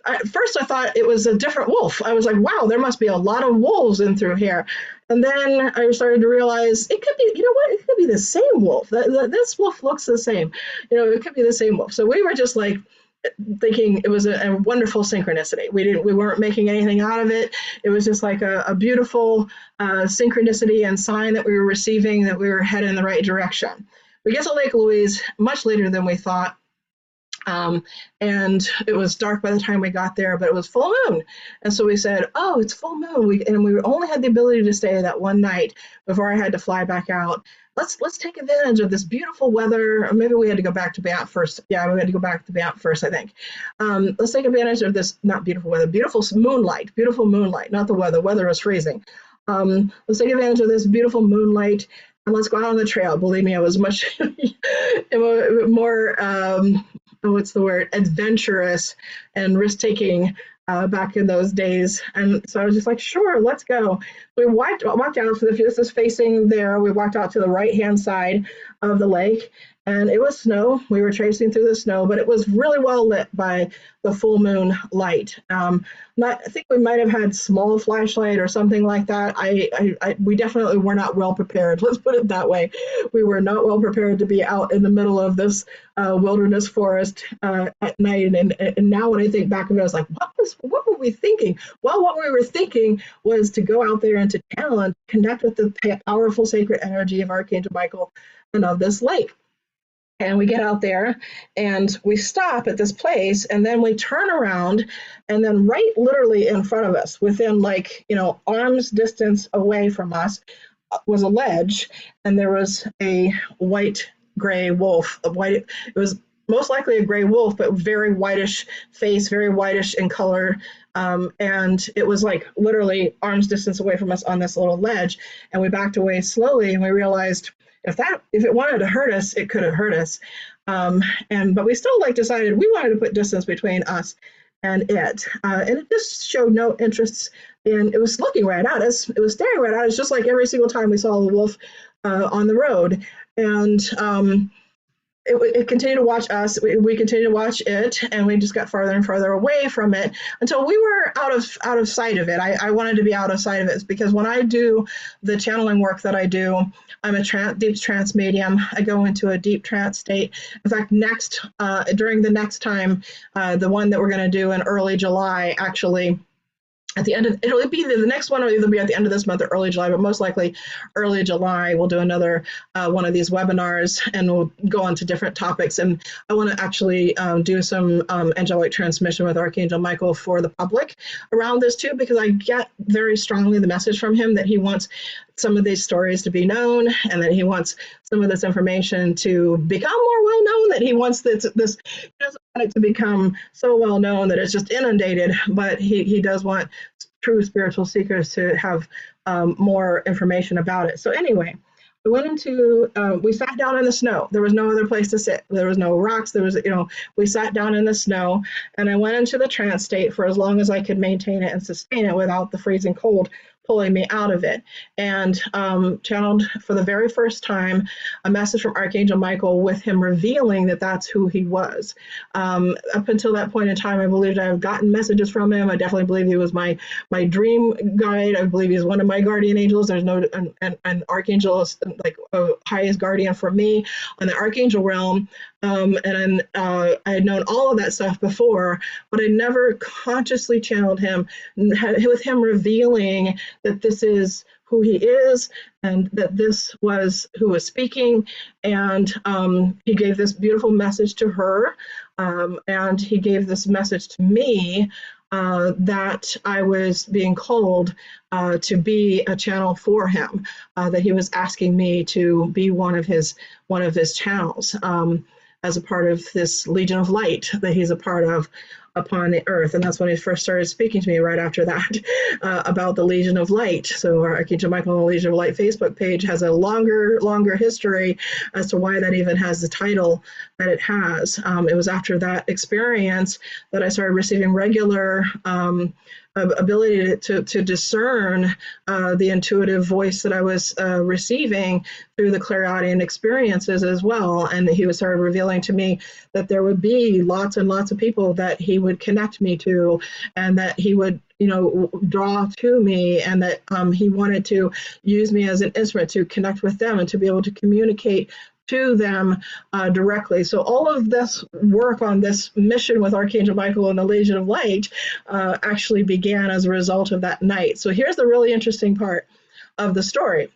at first I thought it was a different wolf. I was like, wow, there must be a lot of wolves in through here. And then I started to realize it could be, it could be the same wolf. This wolf looks the same. It could be the same wolf. So we were just like thinking it was a wonderful synchronicity. We weren't making anything out of it. It was just like a beautiful synchronicity and sign that we were receiving that we were headed in the right direction. We get to Lake Louise much later than we thought. And it was dark by the time we got there, but it was full moon. And so we said, oh, it's full moon. We only had the ability to stay that one night before I had to fly back out. Let's take advantage of this beautiful weather. Or maybe we had to go back to Banff first. Yeah, we had to go back to Banff first, I think. Let's take advantage of this, not beautiful weather, beautiful moonlight, not the weather. Weather was freezing. Let's take advantage of this beautiful moonlight, and let's go out on the trail. Believe me, I was much more what's the word, adventurous and risk-taking back in those days. And so I was just like, sure, let's go. We walked out, so this is facing there. We walked out to the right-hand side of the lake, and it was snow. We were tracing through the snow, but it was really well lit by the full moon light. I think we might have had small flashlight or something like that. We definitely were not well prepared. Let's put it that way. We were not well prepared to be out in the middle of this wilderness forest at night. And now when I think back of it, I was like, what were we thinking? Well, what we were thinking was to go out there and to channel and connect with the powerful sacred energy of Archangel Michael and of this lake. And we get out there and we stop at this place, and then we turn around, and then right literally in front of us, within arm's distance away from us, was a ledge, and there was a white gray wolf. It was most likely a gray wolf, but very whitish face, very whitish in color. And it was like literally arm's distance away from us on this little ledge. And we backed away slowly, and we realized if it wanted to hurt us, it could have hurt us. But we still decided we wanted to put distance between us and it. And it just showed no interest in, it was looking right at us. It was staring right at us, just like every single time we saw the wolf on the road. And it continued to watch us. We continued to watch it, and we just got farther and farther away from it until we were out of sight of it. I wanted to be out of sight of it because when I do the channeling work that I do, I'm a deep trance medium. I go into a deep trance state. In fact, during the next time, the one that we're going to do in early July, actually, at the end of it'll be the next one, or it'll be at the end of this month or early July, but most likely early July we'll do another one of these webinars, and we'll go on to different topics. And I want to actually do some angelic transmission with Archangel Michael for the public around this too, because I get very strongly the message from him that he wants some of these stories to be known, and that he wants some of this information to become more well known, that he wants this he doesn't want it to become so well known that it's just inundated, but he does want true spiritual seekers to have more information about it. So anyway, we sat down in the snow. There was no other place to sit. There was no rocks. We sat down in the snow, and I went into the trance state for as long as I could maintain it and sustain it without the freezing cold pulling me out of it, and channeled for the very first time a message from Archangel Michael, with him revealing that that's who he was. Up until that point in time, I believed I have gotten messages from him. I definitely believe he was my dream guide. I believe he's one of my guardian angels. There's no an archangel is like a highest guardian for me on the archangel realm. I had known all of that stuff before, but I never consciously channeled him, with him revealing that this is who he is, and that this was who was speaking. And he gave this beautiful message to her, and he gave this message to me, that I was being called to be a channel for him, that he was asking me to be one of his channels, as a part of this Legion of Light that he's a part of upon the earth. And that's when he first started speaking to me right after that, about the Legion of Light. So our Archangel Michael and the Legion of Light Facebook page has a longer history as to why that even has the title that it has. It was after that experience that I started receiving regular ability to discern the intuitive voice that I was receiving through the clairaudient experiences as well. And he started revealing to me that there would be lots and lots of people that he would connect me to, and that he would draw to me, and that he wanted to use me as an instrument to connect with them and to be able to communicate to them directly. So all of this work on this mission with Archangel Michael and the Legion of Light actually began as a result of that night. So here's the really interesting part of the story.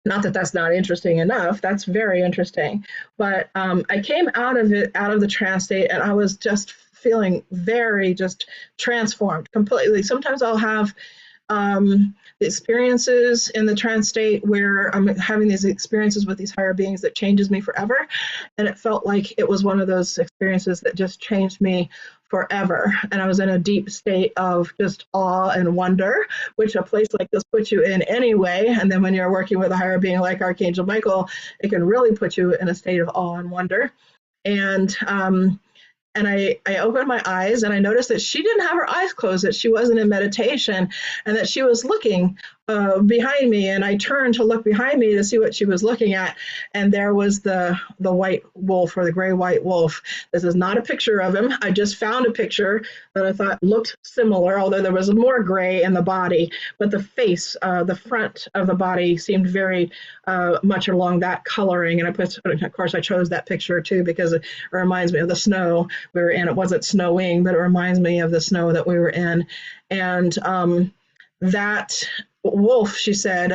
Not that that's not interesting enough, that's very interesting. But I came out of the trance state, and I was just feeling very just transformed completely. Sometimes I'll have the experiences in the trance state where I'm having these experiences with these higher beings that changes me forever. And it felt like it was one of those experiences that just changed me forever. And I was in a deep state of just awe and wonder, which a place like this puts you in anyway. And then when you're working with a higher being like Archangel Michael, it can really put you in a state of awe and wonder. And I opened my eyes, and I noticed that she didn't have her eyes closed, that she wasn't in meditation, and that she was looking behind me, and I turned to look behind me to see what she was looking at, and there was the white wolf, or the gray white wolf. This is not a picture of him. I just found a picture that I thought looked similar, although there was more gray in the body, but the face, the front of the body seemed very much along that coloring. And of course, I chose that picture too because it reminds me of the snow we were in. It wasn't snowing, but it reminds me of the snow that we were in. And that wolf, she said,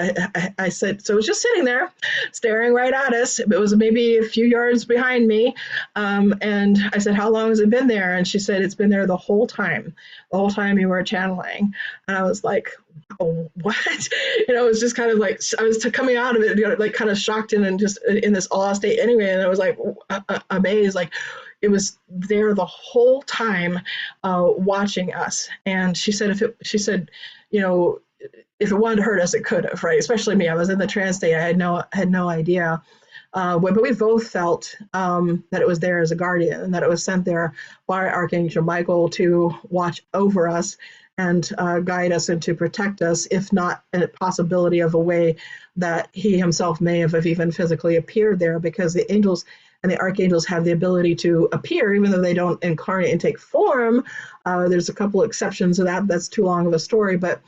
I said, so it was just sitting there staring right at us. It was maybe a few yards behind me. And I said, how long has it been there? And she said, it's been there the whole time you were channeling. And I was like, oh, what? It was just kind of like, I was coming out of it, like kind of shocked and just in this awe state anyway. And I was like amazed, like it was there the whole time watching us. And she said, if it wanted to hurt us, it could have, right? Especially me. I was in the trance state. I had no idea. But we both felt that it was there as a guardian, and that it was sent there by Archangel Michael to watch over us and guide us and to protect us, if not a possibility of a way that he himself may have even physically appeared there, because the angels and the archangels have the ability to appear, even though they don't incarnate and take form. There's a couple exceptions to that. That's too long of a story, but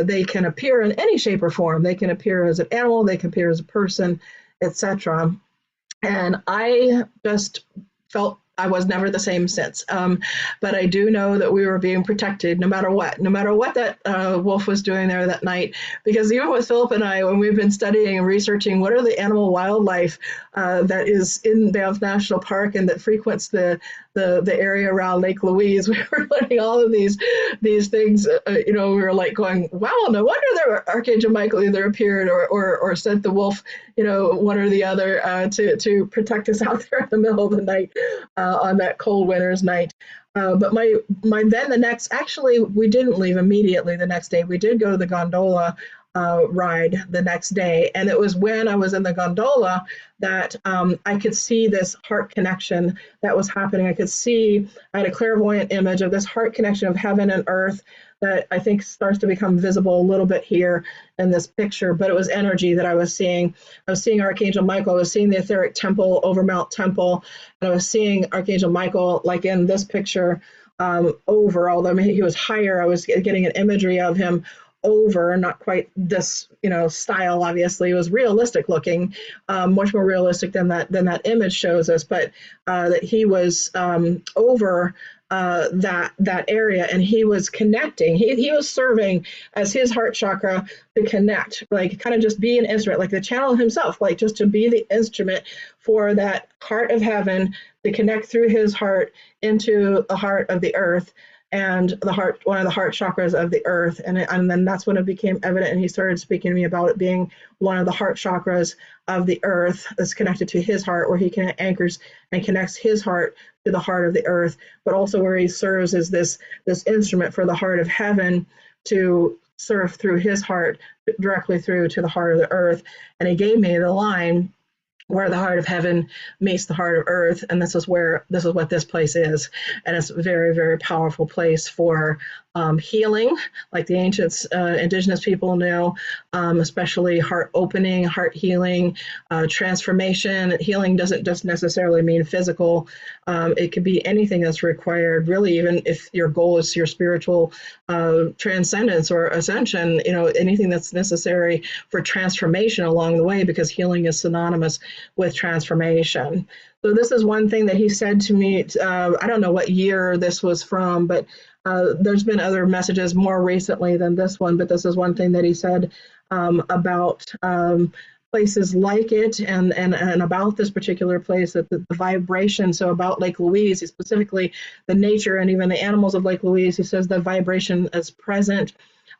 they can appear in any shape or form. They can appear as an animal, they can appear as a person, etc. And I just felt I was never the same since. But I do know that we were being protected no matter what that wolf was doing there that night. Because even with Phillip and I, when we've been studying and researching what are the animal wildlife that is in Banff National Park and that frequents the area around Lake Louise, we were learning all of these things. We were like going, wow, no wonder there Archangel Michael either appeared or sent the wolf, one or the other to protect us out there in the middle of the night on that cold winter's night. But actually, we didn't leave immediately the next day. We did go to the gondola ride the next day. And it was when I was in the gondola that I could see this heart connection that was happening. I had a clairvoyant image of this heart connection of heaven and earth that I think starts to become visible a little bit here in this picture, but it was energy that I was seeing. I was seeing Archangel Michael. I was seeing the etheric temple over Mount Temple, and I was seeing Archangel Michael, like in this picture, over, although he was higher. I was getting an imagery of him over, not quite this, style. Obviously, it was realistic looking, much more realistic than that image shows us. But that he was over that area, and he was connecting. He was serving as his heart chakra to connect, like kind of just be an instrument, like the channel himself, like just to be the instrument for that heart of heaven to connect through his heart into the heart of the earth. And one of the heart chakras of the earth. And then that's when it became evident, and he started speaking to me about it being one of the heart chakras of the earth that's connected to his heart, where he anchors and connects his heart to the heart of the earth, but also where he serves as this instrument for the heart of heaven to serve through his heart directly through to the heart of the earth. And he gave me the line where the heart of heaven meets the heart of earth, and this is what this place is. And it's a very, very powerful place for healing, like the ancients, indigenous people knew, especially heart opening, heart healing, transformation. Healing doesn't just necessarily mean physical. It could be anything that's required, really, even if your goal is your spiritual transcendence or ascension, anything that's necessary for transformation along the way, because healing is synonymous with transformation. So this is one thing that he said to me. I don't know what year this was from, but there's been other messages more recently than this one, but this is one thing that he said about places like it and about this particular place, that the vibration, so about Lake Louise, specifically the nature and even the animals of Lake Louise, he says the vibration is present.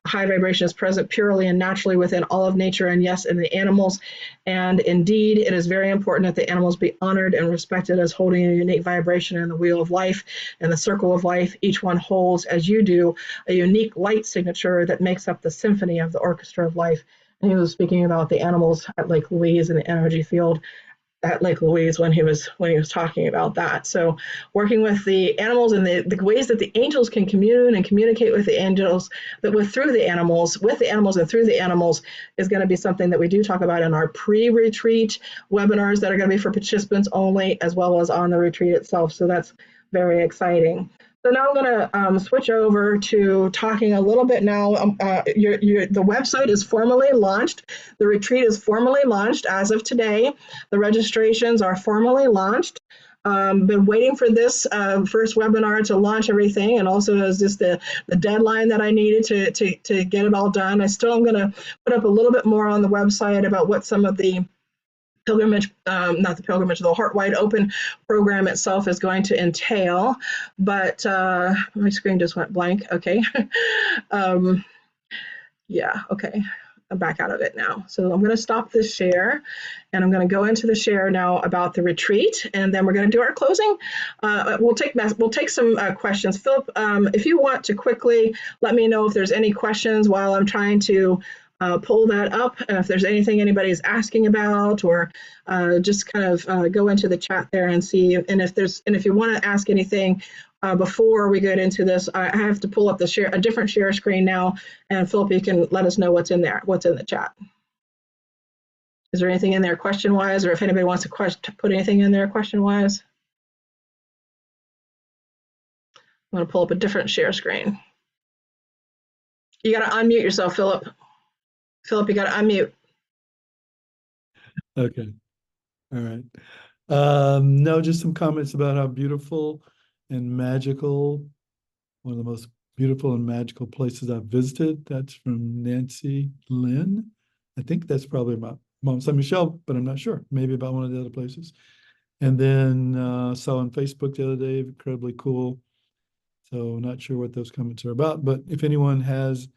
High vibration is present purely and naturally within all of nature, and yes, in the animals. And indeed, it is very important that the animals be honored and respected as holding a unique vibration in the wheel of life and the circle of life. Each one holds, as you do, a unique light signature that makes up the symphony of the orchestra of life. And he was speaking about the animals at Lake Louise and the energy field at Lake Louise when he was talking about that. So working with the animals and the ways that the angels can communicate with the angels, through the animals, with the animals and through the animals, is going to be something that we do talk about in our pre-retreat webinars that are going to be for participants only, as well as on the retreat itself. So that's very exciting. So now I'm going to switch over to talking a little bit now. The website is formally launched. The retreat is formally launched as of today. The registrations are formally launched. Been waiting for this first webinar to launch everything, and also as just the deadline that I needed to get it all done. I still am going to put up a little bit more on the website about what some of the pilgrimage, not the pilgrimage, the Heart Wide Open program itself is going to entail. But my screen just went blank. Okay. Yeah, okay. I'm back out of it now. So I'm going to stop this share, and I'm going to go into the share now about the retreat, and then we're going to do our closing. We'll take some questions. Philip, if you want to quickly let me know if there's any questions while I'm trying to pull that up, and if there's anything anybody's asking about, or just kind of go into the chat there and see. And if you want to ask anything before we get into this, I have to pull up a different share screen now, and Philip, you can let us know what's in there, what's in the chat. Is there anything in there question-wise, or if anybody wants to put anything in there question-wise? I'm going to pull up a different share screen. You got to unmute yourself, Philip. Philip, you got to unmute. Okay. All right. No, just some comments about how beautiful and magical, one of the most beautiful and magical places I've visited. That's from Nancy Lynn. I think that's probably about Mont Saint Michel, but I'm not sure. Maybe about one of the other places. And then saw on Facebook the other day, incredibly cool. So not sure what those comments are about, but if anyone has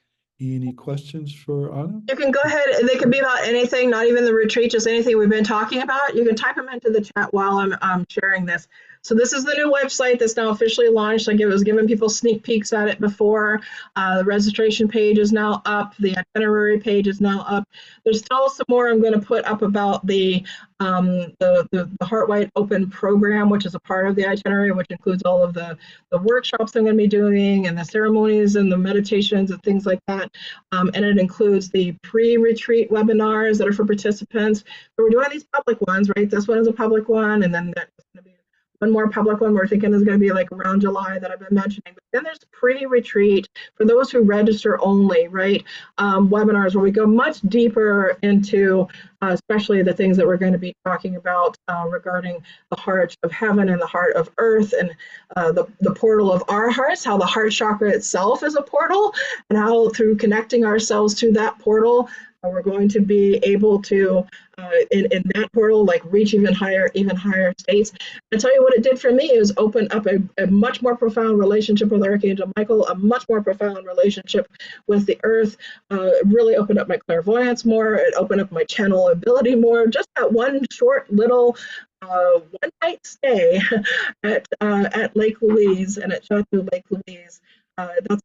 any questions for Ana? You can go ahead, and they can be about anything, not even the retreat, just anything we've been talking about. You can type them into the chat while I'm sharing this. So this is the new website that's now officially launched. I was giving people sneak peeks at it before. The registration page is now up. The itinerary page is now up. There's still some more I'm going to put up about the Heart Wide Open program, which is a part of the itinerary, which includes all of the workshops I'm going to be doing, and the ceremonies and the meditations and things like that. And it includes the pre-retreat webinars that are for participants. So we're doing these public ones, right? This one is a public one, and then there's going to be one more public one we're thinking is going to be like around July that I've been mentioning. But then there's pre-retreat for those who register only, right? Webinars where we go much deeper into especially the things that we're going to be talking about regarding the heart of heaven and the heart of earth, and the portal of our hearts, how the heart chakra itself is a portal, and how through connecting ourselves to that portal, we're going to be able to, in that portal, like reach even higher states. I tell you what it did for me is open up a much more profound relationship with Archangel Michael, a much more profound relationship with the earth. It really opened up my clairvoyance more. It opened up my channel ability more. Just that one short little one-night stay at Lake Louise and at Chateau Lake Louise. That's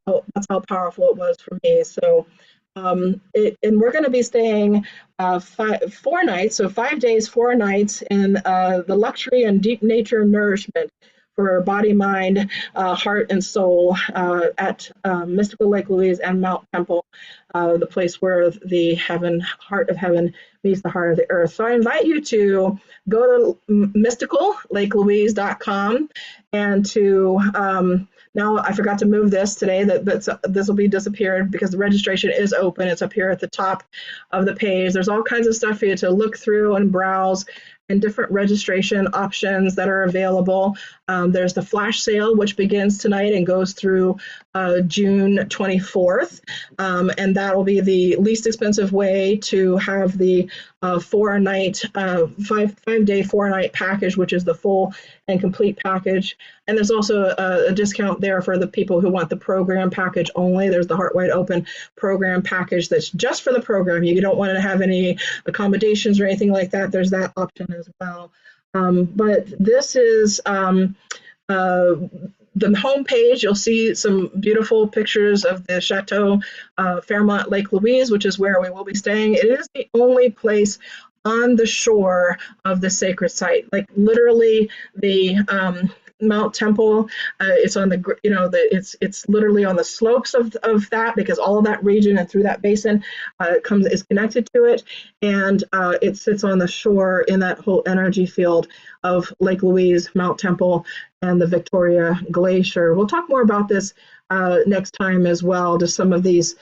how powerful it was for me. So. And we're going to be staying 4 nights, so 5 days, 4 nights in the luxury and deep nature nourishment for body, mind, heart, and soul at Mystical Lake Louise and Mount Temple, the place where the heart of heaven meets the heart of the earth. So I invite you to go to mysticallake-louise.com and to now I forgot to move this today. This will be disappeared because the registration is open. It's up here at the top of the page. There's all kinds of stuff for you to look through and browse, and different registration options that are available. There's the flash sale, which begins tonight and goes through June 24th. And that will be the least expensive way to have the 4-night, 5-day, 4-night package, which is the full and complete package. And there's also a discount there for the people who want the program package only. There's the Heart Wide Open program package that's just for the program. You don't want to have any accommodations or anything like that. There's that option as well. But this is the homepage. You'll see some beautiful pictures of the Chateau Fairmont Lake Louise, which is where we will be staying. It is the only place on the shore of the sacred site, like literally the Mount Temple. It's on the, it's literally on the slopes of that, because all of that region and through that basin is connected to it, and it sits on the shore in that whole energy field of Lake Louise, Mount Temple, and the Victoria Glacier. We'll talk more about this next time as well, just some of these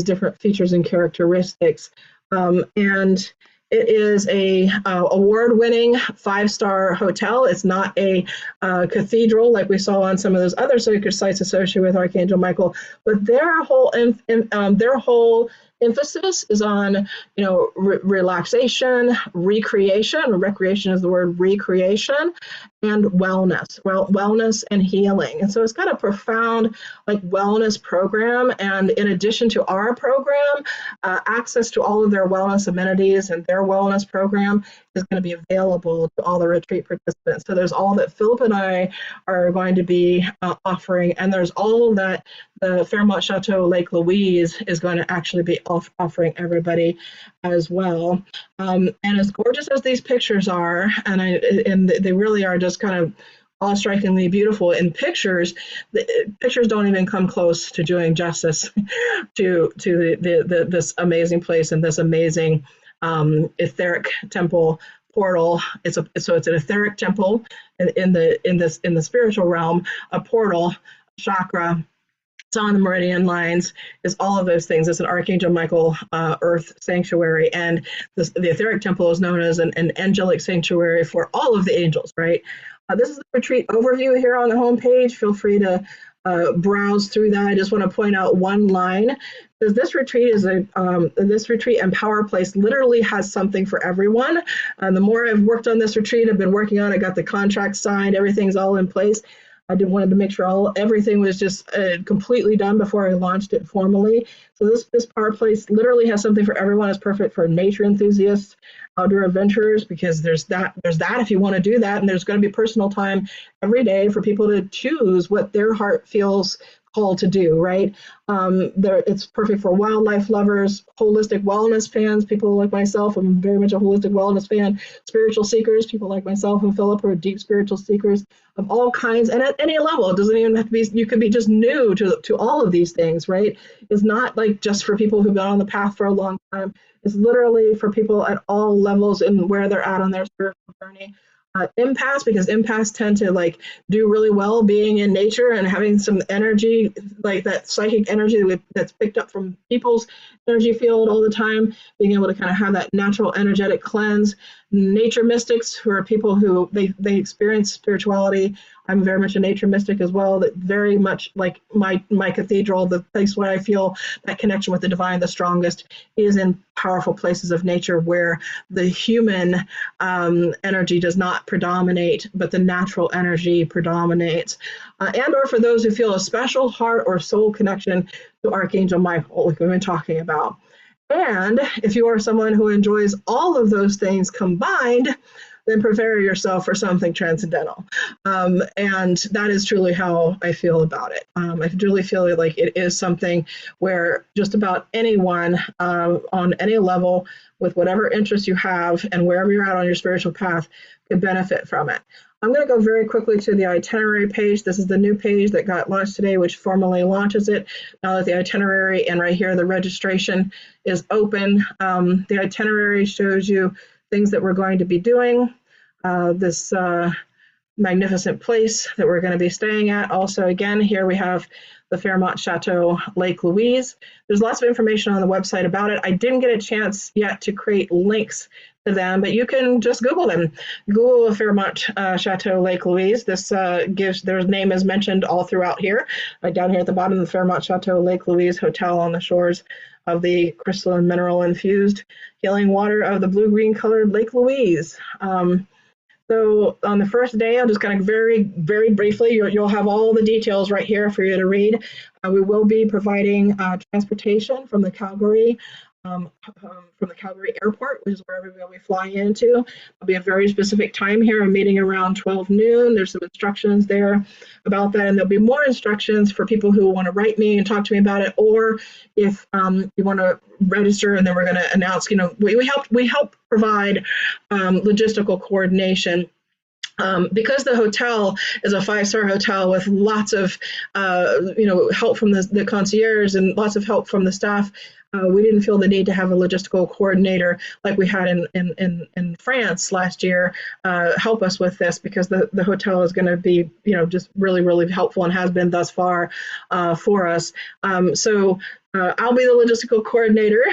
different features and characteristics. And it is a award-winning 5-star hotel. It's not a cathedral like we saw on some of those other sacred sites associated with Archangel Michael, but their whole emphasis is on, relaxation, recreation. Recreation is the word recreation, and wellness and healing. And so it's got a profound wellness program. And in addition to our program, access to all of their wellness amenities and their wellness program is going to be available to all the retreat participants. So there's all that Phillip and I are going to be offering, and there's all that the Fairmont Chateau Lake Louise is going to actually be offering everybody as well. And as gorgeous as these pictures are, and they really are just kind of awe-strikingly beautiful in pictures. The pictures don't even come close to doing justice to this amazing place and this amazing etheric temple portal. It's an etheric temple in the spiritual realm, a portal, chakra. It's on the meridian lines, is all of those things. It's an Archangel Michael earth sanctuary, and the etheric temple is known as an angelic sanctuary for all of the angels, right? This is the retreat overview here on the homepage. Feel free to browse through that. I just want to point out one line. Because this retreat this retreat and power place literally has something for everyone. The more I've worked on this retreat, I've been working on it, got the contract signed, everything's all in place. I wanted to make sure everything was just completely done before I launched it formally. So this power place literally has something for everyone. It's perfect for nature enthusiasts, outdoor adventurers, because there's that if you want to do that, and there's going to be personal time every day for people to choose what their heart feels called to do, right? It's perfect for wildlife lovers, holistic wellness fans, people like myself. I'm very much a holistic wellness fan. Spiritual seekers, people like myself and Phillip, are deep spiritual seekers of all kinds and at any level. It doesn't even have to be, you could be just new to all of these things, right? It's not like just for people who've been on the path for a long time. It's literally for people at all levels and where they're at on their spiritual journey. Empaths, because empaths tend to do really well being in nature and having some energy, like that psychic energy that's picked up from people's energy field all the time, being able to kind of have that natural energetic cleanse. Nature mystics, who are people who they experience spirituality. I'm very much a nature mystic as well, that very much like my cathedral, the place where I feel that connection with the divine the strongest is in powerful places of nature where the human energy does not predominate, but the natural energy predominates. And or for those who feel a special heart or soul connection to Archangel Michael, like we've been talking about. And if you are someone who enjoys all of those things combined, then prepare yourself for something transcendental. And that is truly how I feel about it. I truly feel like it is something where just about anyone on any level, with whatever interest you have and wherever you're at on your spiritual path, could benefit from it. I'm going to go very quickly to the itinerary page. This is the new page that got launched today, which formally launches it. Now that the itinerary and right here the registration is open, the itinerary shows you things that we're going to be doing, this magnificent place that we're going to be staying at. Also, again, here we have the Fairmont Chateau Lake Louise. There's lots of information on the website about it. I didn't get a chance yet to create links to them, but you can just Google them. Google the Fairmont Chateau Lake Louise. This gives, their name is mentioned all throughout here. Right down here at the bottom, the Fairmont Chateau Lake Louise Hotel on the shores of the crystalline mineral infused healing water of the blue-green colored Lake Louise. So on the first day, I'll just kind of very, very briefly, you'll have all the details right here for you to read. We will be providing transportation from the Calgary from the Calgary airport, which is where everybody will be flying into. There'll be a very specific time here, a meeting around 12 noon. There's some instructions there about that, and there'll be more instructions for people who want to write me and talk to me about it, or if you want to register, and then we're going to announce, we help provide logistical coordination. Because the hotel is a five-star hotel with lots of, help from the concierge and lots of help from the staff, we didn't feel the need to have a logistical coordinator like we had in France last year help us with this, because the hotel is going to be, just really, really helpful and has been thus far for us. I'll be the logistical coordinator,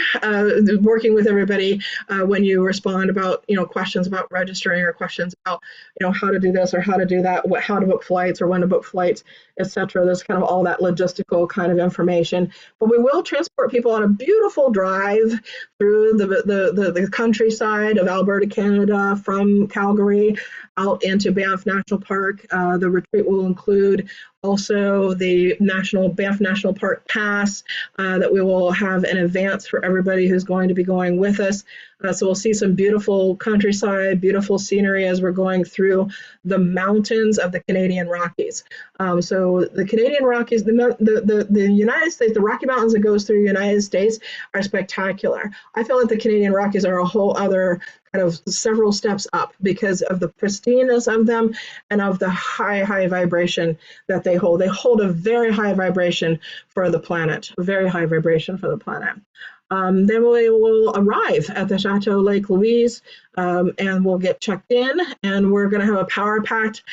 working with everybody when you respond about, questions about registering or questions about, how to do this or how to do that, how to book flights or when to book flights, etc. There's kind of all that logistical kind of information. But we will transport people on a beautiful drive through the countryside of Alberta, Canada, from Calgary out into Banff National Park. The retreat will include also the Banff National Park Pass that we will have in advance for everybody who's going to be going with us. So we'll see some beautiful countryside, beautiful scenery as we're going through the mountains of the Canadian Rockies. So the Canadian Rockies, the United States, the Rocky Mountains that goes through the United States are spectacular. I feel like the Canadian Rockies are a whole other kind of several steps up because of the pristineness of them and of the high vibration that they hold. They hold a very high vibration for the planet, a very high vibration for the planet. Then we will arrive at the Chateau Lake Louise, and we'll get checked in, and we're going to have a power-packed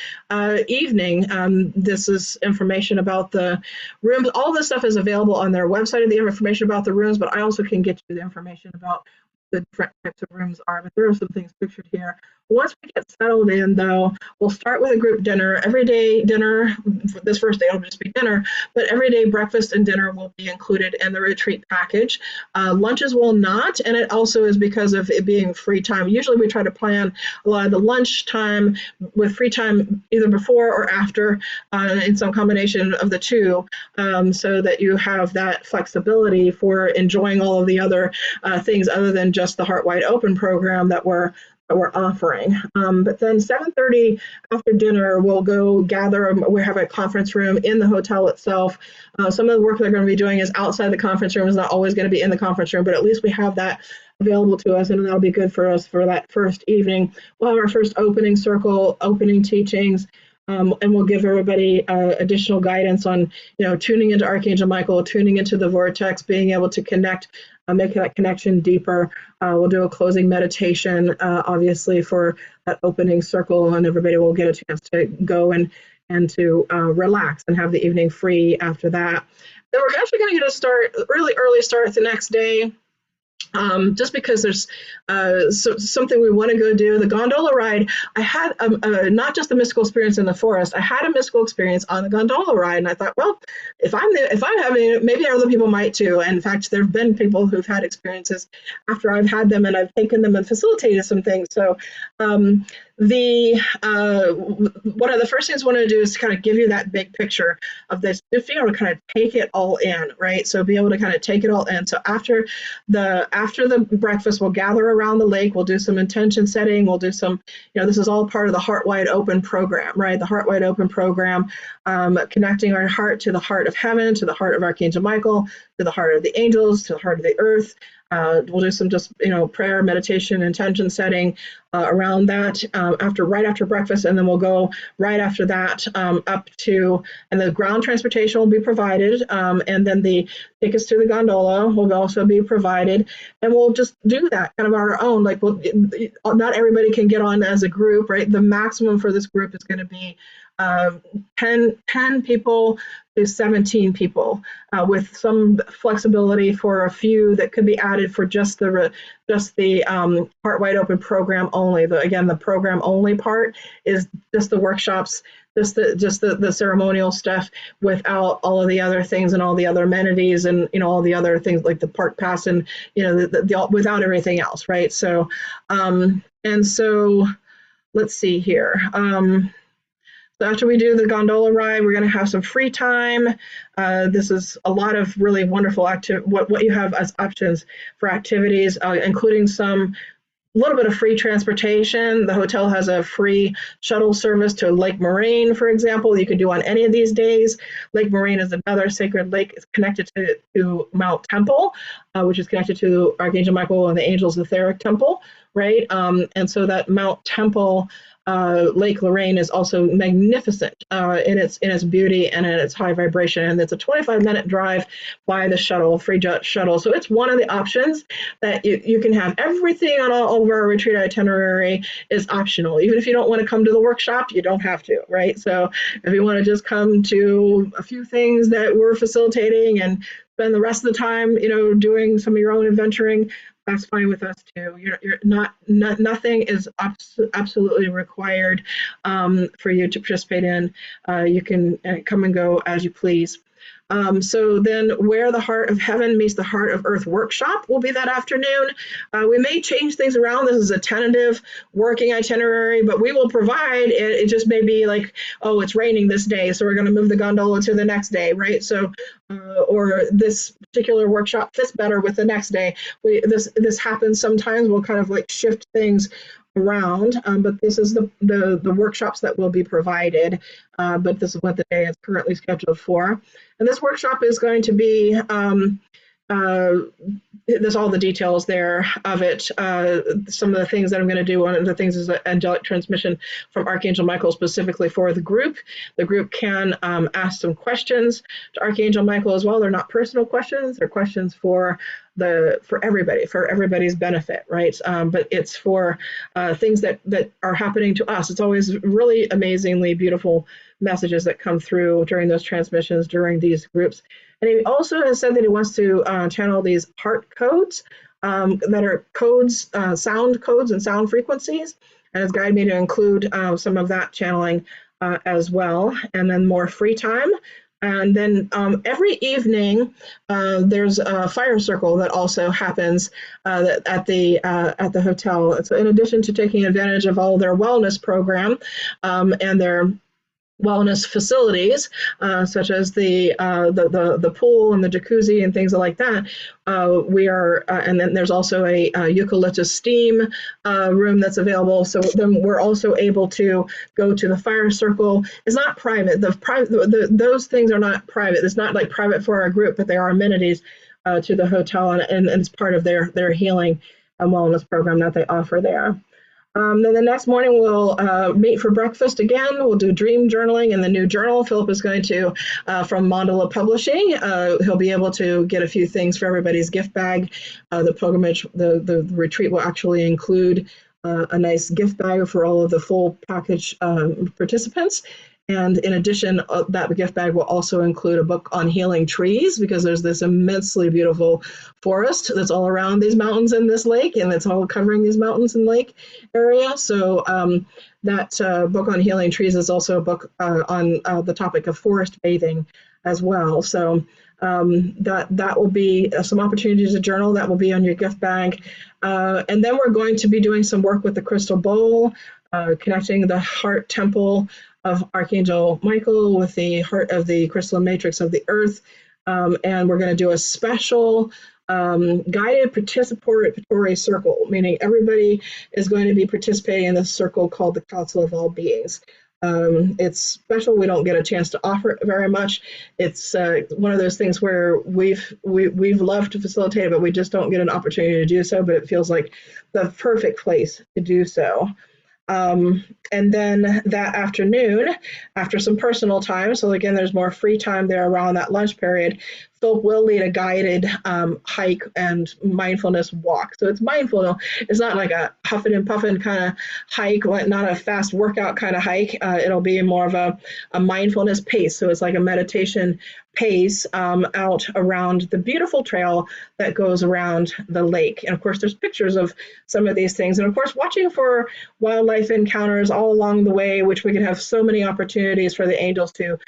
evening. This is information about the rooms. All this stuff is available on their website, the information about the rooms, but I also can get you the information about the different types of rooms are, but there are some things pictured here. Once we get settled in, though, we'll start with a group dinner. Every day dinner, this first day it'll just be dinner, but every day breakfast and dinner will be included in the retreat package. Lunches will not, and it also is because of it being free time. Usually we try to plan a lot of the lunch time with free time either before or after in some combination of the two, so that you have that flexibility for enjoying all of the other things other than just the Heart Wide Open program that we're offering. But then 7:30 after dinner, we'll go gather. We have a conference room in the hotel itself. Some of the work they're going to be doing is outside the conference room. It's not always going to be in the conference room, but at least we have that available to us, and that'll be good for us for that first evening. We'll have our first opening circle, opening teachings. And we'll give everybody additional guidance on, tuning into Archangel Michael, tuning into the vortex, being able to connect, make that connection deeper. We'll do a closing meditation, obviously, for that opening circle, and everybody will get a chance to go and to relax and have the evening free after that. Then we're actually going to get a start, really early start the next day. Just because there's something we want to go do. The gondola ride, I had not just a mystical experience in the forest, I had a mystical experience on the gondola ride, and I thought, well, if I'm having it, maybe other people might too. And in fact, there have been people who've had experiences after I've had them, and I've taken them and facilitated some things. So one of the first things I want to do is kind of give you that big picture of this, just be able to kind of take it all in, right? So be able to kind of take it all in. So after the breakfast, we'll gather around the lake, we'll do some intention setting, we'll do some, this is all part of the Heart Wide Open program, right? The Heart Wide Open program, connecting our heart to the heart of heaven, to the heart of Archangel Michael, to the heart of the angels, to the heart of the earth. We'll do some just, prayer, meditation, intention setting around that right after breakfast, and then we'll go right after that up to, and the ground transportation will be provided, and then the tickets to the gondola will also be provided, and we'll just do that kind of on our own. Like, not everybody can get on as a group, right? The maximum for this group is going to be 10 people to 17 people, with some flexibility for a few that could be added for just the Heart Wide Open program only. The program only part is just the workshops, just the ceremonial stuff, without all of the other things and all the other amenities and all the other things like the park pass and without everything else, right? So let's see here. So after we do the gondola ride, we're going to have some free time. This is a lot of really wonderful what you have as options for activities, including some little bit of free transportation. The hotel has a free shuttle service to Lake Moraine, for example. You can do on any of these days. Lake Moraine is another sacred lake. It's connected to Mount Temple, which is connected to Archangel Michael and the Angels Etheric Temple, right? And so that Mount Temple Lake Lorraine is also magnificent in its beauty and in its high vibration. And it's a 25-minute drive by the shuttle, free jet shuttle. So it's one of the options that you can have. Everything on all of our retreat itinerary is optional. Even if you don't want to come to the workshop, you don't have to, right? So if you want to just come to a few things that we're facilitating and spend the rest of the time, doing some of your own adventuring, that's fine with us too. Nothing is absolutely required for you to participate in. You can come and go as you please. So then Where the Heart of Heaven Meets the Heart of Earth workshop will be that afternoon. We may change things around. This is a tentative working itinerary, but we will provide it. It just may be like, oh, it's raining this day, so we're going to move the gondola to the next day, right? So, or this particular workshop fits better with the next day. This happens sometimes. We'll kind of like shift things around, but this is the workshops that will be provided, but this is what the day is currently scheduled for. And this workshop is going to be, there's all the details there of it. Some of the things that I'm going to do, one of the things is an angelic transmission from Archangel Michael specifically for the group. The group can ask some questions to Archangel Michael as well. They're not personal questions, they're questions for everybody, for everybody's benefit, right? But it's for things that are happening to us. It's always really amazingly beautiful messages that come through during those transmissions, during these groups. And he also has said that he wants to channel these heart codes that are codes, sound codes and sound frequencies, and has guided me to include some of that channeling as well. And then more free time. And then every evening, there's a fire circle that also happens at the hotel. So in addition to taking advantage of all their wellness program and their wellness facilities, such as the pool and the jacuzzi and things like that. We are, and then there's also a eucalyptus steam room that's available. So then we're also able to go to the fire circle. It's not private. Those things are not private. It's not like private for our group, but they are amenities to the hotel, and it's part of their healing and wellness program that they offer there. Then the next morning we'll meet for breakfast again. We'll do dream journaling in the new journal. Phillip is going to, from Mandala Publishing, he'll be able to get a few things for everybody's gift bag. The pilgrimage, the retreat will actually include a nice gift bag for all of the full package participants. And in addition, that gift bag will also include a book on healing trees, because there's this immensely beautiful forest that's all around these mountains and this lake, and it's all covering these mountains and lake area. So that book on healing trees is also a book on the topic of forest bathing as well. So that will be some opportunities to journal. That will be on your gift bag. And then we're going to be doing some work with the crystal bowl, connecting the heart temple of Archangel Michael with the heart of the crystalline matrix of the earth. And we're going to do a special guided participatory circle, meaning everybody is going to be participating in this circle called the Council of All Beings. It's special. We don't get a chance to offer it very much. It's one of those things where we've loved to facilitate it, but we just don't get an opportunity to do so. But it feels like the perfect place to do so. And then that afternoon, after some personal time, so again, there's more free time there around that lunch period, Phillip will lead a guided hike and mindfulness walk. So it's mindful. It's not like a huffing and puffing kind of hike, not a fast workout kind of hike. It'll be more of a mindfulness pace. So it's like a meditation pace out around the beautiful trail that goes around the lake. And of course, there's pictures of some of these things. And of course, watching for wildlife encounters all along the way, which we could have so many opportunities for the angels to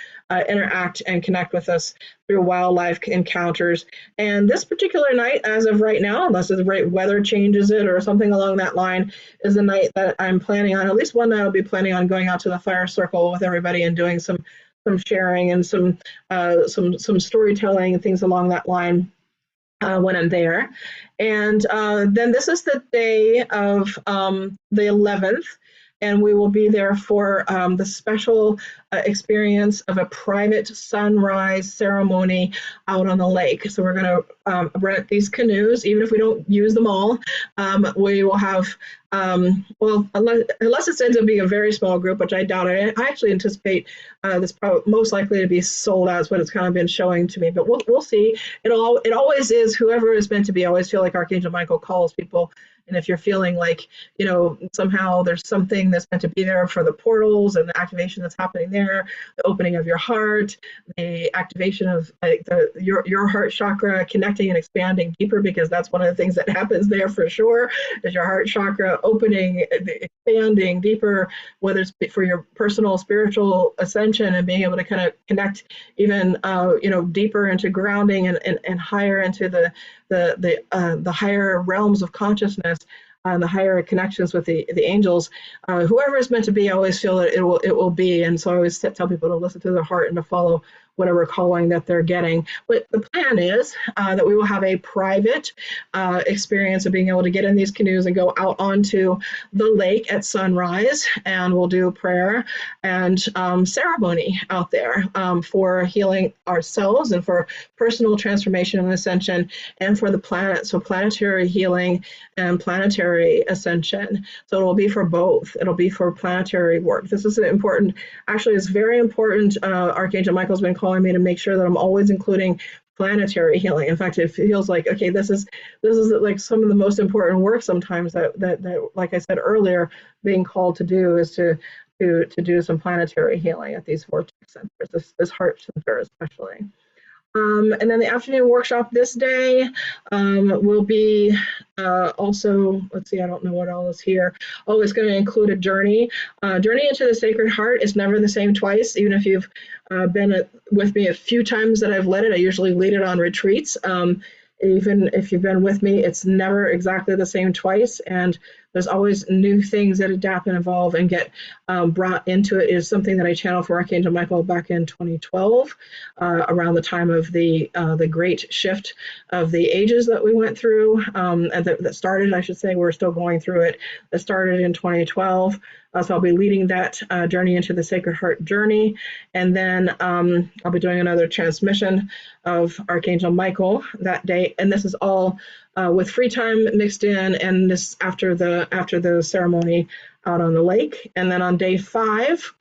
interact and connect with us through wildlife encounters. And this particular night, as of right now, unless the right weather changes it or something along that line, is the night that I'm planning on, at least one night I'll be planning on going out to the fire circle with everybody and doing some sharing and some storytelling and things along that line when I'm there. And then this is the day of the 11th, and we will be there for the special experience of a private sunrise ceremony out on the lake. So we're going to rent these canoes, even if we don't use them all. We will have, well, unless it ends up being a very small group, which I doubt it. I actually anticipate this most likely to be sold out, is what it's kind of been showing to me, but we'll see. It always is whoever is meant to be. I always feel like Archangel Michael calls people. And if you're feeling like, somehow there's something that's meant to be there for the portals and the activation that's happening there, the opening of your heart, the activation of your heart chakra connecting and expanding deeper, because that's one of the things that happens there for sure, is your heart chakra opening, expanding deeper, whether it's for your personal spiritual ascension and being able to kind of connect even, deeper into grounding and higher into the higher realms of consciousness, and the higher connections with the angels. Whoever is meant to be, I always feel that it will be. And so I always tell people to listen to their heart and to follow whatever calling that they're getting. But the plan is that we will have a private experience of being able to get in these canoes and go out onto the lake at sunrise, and we'll do prayer and ceremony out there for healing ourselves and for personal transformation and ascension, and for the planet. So planetary healing and planetary ascension. So it'll be for both. It'll be for planetary work. This is important. Actually, it's very important. Archangel Michael's been calling me to make sure that I'm always including planetary healing. In fact, it feels like, okay, this is like some of the most important work sometimes that like I said earlier, being called to do is to do some planetary healing at these vortex centers, this heart center especially. And then the afternoon workshop this day will be also, let's see, I don't know what all is here. Oh, it's going to include a journey. Journey into the Sacred Heart is never the same twice. Even if you've been with me a few times that I've led it, I usually lead it on retreats. Even if you've been with me, it's never exactly the same twice. And there's always new things that adapt and evolve and get brought into it. Is something that I channeled for Archangel Michael back in 2012, around the time of the great shift of the ages that we went through, and that started, I should say, we're still going through it. That started in 2012. So I'll be leading that journey into the Sacred Heart journey. And then I'll be doing another transmission of Archangel Michael that day. And this is all with free time mixed in, and this after the ceremony out on the lake. And then on day 5,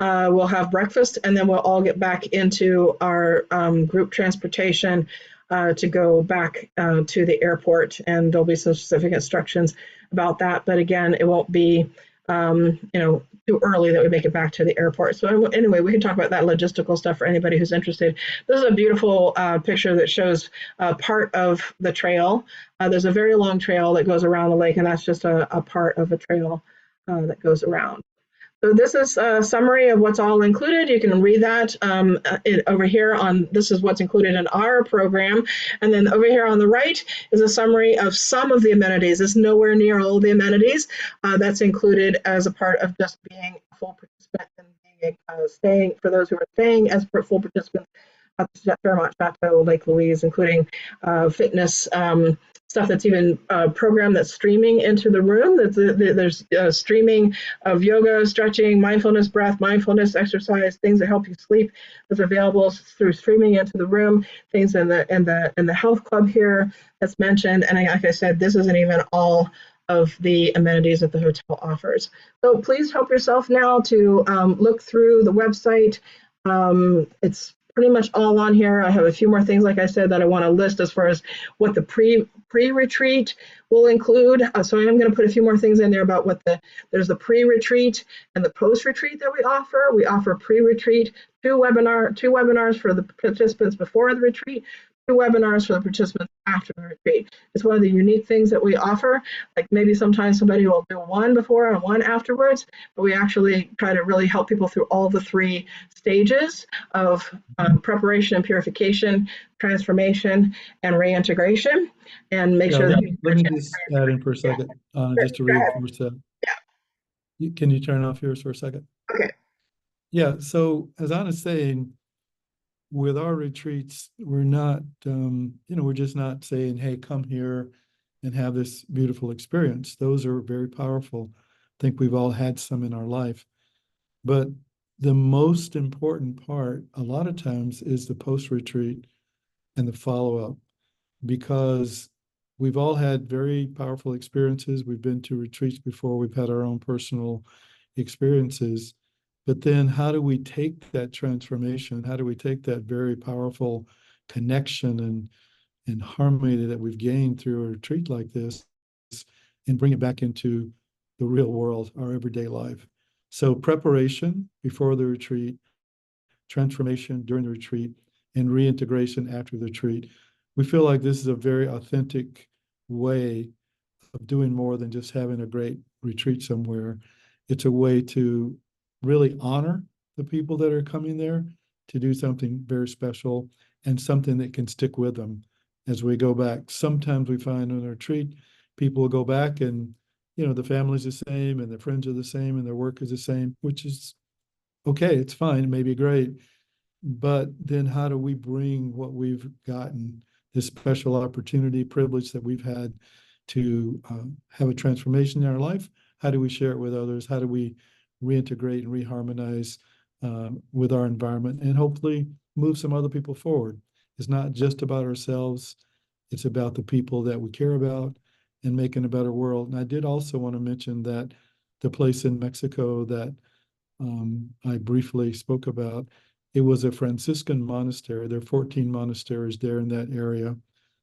we'll have breakfast, and then we'll all get back into our group transportation to go back to the airport. And there'll be some specific instructions about that. But again, it won't be too early that we make it back to the airport. So anyway, we can talk about that logistical stuff for anybody who's interested. This is a beautiful picture that shows part of the trail. There's a very long trail that goes around the lake, and that's just a part of a trail that goes around. So this is a summary of what's all included. You can read that over here on, this is what's included in our program. And then over here on the right is a summary of some of the amenities. It's nowhere near all the amenities. That's included as a part of just being a full participant and being staying, for those who are staying as full participants at the Fairmont Chateau Lake Louise, including fitness stuff that's even programmed that's streaming into the room. There's streaming of yoga, stretching, mindfulness, breath, mindfulness, exercise, things that help you sleep that's available through streaming into the room. Things in the health club here that's mentioned. And like I said, this isn't even all of the amenities that the hotel offers. So please help yourself now to look through the website. It's pretty much all on here. I have a few more things, like I said, that I want to list as far as what the pre-retreat will include. So I am going to put a few more things in there about what there's the pre-retreat and the post-retreat that we offer. We offer pre-retreat, two webinars for the participants before the retreat, webinars for the participants after the retreat. It's one of the unique things that we offer. Like maybe sometimes somebody will do one before and one afterwards, but we actually try to really help people through all the three stages of preparation and purification, transformation, and reintegration, and make Yeah, sure that let me just add in for a second, just to reinforce that. Can you turn off yours for a second? Okay. Yeah, so as Anna's saying, with our retreats, we're not, we're just not saying, hey, come here and have this beautiful experience. Those are very powerful. I think we've all had some in our life. But the most important part, a lot of times, is the post-retreat and the follow-up, because we've all had very powerful experiences. We've been to retreats before, we've had our own personal experiences. But then how do we take that transformation? How do we take that very powerful connection and harmony that we've gained through a retreat like this and bring it back into the real world, our everyday life? So preparation before the retreat, transformation during the retreat, and reintegration after the retreat. We feel like this is a very authentic way of doing more than just having a great retreat somewhere. It's a way to really honor the people that are coming there, to do something very special and something that can stick with them as we go back. Sometimes we find on a retreat, people will go back and, the family's the same and their friends are the same and their work is the same, which is okay, it's fine, it may be great. But then how do we bring what we've gotten, this special opportunity, privilege that we've had to have a transformation in our life? How do we share it with others? How do we reintegrate and reharmonize with our environment and hopefully move some other people forward? It's not just about ourselves. It's about the people that we care about and making a better world. And I did also want to mention that the place in Mexico that I briefly spoke about, it was a Franciscan monastery. There are 14 monasteries there in that area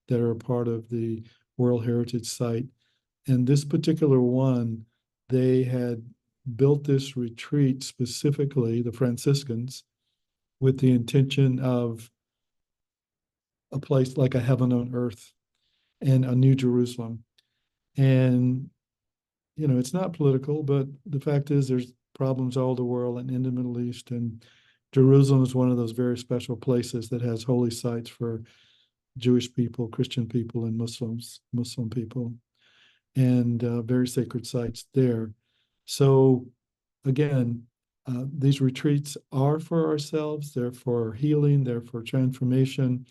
that are a part of the World Heritage Site. And this particular one, they had built this retreat specifically, the Franciscans, with the intention of a place like a heaven on earth and a New Jerusalem. And, it's not political, but the fact is there's problems all over the world and in the Middle East. And Jerusalem is one of those very special places that has holy sites for Jewish people, Christian people, and Muslim people, and very sacred sites there. So again, these retreats are for ourselves, they're for healing, they're for transformation,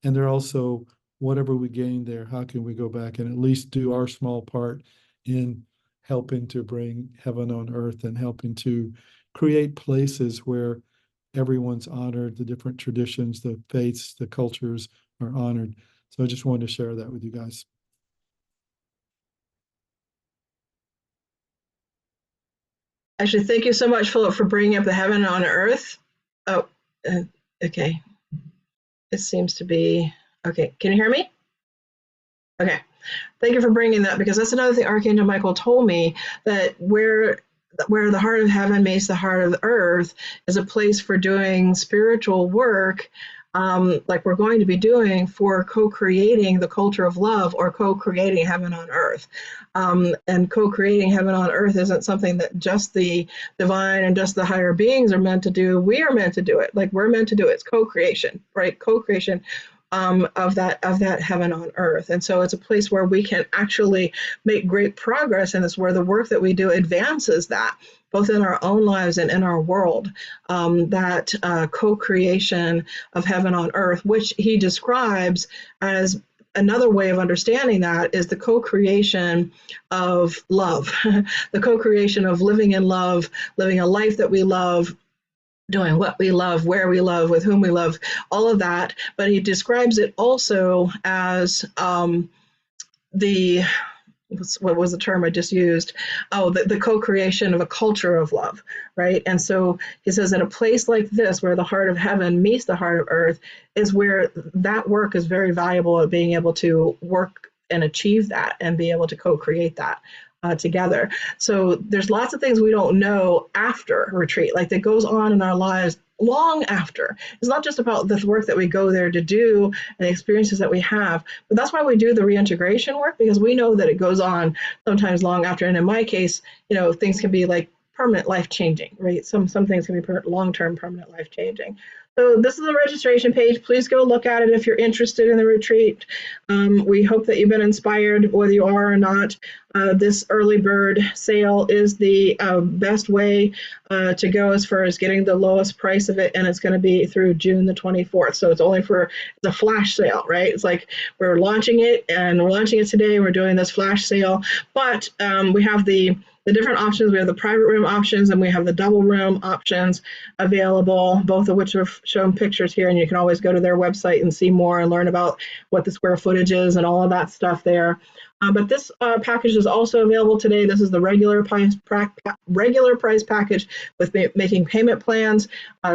and they're also whatever we gain there, how can we go back and at least do our small part in helping to bring heaven on earth and helping to create places where everyone's honored, the different traditions, the faiths, the cultures are honored. So I just wanted to share that with you guys. Actually, thank you so much, Philip, for bringing up the heaven on earth. Oh, okay. It seems to be okay. Can you hear me? Okay. Thank you for bringing that, because that's another thing Archangel Michael told me, that where the heart of heaven meets the heart of the earth is a place for doing spiritual work, like we're going to be doing for co-creating the culture of love, or co-creating heaven on earth. And co-creating heaven on earth isn't something that just the divine and just the higher beings are meant to do. We are meant to do it. Like we're meant to do it. It's co-creation, right? Co-creation of that heaven on earth. And so it's a place where we can actually make great progress, and it's where the work that we do advances that, both in our own lives and in our world, that co-creation of heaven on earth, which he describes as another way of understanding that is the co-creation of love, the co-creation of living in love, living a life that we love, doing what we love, where we love, with whom we love, all of that. But he describes it also as what was the term I just used? Oh, the co-creation of a culture of love, right? And so he says, in a place like this, where the heart of heaven meets the heart of earth, is where that work is very valuable at being able to work and achieve that and be able to co-create that. together. So there's lots of things we don't know after retreat, like that goes on in our lives long after. It's not just about the work that we go there to do and the experiences that we have, but that's why we do the reintegration work, because we know that it goes on sometimes long after. And in my case, things can be like permanent life changing, right? Some things can be long-term permanent life changing. So this is the registration page. Please go look at it if you're interested in the retreat. We hope that you've been inspired, whether you are or not. This early bird sale is the best way to go as far as getting the lowest price of it, and it's going to be through June the 24th. So it's a flash sale, right? It's like we're launching it, and we're launching it today. We're doing this flash sale, but we have the different options. We have the private room options, and we have the double room options available, both of which are shown pictures here, and you can always go to their website and see more and learn about what the square footage is and all of that stuff there. But this package is also available today. This is the regular price package with making payment plans,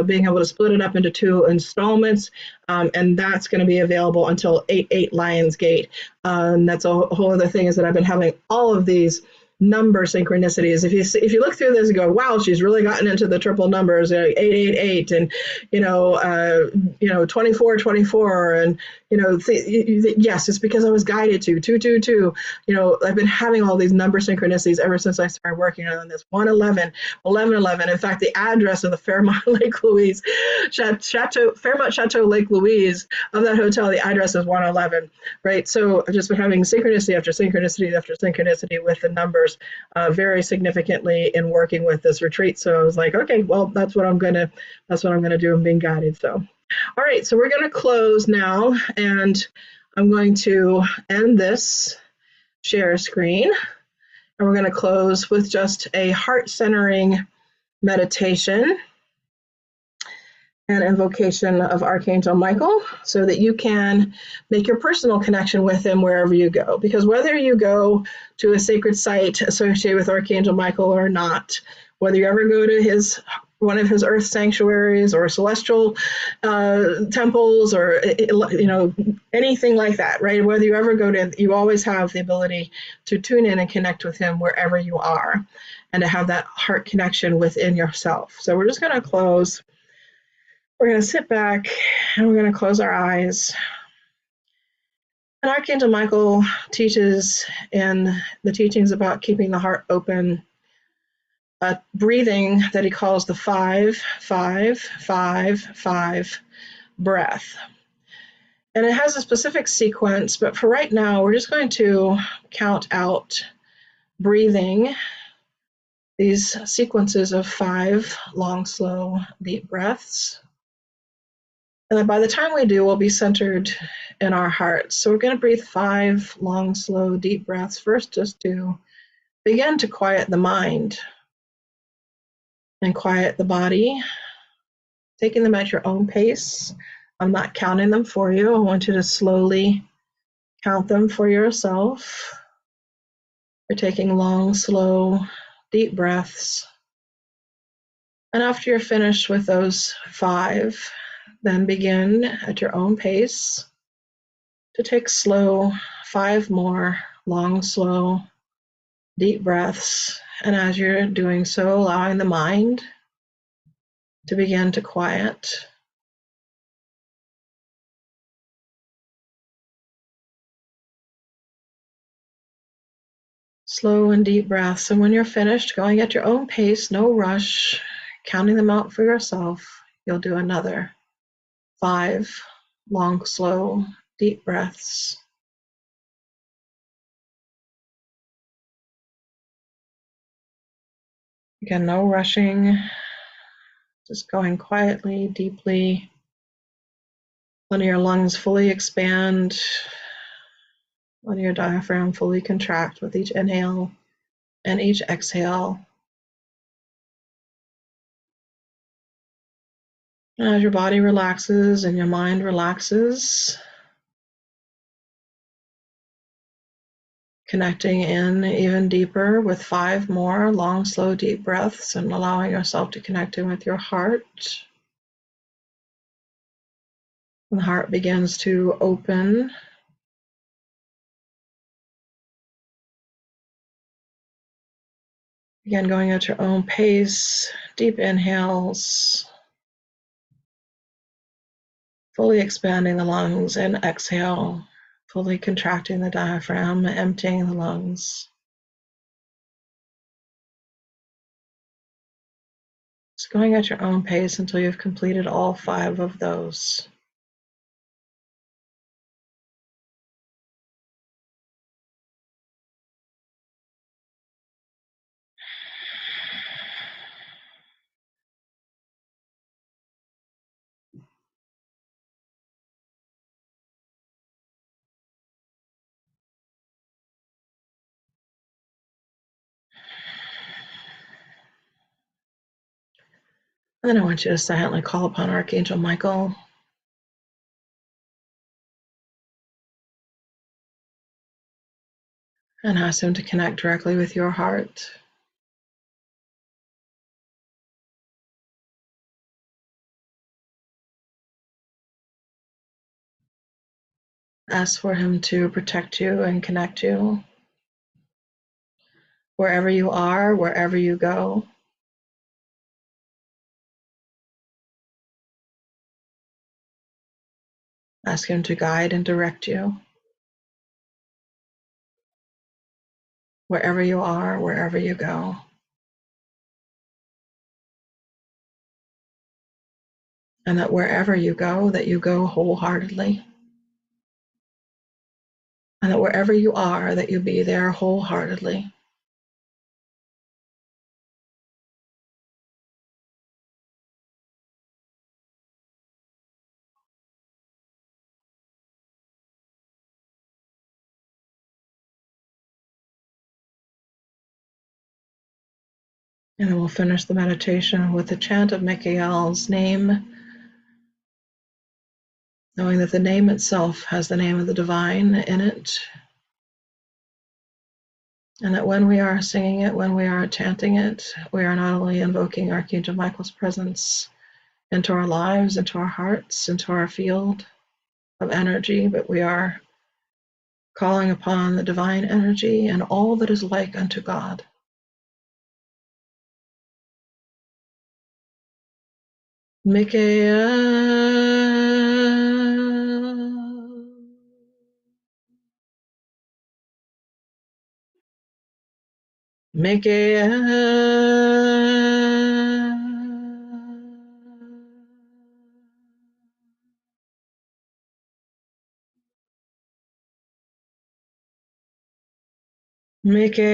being able to split it up into 2 installments, and that's going to be available until 8/8 Lionsgate. And that's a whole other thing, is that I've been having all of these number synchronicities. If you look through this and go, wow, she's really gotten into the triple numbers, 888, and 2424, and yes, it's because I was guided to 222. I've been having all these number synchronicities ever since I started working on this. 111, 1111. In fact, the address of the Fairmont Lake Louise Fairmont Chateau Lake Louise of that hotel, the address is 111, right? So I've just been having synchronicity after synchronicity after synchronicity with the numbers very significantly in working with this retreat. So I was like, okay, well, that's what I'm gonna do. I'm being guided. So, all right, so we're gonna close now, and I'm going to end this share screen, and we're gonna close with just a heart centering meditation and invocation of Archangel Michael, so that you can make your personal connection with him wherever you go. Because whether you go to a sacred site associated with Archangel Michael or not, whether you ever go to one of his earth sanctuaries or celestial temples, or anything like that, right? Whether you ever go to, you always have the ability to tune in and connect with him wherever you are, and to have that heart connection within yourself. So we're just going to close. We're going to sit back, and we're going to close our eyes. And Archangel Michael teaches in the teachings about keeping the heart open a breathing that he calls the 5-5-5-5 breath. And it has a specific sequence, but for right now, we're just going to count out breathing these sequences of 5 long, slow, deep breaths. And then by the time we do, we'll be centered in our hearts. So we're going to breathe 5 long, slow, deep breaths first, just to begin to quiet the mind and quiet the body, taking them at your own pace. I'm not counting them for you. I want you to slowly count them for yourself. You're taking long, slow, deep breaths. And after you're finished with those 5, then begin at your own pace to take slow 5 more long, slow, deep breaths. And as you're doing so, allowing the mind to begin to quiet. Slow and deep breaths. And when you're finished, going at your own pace, no rush, counting them out for yourself, you'll do another 5 long, slow, deep breaths. Again, no rushing, just going quietly, deeply. Letting your lungs fully expand, letting your diaphragm fully contract with each inhale and each exhale. And as your body relaxes and your mind relaxes, connecting in even deeper with 5 more long, slow, deep breaths, and allowing yourself to connect in with your heart. And the heart begins to open. Again, going at your own pace, deep inhales, fully expanding the lungs, and exhale, fully contracting the diaphragm, emptying the lungs. Just going at your own pace until you've completed all 5 of those. And then I want you to silently call upon Archangel Michael and ask him to connect directly with your heart. Ask for him to protect you and connect you wherever you are, wherever you go. Ask him to guide and direct you wherever you are, wherever you go. And that wherever you go, that you go wholeheartedly. And that wherever you are, that you be there wholeheartedly. And then we'll finish the meditation with the chant of Michael's name, knowing that the name itself has the name of the divine in it. And that when we are singing it, when we are chanting it, we are not only invoking Archangel Michael's presence into our lives, into our hearts, into our field of energy, but we are calling upon the divine energy and all that is like unto God. Michael, Michael,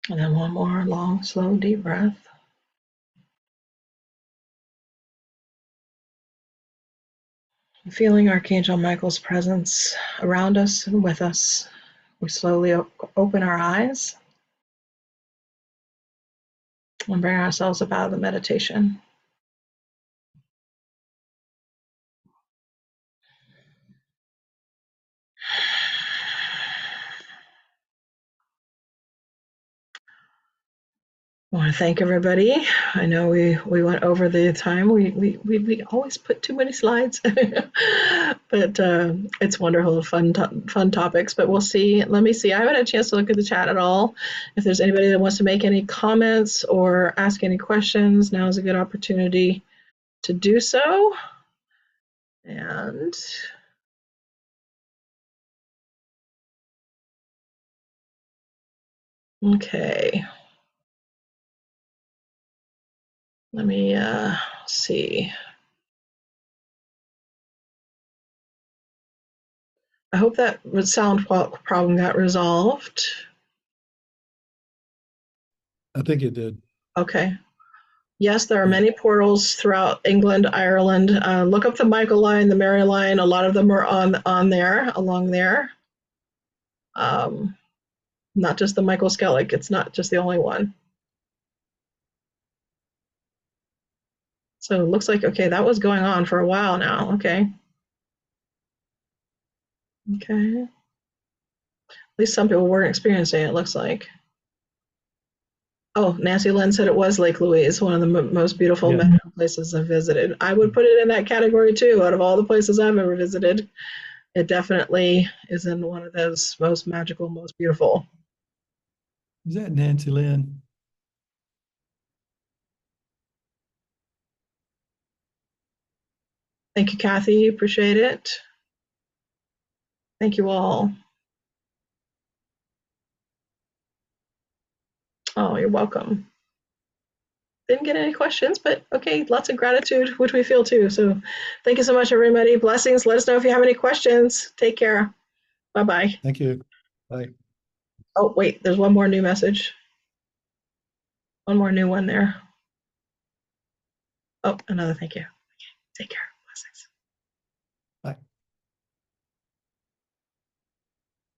and then one more long, slow, deep breath. Feeling Archangel Michael's presence around us and with us, we slowly open our eyes and bring ourselves up out of the meditation. I want to thank everybody. I know we went over the time. We always put too many slides, but it's wonderful, fun topics. But we'll see. Let me see. I haven't had a chance to look at the chat at all. If there's anybody that wants to make any comments or ask any questions, now is a good opportunity to do so. And okay, let me see. I hope that sound problem got resolved. I think it did. Okay. Yes, there are Yeah. many portals throughout England, Ireland. Look up the Michael line, the Mary line. A lot of them are on there, along there. Not just the Michael Skellig. It's not just the only one. So it looks like, okay, that was going on for a while now. Okay. Okay. At least some people weren't experiencing it, it looks like. Oh, Nancy Lynn said it was Lake Louise, one of the most beautiful Yeah. magical places I've visited. I would put it in that category too. Out of all the places I've ever visited, it definitely is in one of those most magical, most beautiful. Is that Nancy Lynn? Thank you, Kathy. Appreciate it. Thank you all. Oh, you're welcome. Didn't get any questions, but okay, lots of gratitude, which we feel too. So thank you so much, everybody. Blessings. Let us know if you have any questions. Take care. Bye bye. Thank you. Bye. Oh, wait, there's one more new message. One more new one there. Oh, another thank you. Take care.